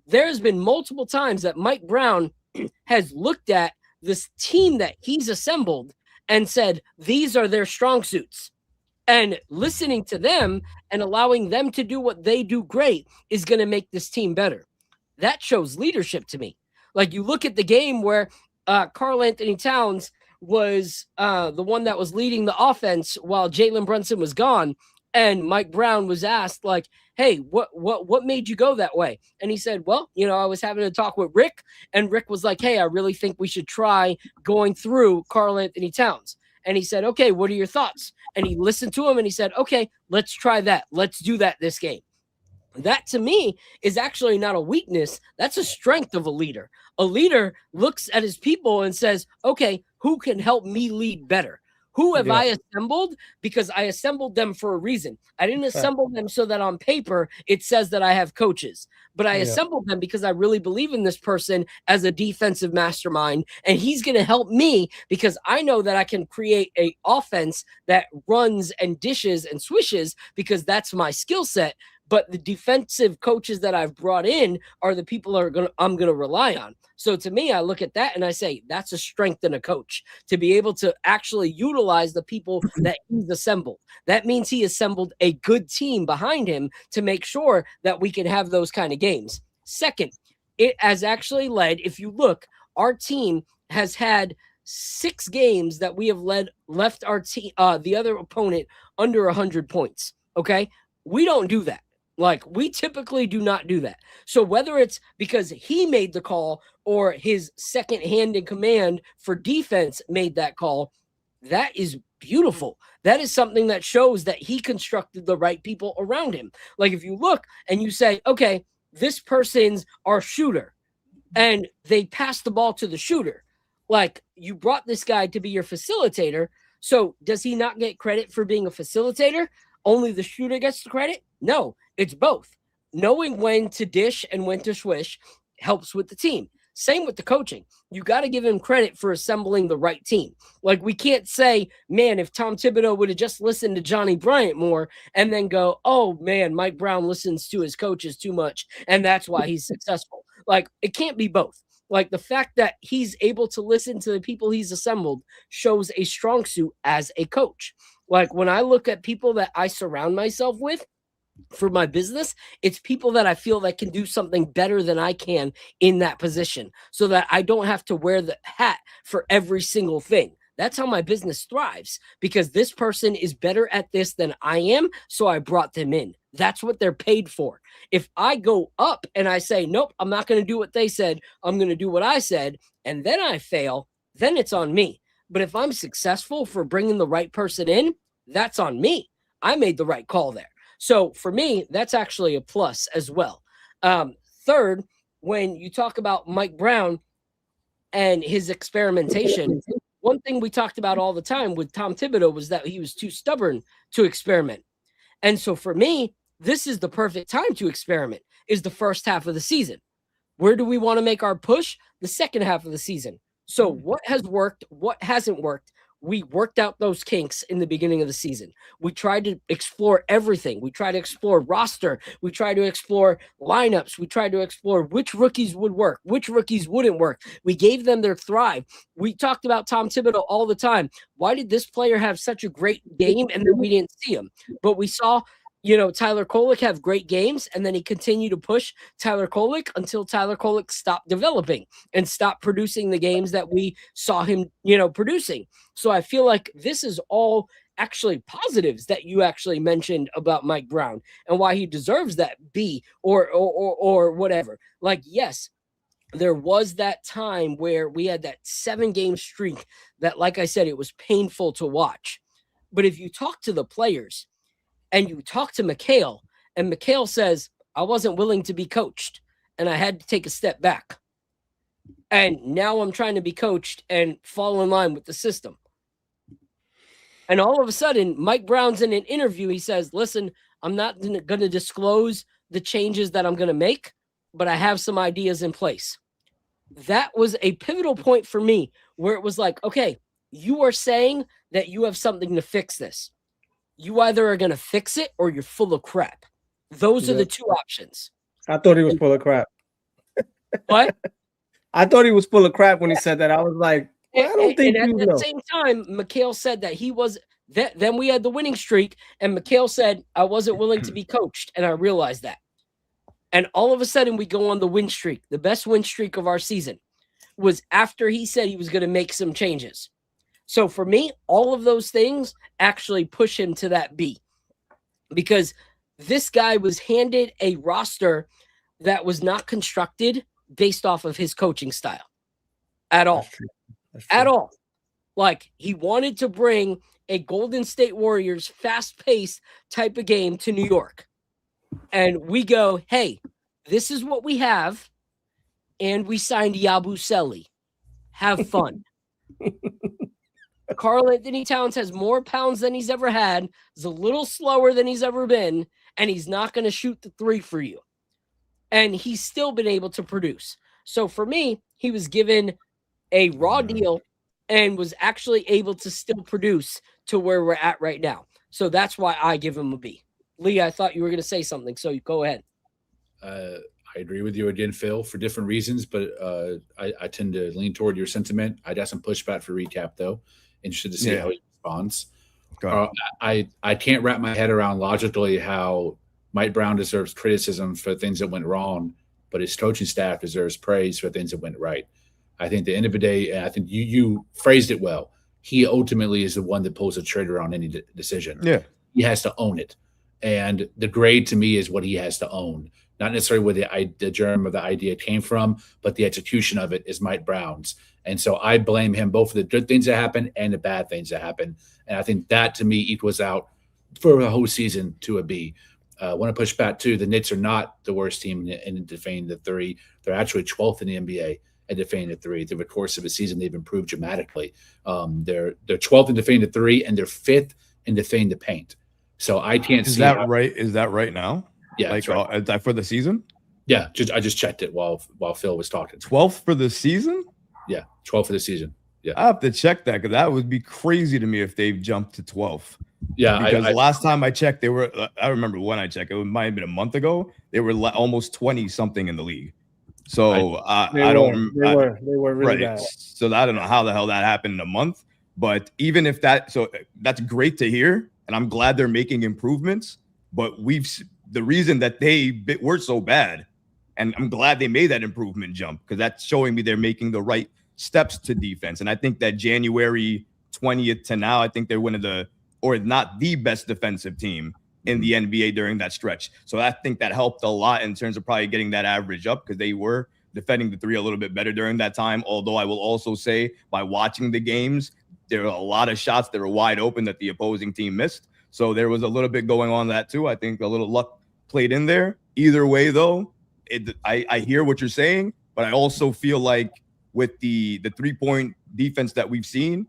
There's been multiple times that Mike Brown has looked at this team that he's assembled and said, these are their strong suits. And listening to them and allowing them to do what they do great is going to make this team better. That shows leadership to me. Like, you look at the game where Karl Anthony Towns was the one that was leading the offense while Jalen Brunson was gone. And Mike Brown was asked, like, hey, what made you go that way? And he said, well, I was having a talk with Rick, and Rick was like, hey, I really think we should try going through Karl Anthony Towns. And he said, okay, what are your thoughts? And he listened to him and he said, okay, let's try that. Let's do that this game. That, to me, is actually not a weakness. That's a strength of a leader. A leader looks at his people and says, okay, who can help me lead better? Who have I assembled? Because I assembled them for a reason. I didn't assemble them so that on paper it says that I have coaches, but I assembled them because I really believe in this person as a defensive mastermind, and he's going to help me because I know that I can create a offense that runs and dishes and swishes because that's my skill set. But the defensive coaches that I've brought in are the people I'm going to rely on. So to me, I look at that and I say, that's a strength in a coach, to be able to actually utilize the people that he's assembled. That means he assembled a good team behind him to make sure that we can have those kind of games. Second, it has actually led, if you look, our team has had 6 games that we have left our team, the other opponent, under 100 points. Okay. We don't do that. Like, we typically do not do that. So whether it's because he made the call or his second hand in command for defense made that call, that is beautiful. That is something that shows that he constructed the right people around him. Like, if you look and you say, okay, this person's our shooter, and they pass the ball to the shooter, like, you brought this guy to be your facilitator. So does he not get credit for being a facilitator? Only the shooter gets the credit? No, it's both. Knowing when to dish and when to swish helps with the team. Same with the coaching. You got to give him credit for assembling the right team. Like, we can't say, man, if Tom Thibodeau would have just listened to Johnny Bryant more and then go, oh, man, Mike Brown listens to his coaches too much, and that's why he's successful. Like, it can't be both. Like, the fact that he's able to listen to the people he's assembled shows a strong suit as a coach. Like, when I look at people that I surround myself with for my business, it's people that I feel that can do something better than I can in that position, so that I don't have to wear the hat for every single thing. That's how my business thrives, because this person is better at this than I am, so I brought them in. That's what they're paid for. If I go up and I say, nope, I'm not going to do what they said, I'm going to do what I said, and then I fail, then it's on me. But if I'm successful for bringing the right person in, that's on me. I made the right call there. So for me, that's actually a plus as well. Third, when you talk about Mike Brown and his experimentation, one thing we talked about all the time with Tom Thibodeau was that he was too stubborn to experiment. And so for me, this is the perfect time to experiment, is the first half of the season. Where do we want to make our push? The second half of the season. So what has worked? What hasn't worked? We worked out those kinks in the beginning of the season. We tried to explore everything. We tried to explore roster. We tried to explore lineups. We tried to explore which rookies would work, which rookies wouldn't work. We gave them their thrive. We talked about Tom Thibodeau all the time. Why did this player have such a great game and then we didn't see him? But we saw, Tyler Kolek have great games, and then he continued to push Tyler Kolek until Tyler Kolek stopped developing and stopped producing the games that we saw him, producing. So I feel like this is all actually positives that you actually mentioned about Mike Brown and why he deserves that B or whatever. Like, yes, there was that time where we had that 7-game streak that, like I said, it was painful to watch. But if you talk to the players and you talk to Mikhail, and Mikhail says, I wasn't willing to be coached and I had to take a step back. And now I'm trying to be coached and fall in line with the system. And all of a sudden, Mike Brown's in an interview. He says, listen, I'm not going to disclose the changes that I'm going to make, but I have some ideas in place. That was a pivotal point for me where it was like, okay, you are saying that you have something to fix this. You either are going to fix it or you're full of crap. Those are the two options. I thought he was full of crap. What? I thought he was full of crap when he said that. I was like, I don't think and you at know. the same time, Mikhail said that he was that. Then we had the winning streak, and Mikhail said, I wasn't willing to be coached. And I realized that. And all of a sudden, we go on the win streak. The best win streak of our season was after he said he was going to make some changes. So for me, all of those things actually push him to that B, because this guy was handed a roster that was not constructed based off of his coaching style at all. That's true. At all. Like, he wanted to bring a Golden State Warriors fast-paced type of game to New York. And we go, hey, this is what we have. And we signed Yabusele. Have fun. Karl Anthony Towns has more pounds than he's ever had. He's a little slower than he's ever been. And he's not going to shoot the three for you. And he's still been able to produce. So for me, he was given a raw deal and was actually able to still produce to where we're at right now. So that's why I give him a B. Lee, I thought you were going to say something, so you go ahead. I agree with you again, Phil, for different reasons, but I tend to lean toward your sentiment. I'd have some pushback for recap, though. Interested to see how he responds. I can't wrap my head around logically how Mike Brown deserves criticism for things that went wrong, but his coaching staff deserves praise for things that went right. I think at the end of the day, and I think you phrased it well, he ultimately is the one that pulls the trigger on any decision. Yeah. He has to own it. And the grade to me is what he has to own. Not necessarily where the germ of the idea came from, but the execution of it is Mike Brown's. And so I blame him both for the good things that happen and the bad things that happen. And I think that to me equals out for the whole season to a B. I want to push back too. The Knicks are not the worst team in defending the three. They're actually 12th in the NBA at defending the three. Through the course of the season, they've improved dramatically. They're 12th in defending the three, and they're 5th in defending the paint. So I can't see. Is that right? Is that right now? Yeah, like right. Is that for the season? Yeah, I just checked it while Phil was talking. 12th for the season? Yeah, 12th for the season. Yeah, I have to check that because that would be crazy to me if they've jumped to 12th. Yeah, because last time I checked, they were. I remember when I checked, it might have been a month ago. They were almost 20 something in the league. So I don't. They were really bad. So I don't know how the hell that happened in a month. But even if that's great to hear, and I'm glad they're making improvements. But the reason that they were so bad, and I'm glad they made that improvement jump because that's showing me they're making the right steps to defense. And I think that January 20th to now, I think they're one of the, or not the best defensive team in the NBA during that stretch. So I think that helped a lot in terms of probably getting that average up because they were defending the three a little bit better during that time. Although I will also say by watching the games, there are a lot of shots that were wide open that the opposing team missed. So there was a little bit going on that too. I think a little luck played in there. Either way, though, I hear what you're saying, but I also feel like with the 3-point defense that we've seen,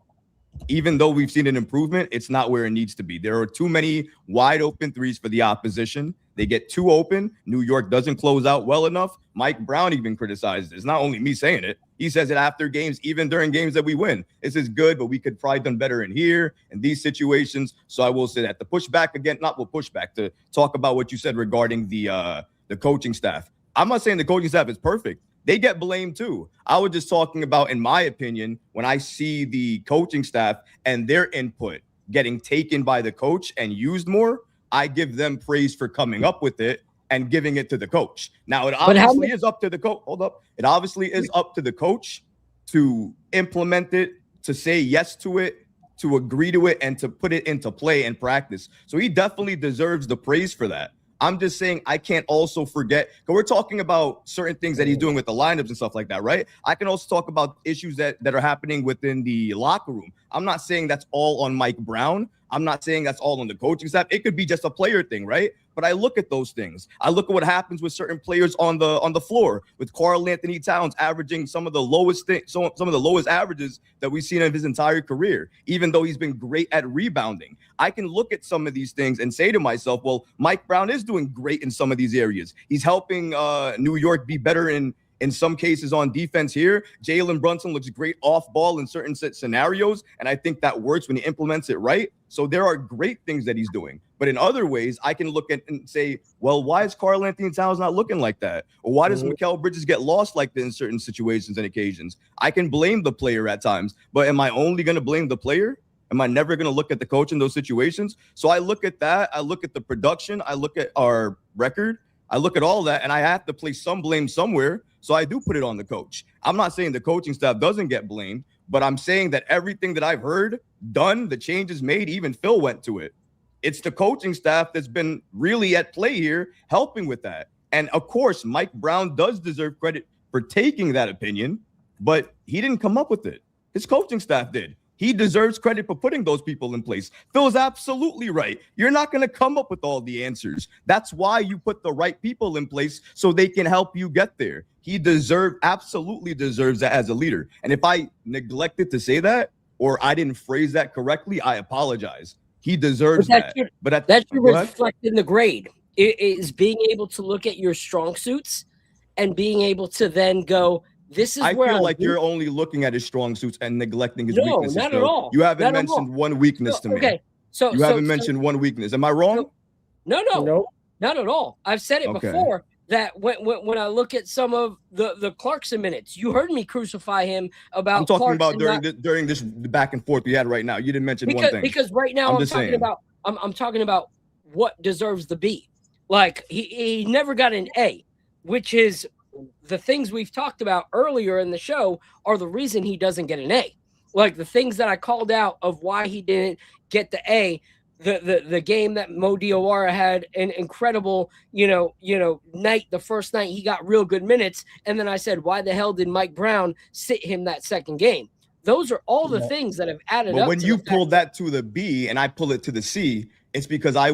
even though we've seen an improvement, it's not where it needs to be. There are too many wide open threes for the opposition. They get too open. New York doesn't close out well enough. Mike Brown even criticized it. It's not only me saying it. He says it after games, even during games that we win. This is good, but we could probably done better in here, in these situations. So I will say that. The pushback again, pushback, to talk about what you said regarding the coaching staff. I'm not saying the coaching staff is perfect. They get blamed too. I was just talking about, in my opinion, when I see the coaching staff and their input getting taken by the coach and used more, I give them praise for coming up with it and giving it to the coach. Now, it obviously is up to the coach. Hold up. It obviously is up to the coach to implement it, to say yes to it, to agree to it, and to put it into play and practice. So he definitely deserves the praise for that. I'm just saying I can't also forget, because we're talking about certain things that he's doing with the lineups and stuff like that, right? I can also talk about issues that are happening within the locker room. I'm not saying that's all on Mike Brown. I'm not saying that's all on the coaching staff. It could be just a player thing, right? But I look at those things. I look at what happens with certain players on the floor, with Karl Anthony Towns averaging some of the lowest averages that we've seen in his entire career, even though he's been great at rebounding. I can look at some of these things and say to myself, well, Mike Brown is doing great in some of these areas. He's helping New York be better in some cases on defense here. Jalen Brunson looks great off ball in certain scenarios, and I think that works when he implements it right. So there are great things that he's doing. But in other ways, I can look at and say, well, why is Karl Anthony Towns not looking like that? Or why does Mikal Bridges get lost like that in certain situations and occasions? I can blame the player at times, but am I only going to blame the player? Am I never going to look at the coach in those situations? So I look at that. I look at the production. I look at our record. I look at all that, and I have to place some blame somewhere. So I do put it on the coach. I'm not saying the coaching staff doesn't get blamed, but I'm saying that everything that I've heard done, the changes made, even Phil went to it. It's the coaching staff that's been really at play here, helping with that. And of course, Mike Brown does deserve credit for taking that opinion, but he didn't come up with it. His coaching staff did. He deserves credit for putting those people in place. Phil's absolutely right. You're not going to come up with all the answers. That's why you put the right people in place so they can help you get there. He absolutely deserves that as a leader. And if I neglected to say that, or I didn't phrase that correctly, I apologize. He deserves that. That should reflect in the grade. It is being able to look at your strong suits and being able to then go, this is where I feel like you're only looking at his strong suits and neglecting his weaknesses. No, not at all. You haven't mentioned one weakness to me. Okay, so you haven't mentioned one weakness. Am I wrong? No, not at all. I've said it before that when I look at some of the Clarkson minutes, you heard me crucify him about. I'm talking Clarkson about during this back and forth we had right now. You didn't mention one thing because right now I'm talking about what deserves the B. Like he never got an A, which is. The things we've talked about earlier in the show are the reason he doesn't get an A. Like the things that I called out of why he didn't get the A, the game that Mo Diwara had an incredible, night. The first night he got real good minutes. And then I said, why the hell did Mike Brown sit him that second game? Those are all the things that have added up. But when you pulled that to the B and I pull it to the C, it's because I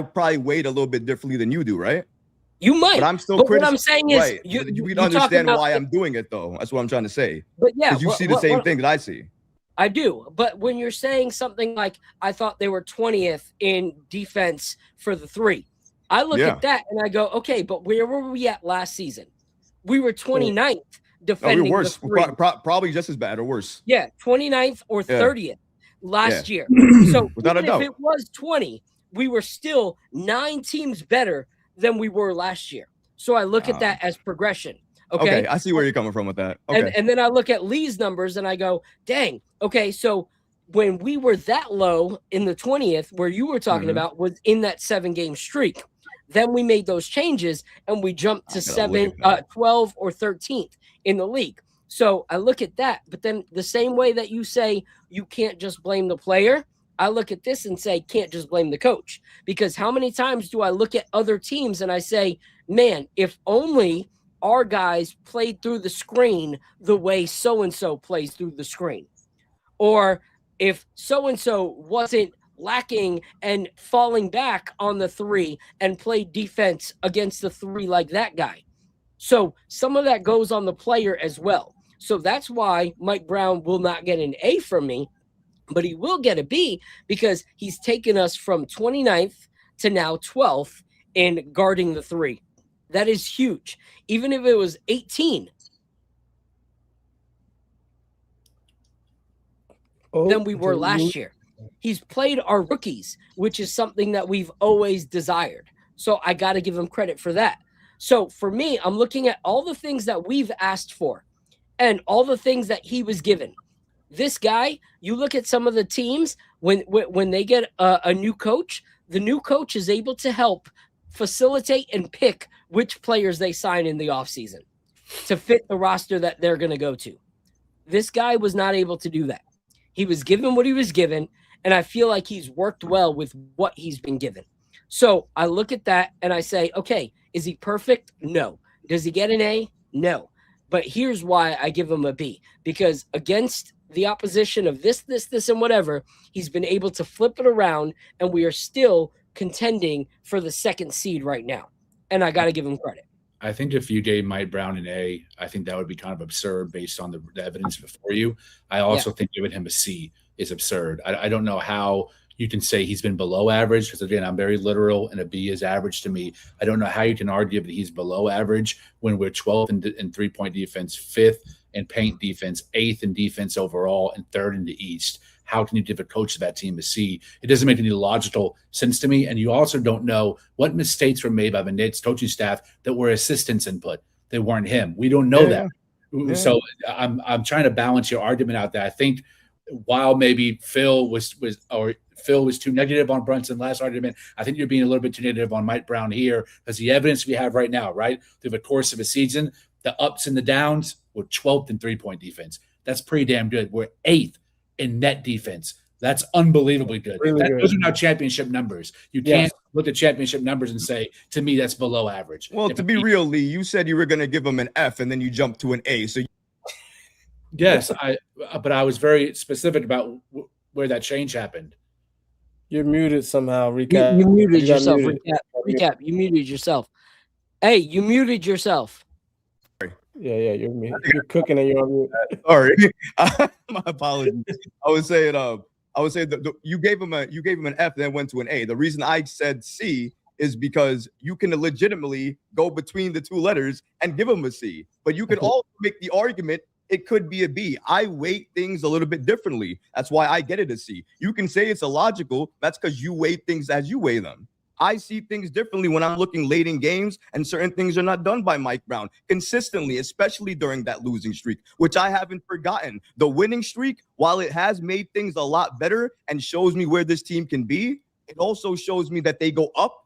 probably weighed a little bit differently than you do, right? You might, but I'm still. But what I'm saying is, right. You understand why I'm doing it, though. That's what I'm trying to say. But yeah, because you see the same thing that I see. I do, but when you're saying something like, "I thought they were 20th in defense for the three," I look at that and I go, "Okay, but where were we at last season? We were 29th defending we were worse. the three. Probably just as bad or worse. Yeah, 29th or 30th last year. So without a doubt, if it was 20, we were still 9 teams better than we were last year. So I look at that as progression. Okay, I see where you're coming from with that. Okay. And then I look at Lee's numbers and I go, dang, okay, so when we were that low in the 20th, where you were talking about was in that 7-game streak. Then we made those changes and we jumped to 12 or 13th in the league. So I look at that, but then the same way that you say you can't just blame the player, I look at this and say, can't just blame the coach, because how many times do I look at other teams and I say, man, if only our guys played through the screen the way so-and-so plays through the screen, or if so-and-so wasn't lacking and falling back on the three and played defense against the three like that guy. So some of that goes on the player as well. So that's why Mike Brown will not get an A from me, but he will get a B because he's taken us from 29th to now 12th in guarding the three. That is huge. Even if it was 18, than we were last year. He's played our rookies, which is something that we've always desired. So I got to give him credit for that. So for me, I'm looking at all the things that we've asked for and all the things that he was given. This guy, you look at some of the teams, when they get a new coach, the new coach is able to help facilitate and pick which players they sign in the offseason to fit the roster that they're going to go to. This guy was not able to do that. He was given what he was given, and I feel like he's worked well with what he's been given. So I look at that and I say, okay, is he perfect? No. Does he get an A? No. But here's why I give him a B, because against the opposition of this, and whatever, he's been able to flip it around, and we are still contending for the second seed right now. And I got to give him credit. I think if you gave Mike Brown an A, I think that would be kind of absurd based on the evidence before you. I also think giving him a C is absurd. I don't know how you can say he's been below average, because, again, I'm very literal, and a B is average to me. I don't know how you can argue that he's below average when we're 12th in three-point defense, 5th in paint defense, 8th in defense overall, and 3rd in the East. How can you give a coach of that team a C? It doesn't make any logical sense to me. And you also don't know what mistakes were made by the Knicks coaching staff that were assistants input. They weren't him. We don't know that. Yeah. So I'm trying to balance your argument out there. I think while maybe Phil was too negative on Brunson last argument, I think you're being a little bit too negative on Mike Brown here, because the evidence we have right now, right, through the course of a season, the ups and the downs, we're 12th in three-point defense. That's pretty damn good. We're 8th in net defense. That's unbelievably good. Really good. Those are now championship numbers. You can't look at championship numbers and say, to me, that's below average. Well, to be real, Lee, you said you were going to give him an F, and then you jumped to an A. So yes, but I was very specific about where that change happened. You're muted somehow, Recap. You muted yourself, Recap. You muted yourself. Hey, you muted yourself. Yeah, you're cooking and you're on mute. Sorry, my apologies. I was saying that you gave him an F, then went to an A. The reason I said C is because you can legitimately go between the two letters and give him a C, but you can also make the argument it could be a B. I weight things a little bit differently. That's why I get it a C. You can say it's illogical. That's because you weigh things as you weigh them. I see things differently when I'm looking late in games, and certain things are not done by Mike Brown consistently, especially during that losing streak, which I haven't forgotten. The winning streak, while it has made things a lot better and shows me where this team can be, it also shows me that they go up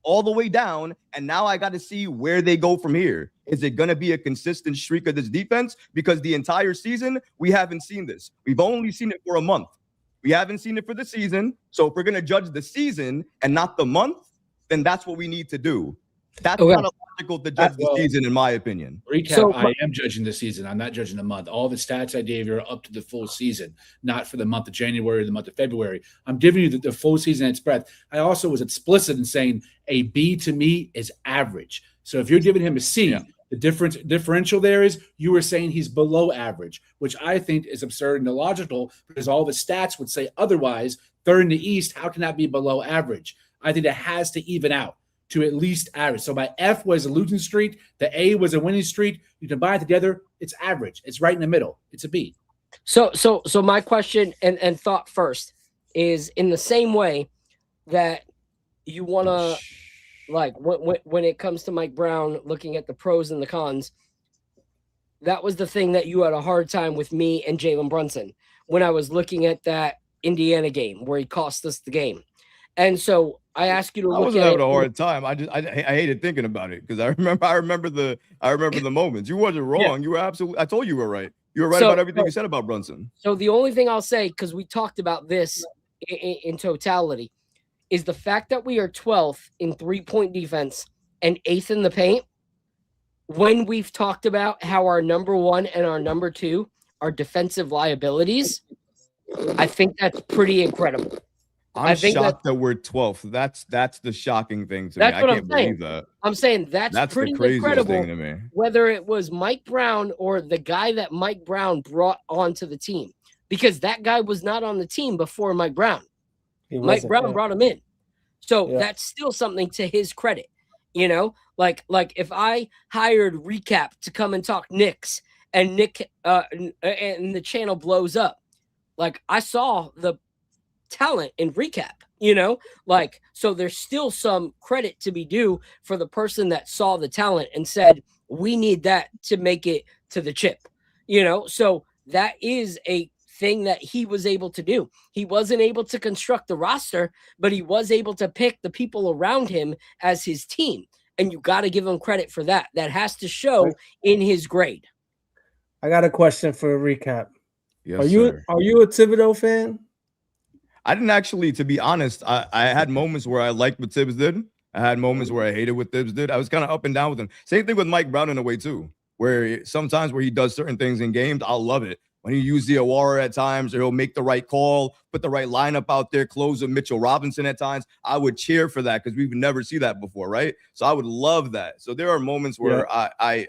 all the way down, and now I got to see where they go from here. Is it going to be a consistent streak of this defense? Because the entire season, we haven't seen this. We've only seen it for a month. We haven't seen it for the season. So if we're going to judge the season and not the month, then that's what we need to do. That's not logical to judge the season, in my opinion. Recap, I am judging the season. I'm not judging the month. All the stats I gave you are up to the full season, not for the month of January or the month of February. I'm giving you the full season at its breadth. I also was explicit in saying a B to me is average. So if you're giving him a C, the differential there is you were saying he's below average, which I think is absurd and illogical, because all the stats would say otherwise. 3rd in the East, how can that be below average? I think it has to even out to at least average. So my F was a losing streak. The A was a winning streak. You combine it together, it's average. It's right in the middle. It's a B. So my question and thought first is, in the same way that you want to, like, when it comes to Mike Brown, looking at the pros and the cons, that was the thing that you had a hard time with me and Jalen Brunson when I was looking at that Indiana game where he cost us the game. And so I asked you to look at it. I wasn't having a hard time. I hated thinking about it, because I remember the moments. You wasn't wrong. Yeah. You were absolutely. I told you were right. You were right about everything you said about Brunson. So the only thing I'll say, because we talked about this in totality, is the fact that we are 12th in three-point defense and 8th in the paint. When we've talked about how our number 1 and our number 2 are defensive liabilities, I think that's pretty incredible. I think shocked that we're 12th. That's the shocking thing to me. I can't believe that. I'm saying that's pretty the craziest incredible thing to me. Whether it was Mike Brown or the guy that Mike Brown brought onto the team, because that guy was not on the team before Mike Brown. Mike Brown brought him in. So that's still something to his credit. You know, like if I hired Recap to come and talk Knicks, and Nick and the channel blows up, like, I saw the talent in Recap, you know, like, so there's still some credit to be due for the person that saw the talent and said, we need that to make it to the chip, you know. So that is a thing that he was able to do. He wasn't able to construct the roster, but he was able to pick the people around him as his team. And you got to give him credit for that. That has to show in his grade. I got a question for a Recap. Yes, are you a Thibodeau fan? I didn't actually, to be honest, I had moments where I liked what Tibbs did. I had moments where I hated what Tibbs did. I was kind of up and down with him. Same thing with Mike Brown in a way too, where sometimes where he does certain things in games, I'll love it. When he uses the Awara at times, or he'll make the right call, put the right lineup out there, close with Mitchell Robinson at times, I would cheer for that because we've never seen that before, right? So I would love that. So there are moments where I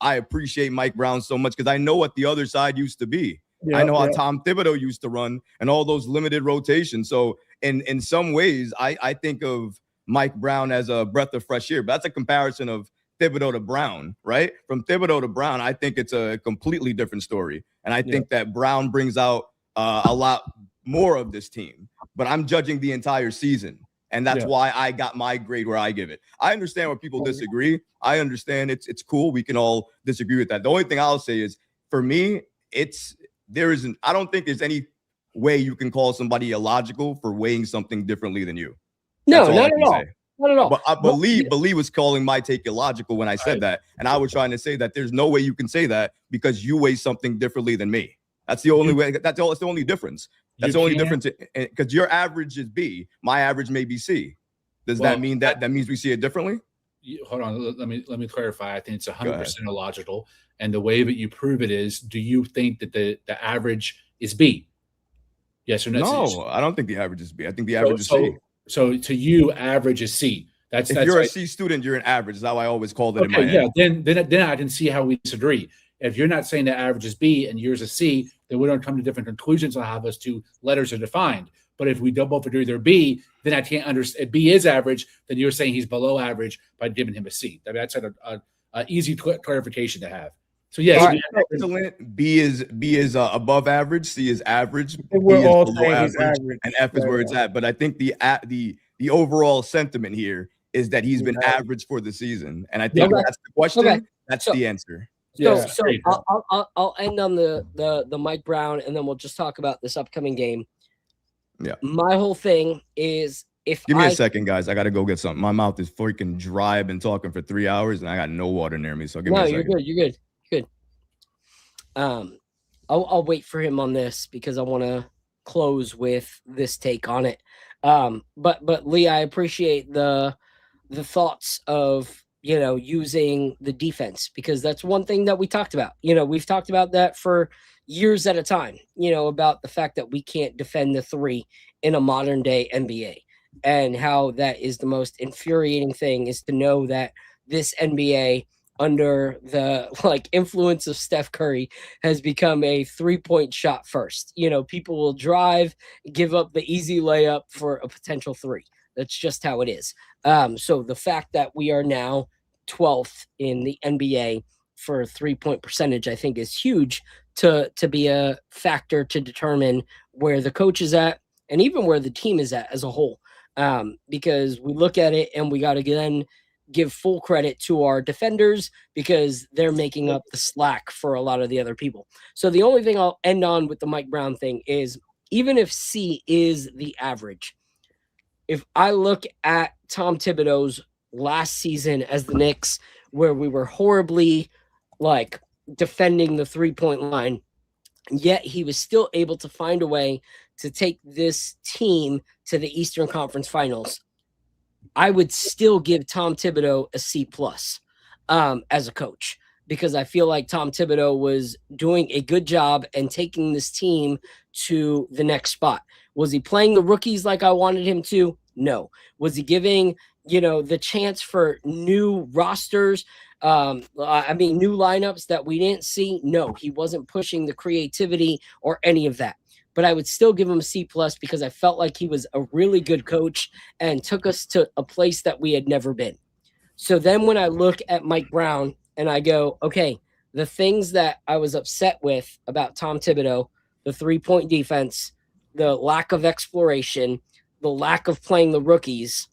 appreciate Mike Brown so much because I know what the other side used to be. I know how Tom Thibodeau used to run and all those limited rotations. So in some ways, I think of Mike Brown as a breath of fresh air. But that's a comparison of Thibodeau to Brown, right? From Thibodeau to Brown, I think it's a completely different story. And I think that Brown brings out a lot more of this team. But I'm judging the entire season. And that's why I got my grade where I give it. I understand where people disagree. I understand it's cool. We can all disagree with that. The only thing I'll say is, for me, I don't think there's any way you can call somebody illogical for weighing something differently than you. No, not at all. Not at all. But I believe was calling my take illogical when I said that. And I was trying to say that there's no way you can say that because you weigh something differently than me. That's the only way. That's the only difference. That's the only difference, because your average is B. My average may be C. Does that mean that means we see it differently? Hold on. Let me clarify. I think it's 100% illogical. And the way that you prove it is, do you think that the average is B? Yes or no? No, I don't think the average is B. I think the average is C. So to you, average is C. If you're a C student, you're an average. Is how I always called it in my head. Yeah, then I can see how we disagree. If you're not saying the average is B and yours is C, then we don't come to different conclusions on how those two letters are defined. But if we both agree they're B, then I can't understand. If B is average, then you're saying he's below average by giving him a C. I mean, that's an easy clarification to have. So yes, excellent. B is above average. C is average. We're all saying average, and F is where it's at. But I think the overall sentiment here is that he's been average for the season, and I think that's the question. Okay. That's the answer. So I'll end on the Mike Brown, and then we'll just talk about this upcoming game. Yeah. My whole thing is, give me a second, guys. I got to go get something. My mouth is freaking dry. I've been talking for 3 hours, and I got no water near me. So give me a second. You're good. I'll wait for him on this because I want to close with this take on it. But Lee, I appreciate the thoughts of, using the defense, because that's one thing that we talked about. We've talked about that for years at a time, about the fact that we can't defend the three in a modern day NBA, and how that is the most infuriating thing, is to know that this NBA, under the influence of Steph Curry, has become a 3-point shot first. People will drive, give up the easy layup for a potential three. That's just how it is. So the fact that we are now 12th in the NBA for 3-point percentage, I think, is huge to be a factor to determine where the coach is at and even where the team is at as a whole. Because we look at it and we got to then give full credit to our defenders, because they're making up the slack for a lot of the other people. So the only thing I'll end on with the Mike Brown thing is, even if C is the average, if I look at Tom Thibodeau's last season as the Knicks, where we were horribly defending the 3-point line, yet he was still able to find a way to take this team to the Eastern Conference Finals, I would still give Tom Thibodeau a C+ as a coach, because I feel like Tom Thibodeau was doing a good job and taking this team to the next spot. Was he playing the rookies like I wanted him to? No. Was he giving, the chance for new rosters? New lineups that we didn't see? No, he wasn't pushing the creativity or any of that. But I would still give him a C+ because I felt like he was a really good coach and took us to a place that we had never been. So then when I look at Mike Brown and I go, okay, the things that I was upset with about Tom Thibodeau, the 3-point defense, the lack of exploration, the lack of playing the rookies,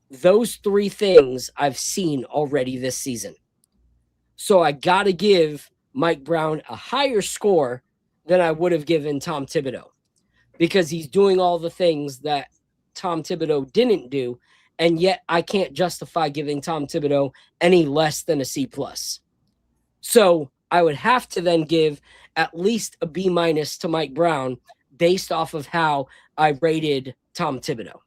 those 3 things I've seen already this season. So I got to give Mike Brown a higher score than I would have given Tom Thibodeau, because he's doing all the things that Tom Thibodeau didn't do, and yet I can't justify giving Tom Thibodeau any less than a C+. So I would have to then give at least a B- to Mike Brown, based off of how I rated Tom Thibodeau,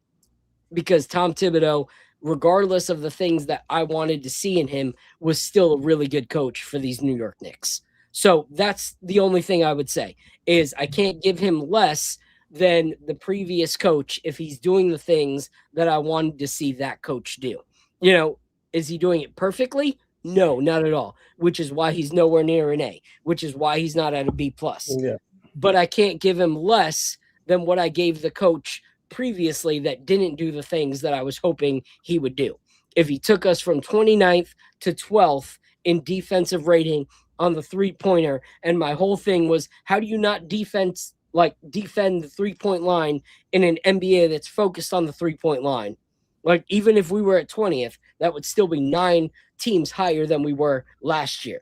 because Tom Thibodeau, regardless of the things that I wanted to see in him, was still a really good coach for these New York Knicks. So that's the only thing I would say, is I can't give him less than the previous coach if he's doing the things that I wanted to see that coach do. You know, is he doing it perfectly? No, not at all, which is why he's nowhere near an A, which is why he's not at a B+. Yeah. But I can't give him less than what I gave the coach previously that didn't do the things that I was hoping he would do. If he took us from 29th to 12th in defensive rating on the three-pointer, and my whole thing was, how do you not defend the three-point line in an NBA that's focused on the three-point line? Like, even if we were at 20th, that would still be 9 teams higher than we were last year.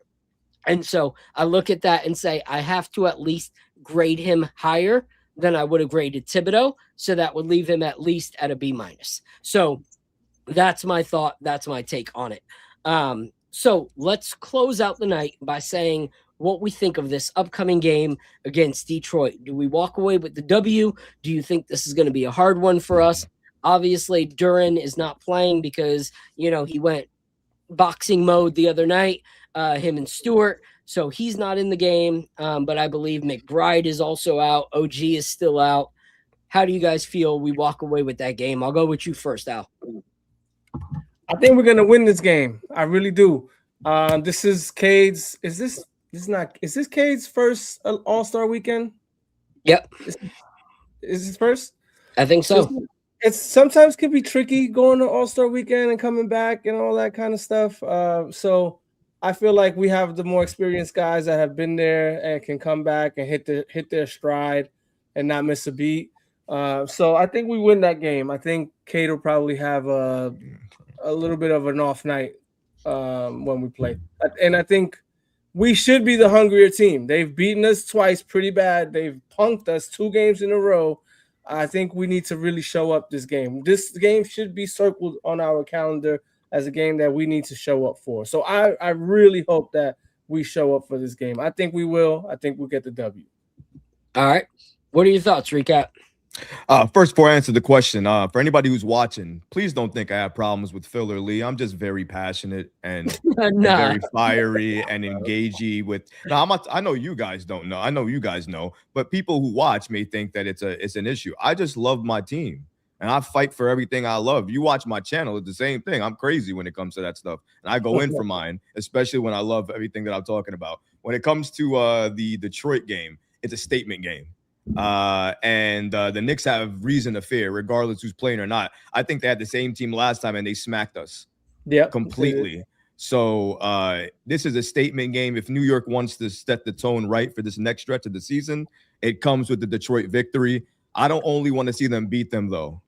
And so I look at that and say, I have to at least grade him higher than I would have graded Thibodeau. So that would leave him at least at a B-. So that's my thought. That's my take on it. So let's close out the night by saying what we think of this upcoming game against Detroit. Do we walk away with the W? Do you think this is going to be a hard one for us? Obviously, Duren is not playing because, you know, he went boxing mode the other night, him and Stewart. So he's not in the game. But I believe McBride is also out. OG is still out. How do you guys feel we walk away with that game? I'll go with you first, Al. I think we're gonna win this game. I really do. This is Cade's. Is this Cade's first All-Star weekend? Yep. Is his first? I think so. It's sometimes can be tricky going to All-Star weekend and coming back and all that kind of stuff. So I feel like we have the more experienced guys that have been there and can come back and hit their stride and not miss a beat. So I think we win that game. I think Cade will probably have a little bit of an off night when we play. And I think we should be the hungrier team. They've beaten us twice pretty bad. They've punked us 2 games in a row. I think we need to really show up this game. This game should be circled on our calendar as a game that we need to show up for. So I really hope that we show up for this game. I think we will. I think we'll get the W. All right. What are your thoughts, Recap? First, before I answer the question, for anybody who's watching, please don't think I have problems with Phil or Lee. I'm just very passionate and, and very fiery and engagey with. Now, I know you guys don't know. I know you guys know, but people who watch may think that it's an issue. I just love my team, and I fight for everything I love. You watch my channel; it's the same thing. I'm crazy when it comes to that stuff, and I go in for mine, especially when I love everything that I'm talking about. When it comes to the Detroit game, it's a statement game. And the Knicks have reason to fear, regardless who's playing or not. I think they had the same team last time and they smacked us completely. So this is a statement game. If New York wants to set the tone right for this next stretch of the season, it comes with the Detroit victory. I don't only want to see them beat them, though.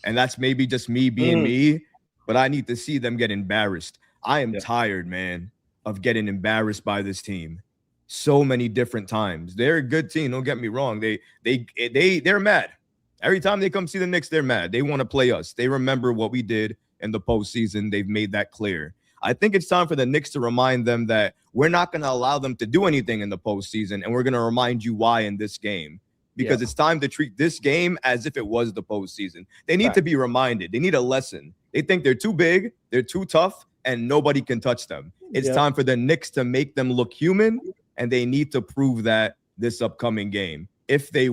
And that's maybe just me being me, but I need to see them get embarrassed. I am tired, man, of getting embarrassed by this team. So many different times. They're a good team. Don't get me wrong. They're mad. Every time they come see the Knicks, they're mad. They want to play us. They remember what we did in the postseason. They've made that clear. I think it's time for the Knicks to remind them that we're not going to allow them to do anything in the postseason, and we're going to remind you why in this game. Because it's time to treat this game as if it was the postseason. They need to be reminded. They need a lesson. They think they're too big, they're too tough, and nobody can touch them. It's time for the Knicks to make them look human, and they need to prove that this upcoming game. If they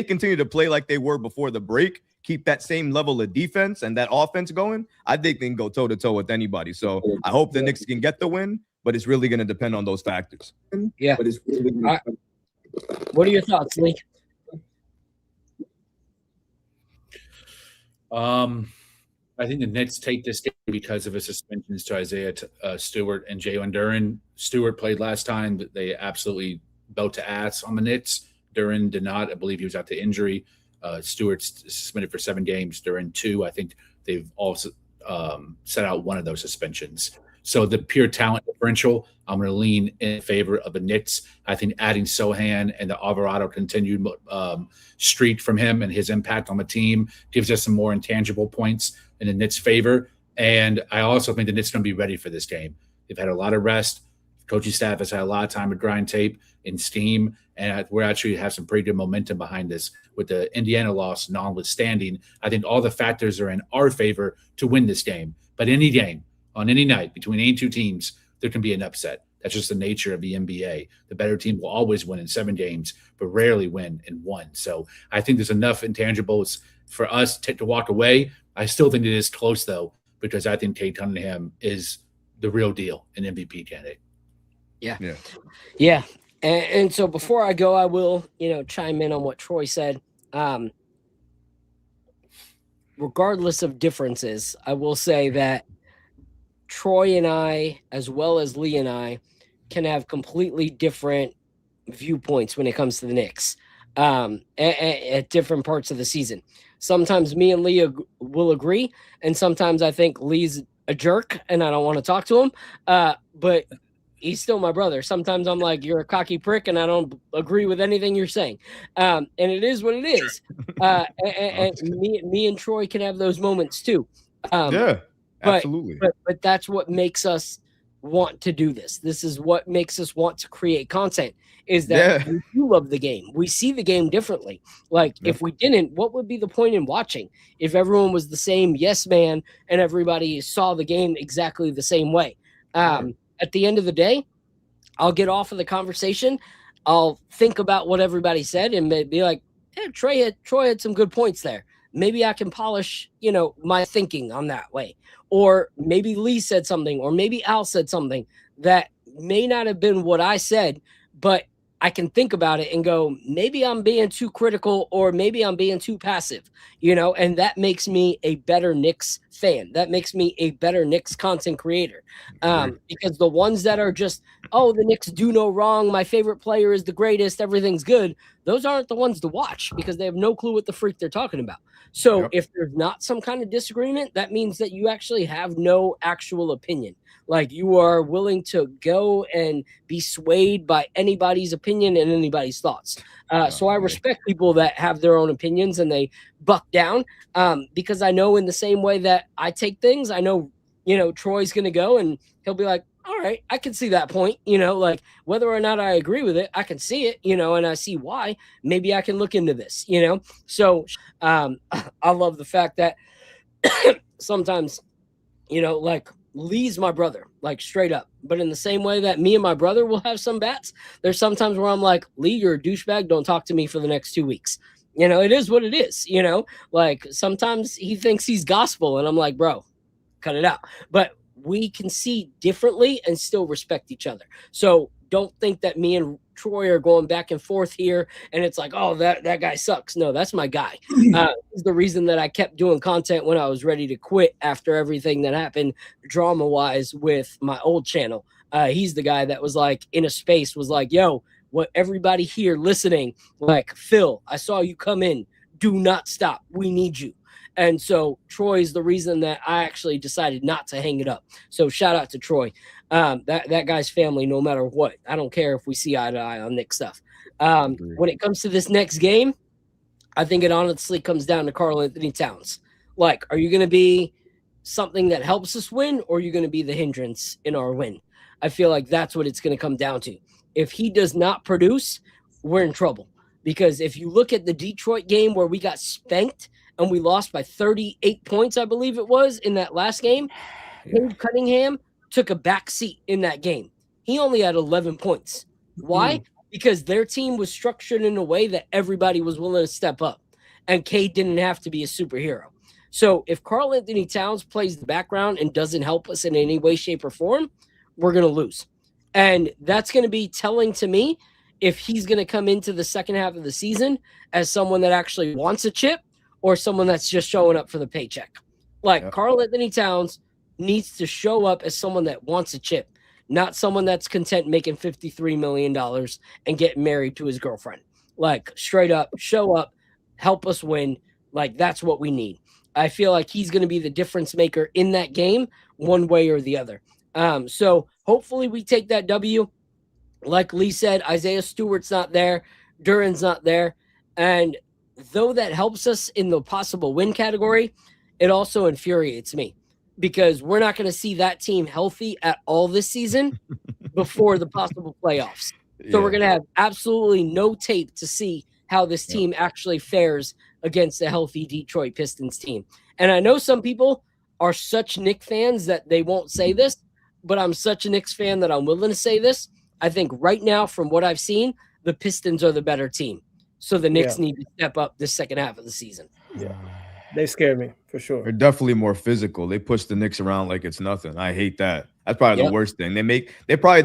continue to play like they were before the break, keep that same level of defense and that offense going, I think they can go toe-to-toe with anybody. So I hope the Knicks can get the win, but it's really going to depend on those factors. Yeah. What are your thoughts, Lee? I think the Knicks take this game because of his suspensions to Isaiah Stewart and Jalen Duren. Stewart played last time, but they absolutely belt to ass on the Knicks. Duren did not. I believe he was out to injury. Stewart's suspended for 7 games. Duren 2. I think they've also set out one of those suspensions. So the pure talent differential, I'm going to lean in favor of the Knicks. I think adding Sohan and the Alvarado continued streak from him and his impact on the team gives us some more intangible points in the Knicks' favor. And I also think the Knicks are going to be ready for this game. They've had a lot of rest, Coaching staff has had a lot of time to grind tape and steam, and we're actually have some pretty good momentum behind this with the Indiana loss notwithstanding. I think all the factors are in our favor to win this game. But any game on any night between any two teams, there can be an upset. That's just the nature of the NBA. The better team will always win in 7 games, but rarely win in 1. So I think there's enough intangibles for us to walk away. I still think it is close, though, because I think Cade Cunningham is the real deal, an MVP candidate. Yeah. And so before I go, I will, chime in on what Troy said. Regardless of differences, I will say that Troy and I, as well as Lee and I, can have completely different viewpoints when it comes to the Knicks at different parts of the season. Sometimes me and Lee will agree, and sometimes I think Lee's a jerk and I don't want to talk to him. But he's still my brother. Sometimes I'm like, you're a cocky prick and I don't agree with anything you're saying. And it is what it is. And me and Troy can have those moments too. Absolutely. But that's what makes us want to do this. This is what makes us want to create content, is that we do love the game. We see the game differently. Like if we didn't, what would be the point in watching if everyone was the same yes man and everybody saw the game exactly the same way? At the end of the day, I'll get off of the conversation. I'll think about what everybody said and be like, hey, Troy had some good points there. Maybe I can polish, my thinking on that way. Or maybe Lee said something, or maybe Al said something that may not have been what I said, but I can think about it and go, maybe I'm being too critical, or maybe I'm being too passive, and that makes me a better Knicks fan. That makes me a better Knicks content creator. Because the ones that are just, oh, the Knicks do no wrong, my favorite player is the greatest, everything's good, those aren't the ones to watch because they have no clue what the freak they're talking about. So if there's not some kind of disagreement, that means that you actually have no actual opinion. Like you are willing to go and be swayed by anybody's opinion and anybody's thoughts. So I respect people that have their own opinions and they buck down because I know in the same way that I take things, I know, Troy's going to go and he'll be like, all right, I can see that point, like whether or not I agree with it, I can see it, and I see why. Maybe I can look into this, So I love the fact that sometimes, like Lee's my brother, like straight up. But in the same way that me and my brother will have some bats, there's sometimes where I'm like, Lee, you're a douchebag. Don't talk to me for the next 2 weeks. It is what it is, like sometimes he thinks he's gospel and I'm like, bro, cut it out. But we can see differently and still respect each other. So don't think that me and Troy are going back and forth here and it's like, oh, that guy sucks. No, that's my guy. He's the reason that I kept doing content when I was ready to quit after everything that happened drama wise with my old channel. He's the guy that was like in a space was like, yo, what everybody here listening, like, Phil, I saw you come in. Do not stop. We need you. And so Troy's the reason that I actually decided not to hang it up. So shout out to Troy. That guy's family, no matter what. I don't care if we see eye to eye on Knicks stuff. When it comes to this next game, I think it honestly comes down to Karl-Anthony Towns. Like, are you going to be something that helps us win, or are you going to be the hindrance in our win? I feel like that's what it's going to come down to. If he does not produce, we're in trouble. Because if you look at the Detroit game where we got spanked and we lost by 38 points, I believe it was, in that last game, Cade Cunningham took a back seat in that game. He only had 11 points. Why? Because their team was structured in a way that everybody was willing to step up. And Cade didn't have to be a superhero. So if Karl-Anthony Towns plays the background and doesn't help us in any way, shape, or form, we're going to lose. And that's going to be telling to me if he's going to come into the second half of the season as someone that actually wants a chip or someone that's just showing up for the paycheck. Like Karl-Anthony Towns needs to show up as someone that wants a chip, not someone that's content making $53 million and getting married to his girlfriend. Like, straight up, show up, help us win. Like, that's what we need. I feel like he's going to be the difference maker in that game one way or the other. So hopefully we take that W. Like Lee said, Isaiah Stewart's not there. Duran's not there. And though that helps us in the possible win category, it also infuriates me because we're not going to see that team healthy at all this season before the possible playoffs. So we're going to have absolutely no tape to see how this team actually fares against a healthy Detroit Pistons team. And I know some people are such Knicks fans that they won't say this, but I'm such a Knicks fan that I'm willing to say this. I think right now, from what I've seen, the Pistons are the better team. So the Knicks need to step up this second half of the season. Yeah. They scared me for sure. They're definitely more physical. They push the Knicks around like it's nothing. I hate that. That's probably the worst thing. They're probably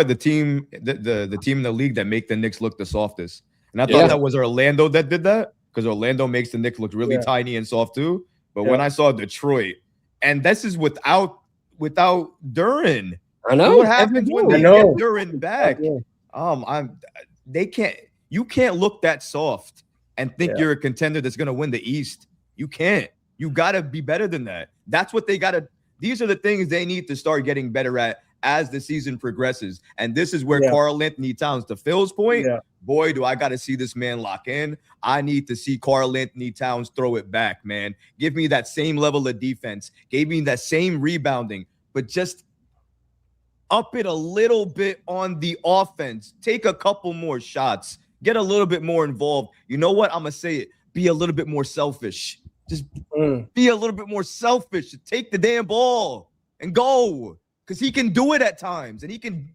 the team, the team in the league that make the Knicks look the softest. And I thought that was Orlando that did that, because Orlando makes the Knicks look really tiny and soft too. But when I saw Detroit, and this is without Duran. I know what happens when they get Duran back. You can't look that soft and think you're a contender that's gonna win the East. You can't. You gotta be better than that. That's what they gotta. These are the things they need to start getting better at as the season progresses. And this is where Karl Anthony Towns, to Phil's point, boy, do I gotta see this man lock in. I need to see Karl Anthony Towns throw it back, man. Give me that same level of defense. Give me that same rebounding, but just up it a little bit on the offense. Take a couple more shots. Get a little bit more involved. You know what? I'm gonna say it. Be a little bit more selfish. Just be a little bit more selfish. Take the damn ball and go, because he can do it at times, and he can.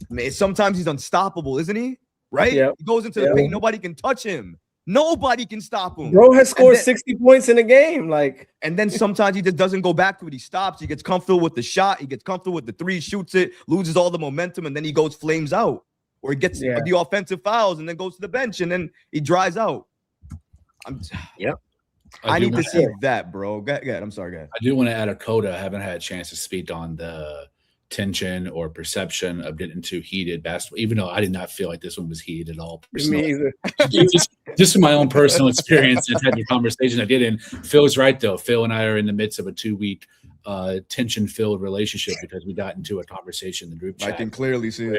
Man, sometimes he's unstoppable, isn't he? Right? He goes into the paint. Nobody can touch him. Nobody can stop him. Bro has scored 60 points in a game. And then sometimes he just doesn't go back to it. He stops. He gets comfortable with the shot. He gets comfortable with the three, shoots it, loses all the momentum, and then he goes flames out. Or he gets the offensive fouls and then goes to the bench, and then he dries out. I need to see that, bro. Go ahead. I'm sorry, guys. I do want to add a coda. I haven't had a chance to speak on the tension or perception of getting too heated basketball, even though I did not feel like this one was heated at all. Me either. just from my own personal experience and type of conversation I did. And Phil's right, though. Phil and I are in the midst of a 2-week tension-filled relationship because we got into a conversation in the group chat. I can clearly see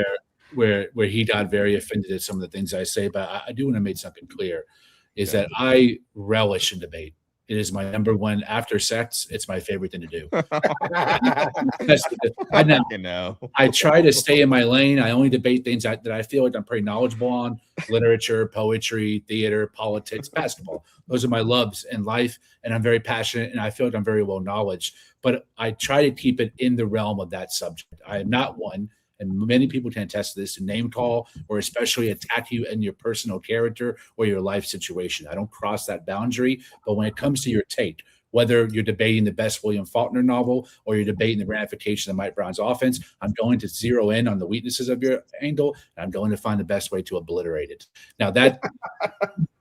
where he got very offended at some of the things I say. But I do want to make something clear. Is that I relish in debate. It is my number one after sex. It's my favorite thing to do. I try to stay in my lane. I only debate things that I feel like I'm pretty knowledgeable on: literature, poetry, theater, politics, basketball. Those are my loves in life, and I'm very passionate, and I feel like I'm very well knowledge. But I try to keep it in the realm of that subject. I am not one, and many people can attest to this, to name call or especially attack you in your personal character or your life situation. I don't cross that boundary. But when it comes to your take, whether you're debating the best William Faulkner novel or you're debating the ramification of Mike Brown's offense, I'm going to zero in on the weaknesses of your angle, and I'm going to find the best way to obliterate it. Now,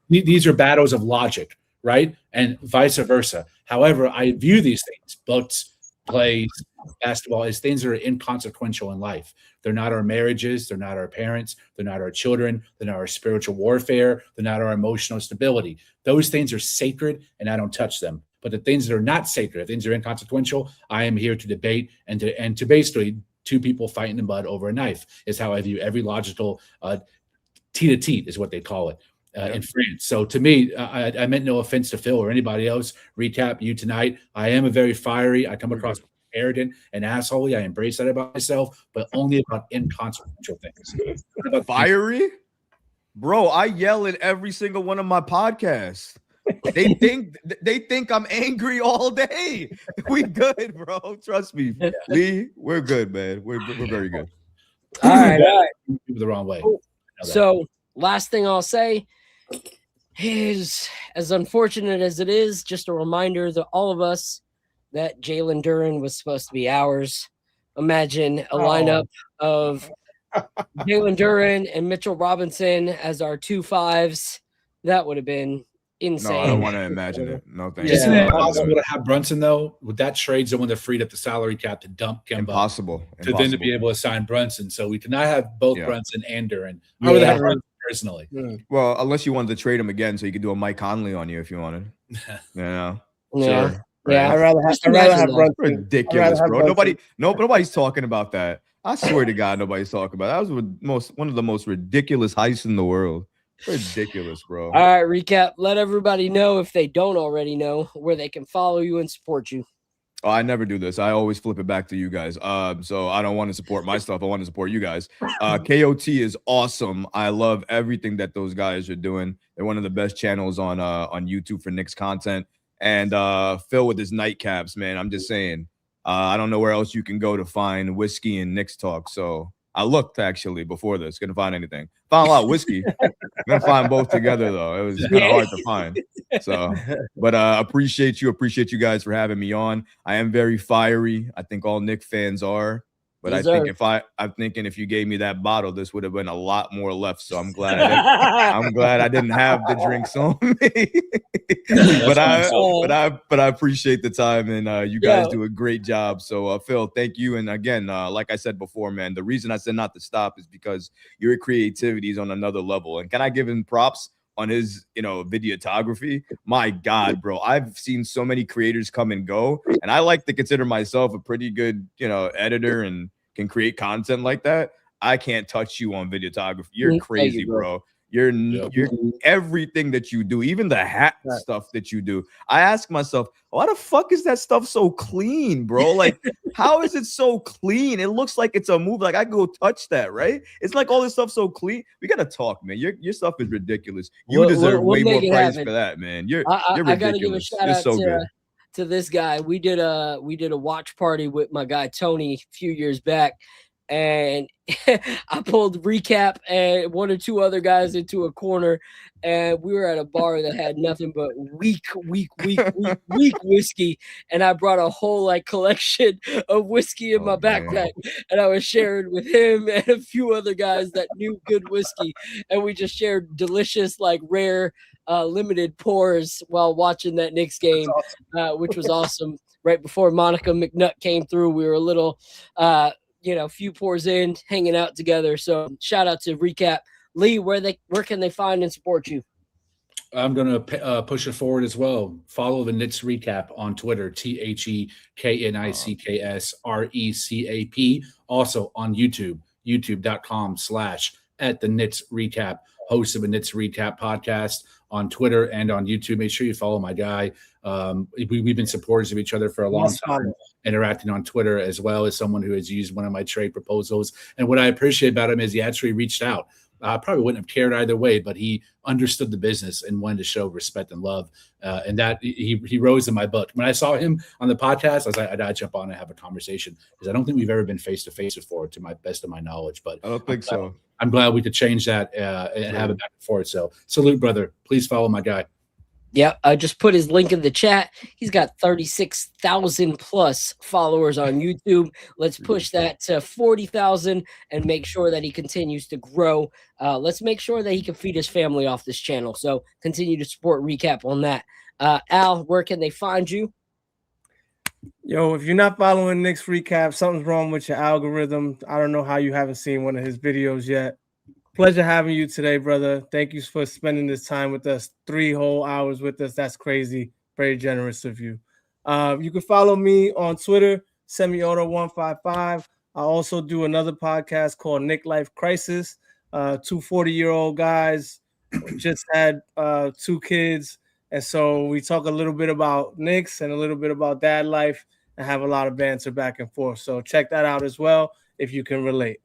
these are battles of logic, right? And vice versa. However, I view these things, books, plays, basketball, as things that are inconsequential in life. They're not our marriages. They're not our parents. They're not our children. They're not our spiritual warfare. They're not our emotional stability. Those things are sacred, and I don't touch them. But the things that are not sacred, things that are inconsequential, I am here to debate and to basically two people fighting the mud over a knife is how I view every logical teat-a-teat is what they call it. In France. So to me, I meant no offense to Phil or anybody else. Recap you tonight. I am a very fiery. I come across arrogant and assholey. I embrace that about myself, but only about inconsequential things. Fiery? Bro, I yell at every single one of my podcasts. They think I'm angry all day. We good, bro. Trust me. Lee, we're good, man. We're very good. All right. The wrong way. So last thing I'll say is, as unfortunate as it is, just a reminder to all of us that Jalen Duren was supposed to be ours. Imagine a lineup of Jalen Duren and Mitchell Robinson as our 2 5s. That would have been insane. No, I don't want to imagine it. No, thank you. Isn't it possible to have Brunson, though? Would that trade someone that freed up the salary cap to dump Kemba? Impossible. Then to be able to sign Brunson. So we cannot have both Brunson and Duren. I would have Brunson personally. Well, unless you wanted to trade him again so you could do a Mike Conley on you if you wanted. Yeah. Sure. Yeah, I'd rather have Brunson. Ridiculous, bro. Nobody's talking about that. I swear to God, nobody's talking about that. That was one of the most ridiculous heists in the world. Ridiculous, bro. All right, recap. Let everybody know, if they don't already know, where they can follow you and support you. Oh, I never do this. I always flip it back to you guys. So I don't want to support my stuff. I want to support you guys. KOT is awesome. I love everything that those guys are doing. They're one of the best channels on YouTube for Knicks content. And Phil with his nightcaps, man. I'm just saying. I don't know where else you can go to find whiskey and Knicks talk. So I looked actually before this, couldn't find anything. Found a lot of whiskey. I'm gonna find both together though. It was kind of hard to find. So, but appreciate you guys for having me on. I am very fiery. I think all Knicks fans are. But I think I'm thinking if you gave me that bottle, this would have been a lot more left. So I'm glad I didn't have the drinks on me. but I appreciate the time, and you guys do a great job. So Phil, thank you. And again, like I said before, man, the reason I said not to stop is because your creativity is on another level. And can I give him props on his, videography? My God, bro, I've seen so many creators come and go, and I like to consider myself a pretty good, editor and can create content like that. I can't touch you on videography. You're crazy, bro. You're everything that you do, even the hat stuff that you do. I ask myself, why the fuck is that stuff so clean, bro? Like, how is it so clean? It looks like it's a movie. Like, I go touch that, right? It's like all this stuff so clean. We gotta talk, man. Your stuff is ridiculous. You deserve way more praise for that, man. You're ridiculous. I gotta give a shout out to this guy. We did a watch party with my guy Tony a few years back. And I pulled Recap and one or two other guys into a corner, and we were at a bar that had nothing but weak whiskey. And I brought a whole collection of whiskey in my backpack, and I was sharing with him and a few other guys that knew good whiskey, and we just shared delicious, rare, limited pours while watching that Knicks game, which was awesome. Right before Monica McNutt came through, we were a little. Few pours in, hanging out together. So shout out to Recap. Lee, where can they find and support you? I'm going to push it forward as well. Follow the Knicks Recap on Twitter, THEKNICKSRECAP. Also on YouTube, youtube.com/@the-Knicks-Recap. Host of a Knicks Recap podcast on Twitter and on YouTube. Make sure you follow my guy. We've been supporters of each other for a long time, interacting on Twitter, as well as someone who has used one of my trade proposals. And what I appreciate about him is he actually reached out. I probably wouldn't have cared either way, but he understood the business and wanted to show respect and love. And that he rose in my book. When I saw him on the podcast, I was like, I gotta jump on and have a conversation, because I don't think we've ever been face to face before, to my best of my knowledge. But I don't think so. I'm glad we could change that and have it back and forth. So salute, brother. Please follow my guy. Yeah, I just put his link in the chat. He's got 36,000 plus followers on YouTube. Let's push that to 40,000 and make sure that he continues to grow. Let's make sure that he can feed his family off this channel. So continue to support Recap on that. Al, where can they find you? Yo, if you're not following Knicks Recap, something's wrong with your algorithm. I don't know how you haven't seen one of his videos yet. Pleasure having you today, brother. Thank you for spending this time with us, 3 whole hours with us. That's crazy. Very generous of you. You can follow me on Twitter, SemiAuto155. I also do another podcast called Nick Life Crisis. 2 40-year-old guys just had 2 kids. And so we talk a little bit about Knicks and a little bit about dad life and have a lot of banter back and forth. So check that out as well if you can relate.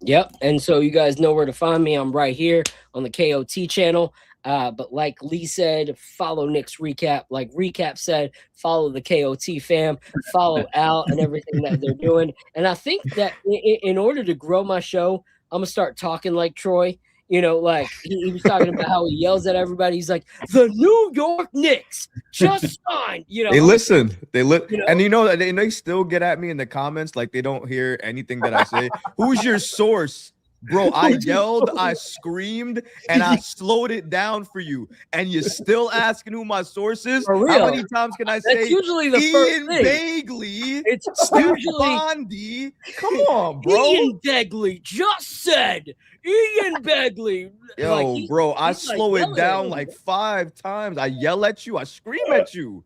Yep. And so you guys know where to find me. I'm right here on the KOT channel. But like Lee said, follow Knicks Recap. Like Recap said, follow the KOT fam, follow Al and everything that they're doing. And I think that in order to grow my show, I'm going to start talking like Troy. He was talking about how he yells at everybody. He's like, the New York Knicks just signed. They listen. And they still get at me in the comments like they don't hear anything that I say. Who's your source? Bro, I yelled, I screamed, and I slowed it down for you. And you're still asking who my source is? For real. How many times can I say That's usually the Ian first thing. Begley? It's Steve usually Bondi. Come on, bro. Ian Begley just said Ian Begley. Yo, bro, I slow it down like 5 times. I yell at you, I scream at you.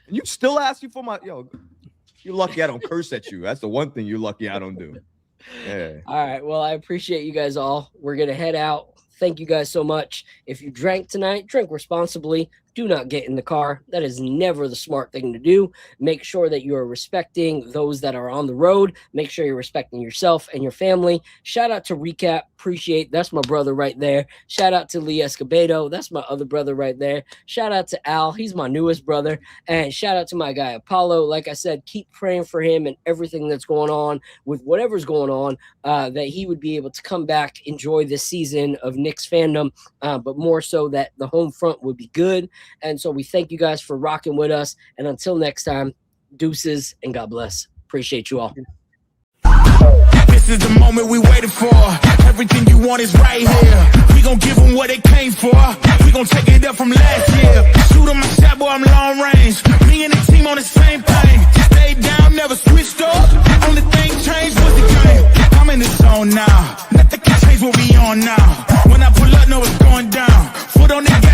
And you still asking for my you're lucky I don't curse at you. That's the one thing you're lucky I don't do. Yeah. All right. Well, I appreciate you guys all. We're going to head out. Thank you guys so much. If you drank tonight, drink responsibly. do not get in the car. That is never the smart thing to do. Make sure that you are respecting those that are on the road. Make sure you're respecting yourself and your family. Shout out to Recap. Appreciate, that's my brother right there. Shout out to Lee Escobedo. That's my other brother right there. Shout out to Al. He's my newest brother. And shout out to my guy Apollo. Like I said, keep praying for him and everything that's going on with whatever's going on, that he would be able to come back, enjoy this season of Knicks fandom, but more so that the home front would be good. And so we thank you guys for rocking with us. And until next time, deuces and God bless. Appreciate you all. This is the moment we waited for. Everything you want is right here. We gon' give them what they came for. We gon' take it up from last year. Shoot on my shot, boy, I'm long range. Me and the team on the same thing. Stayed down, never switched up. Only thing changed was the game. I'm in the zone now. Nothing can change what we on now. When I pull up, know it's going down. Foot on the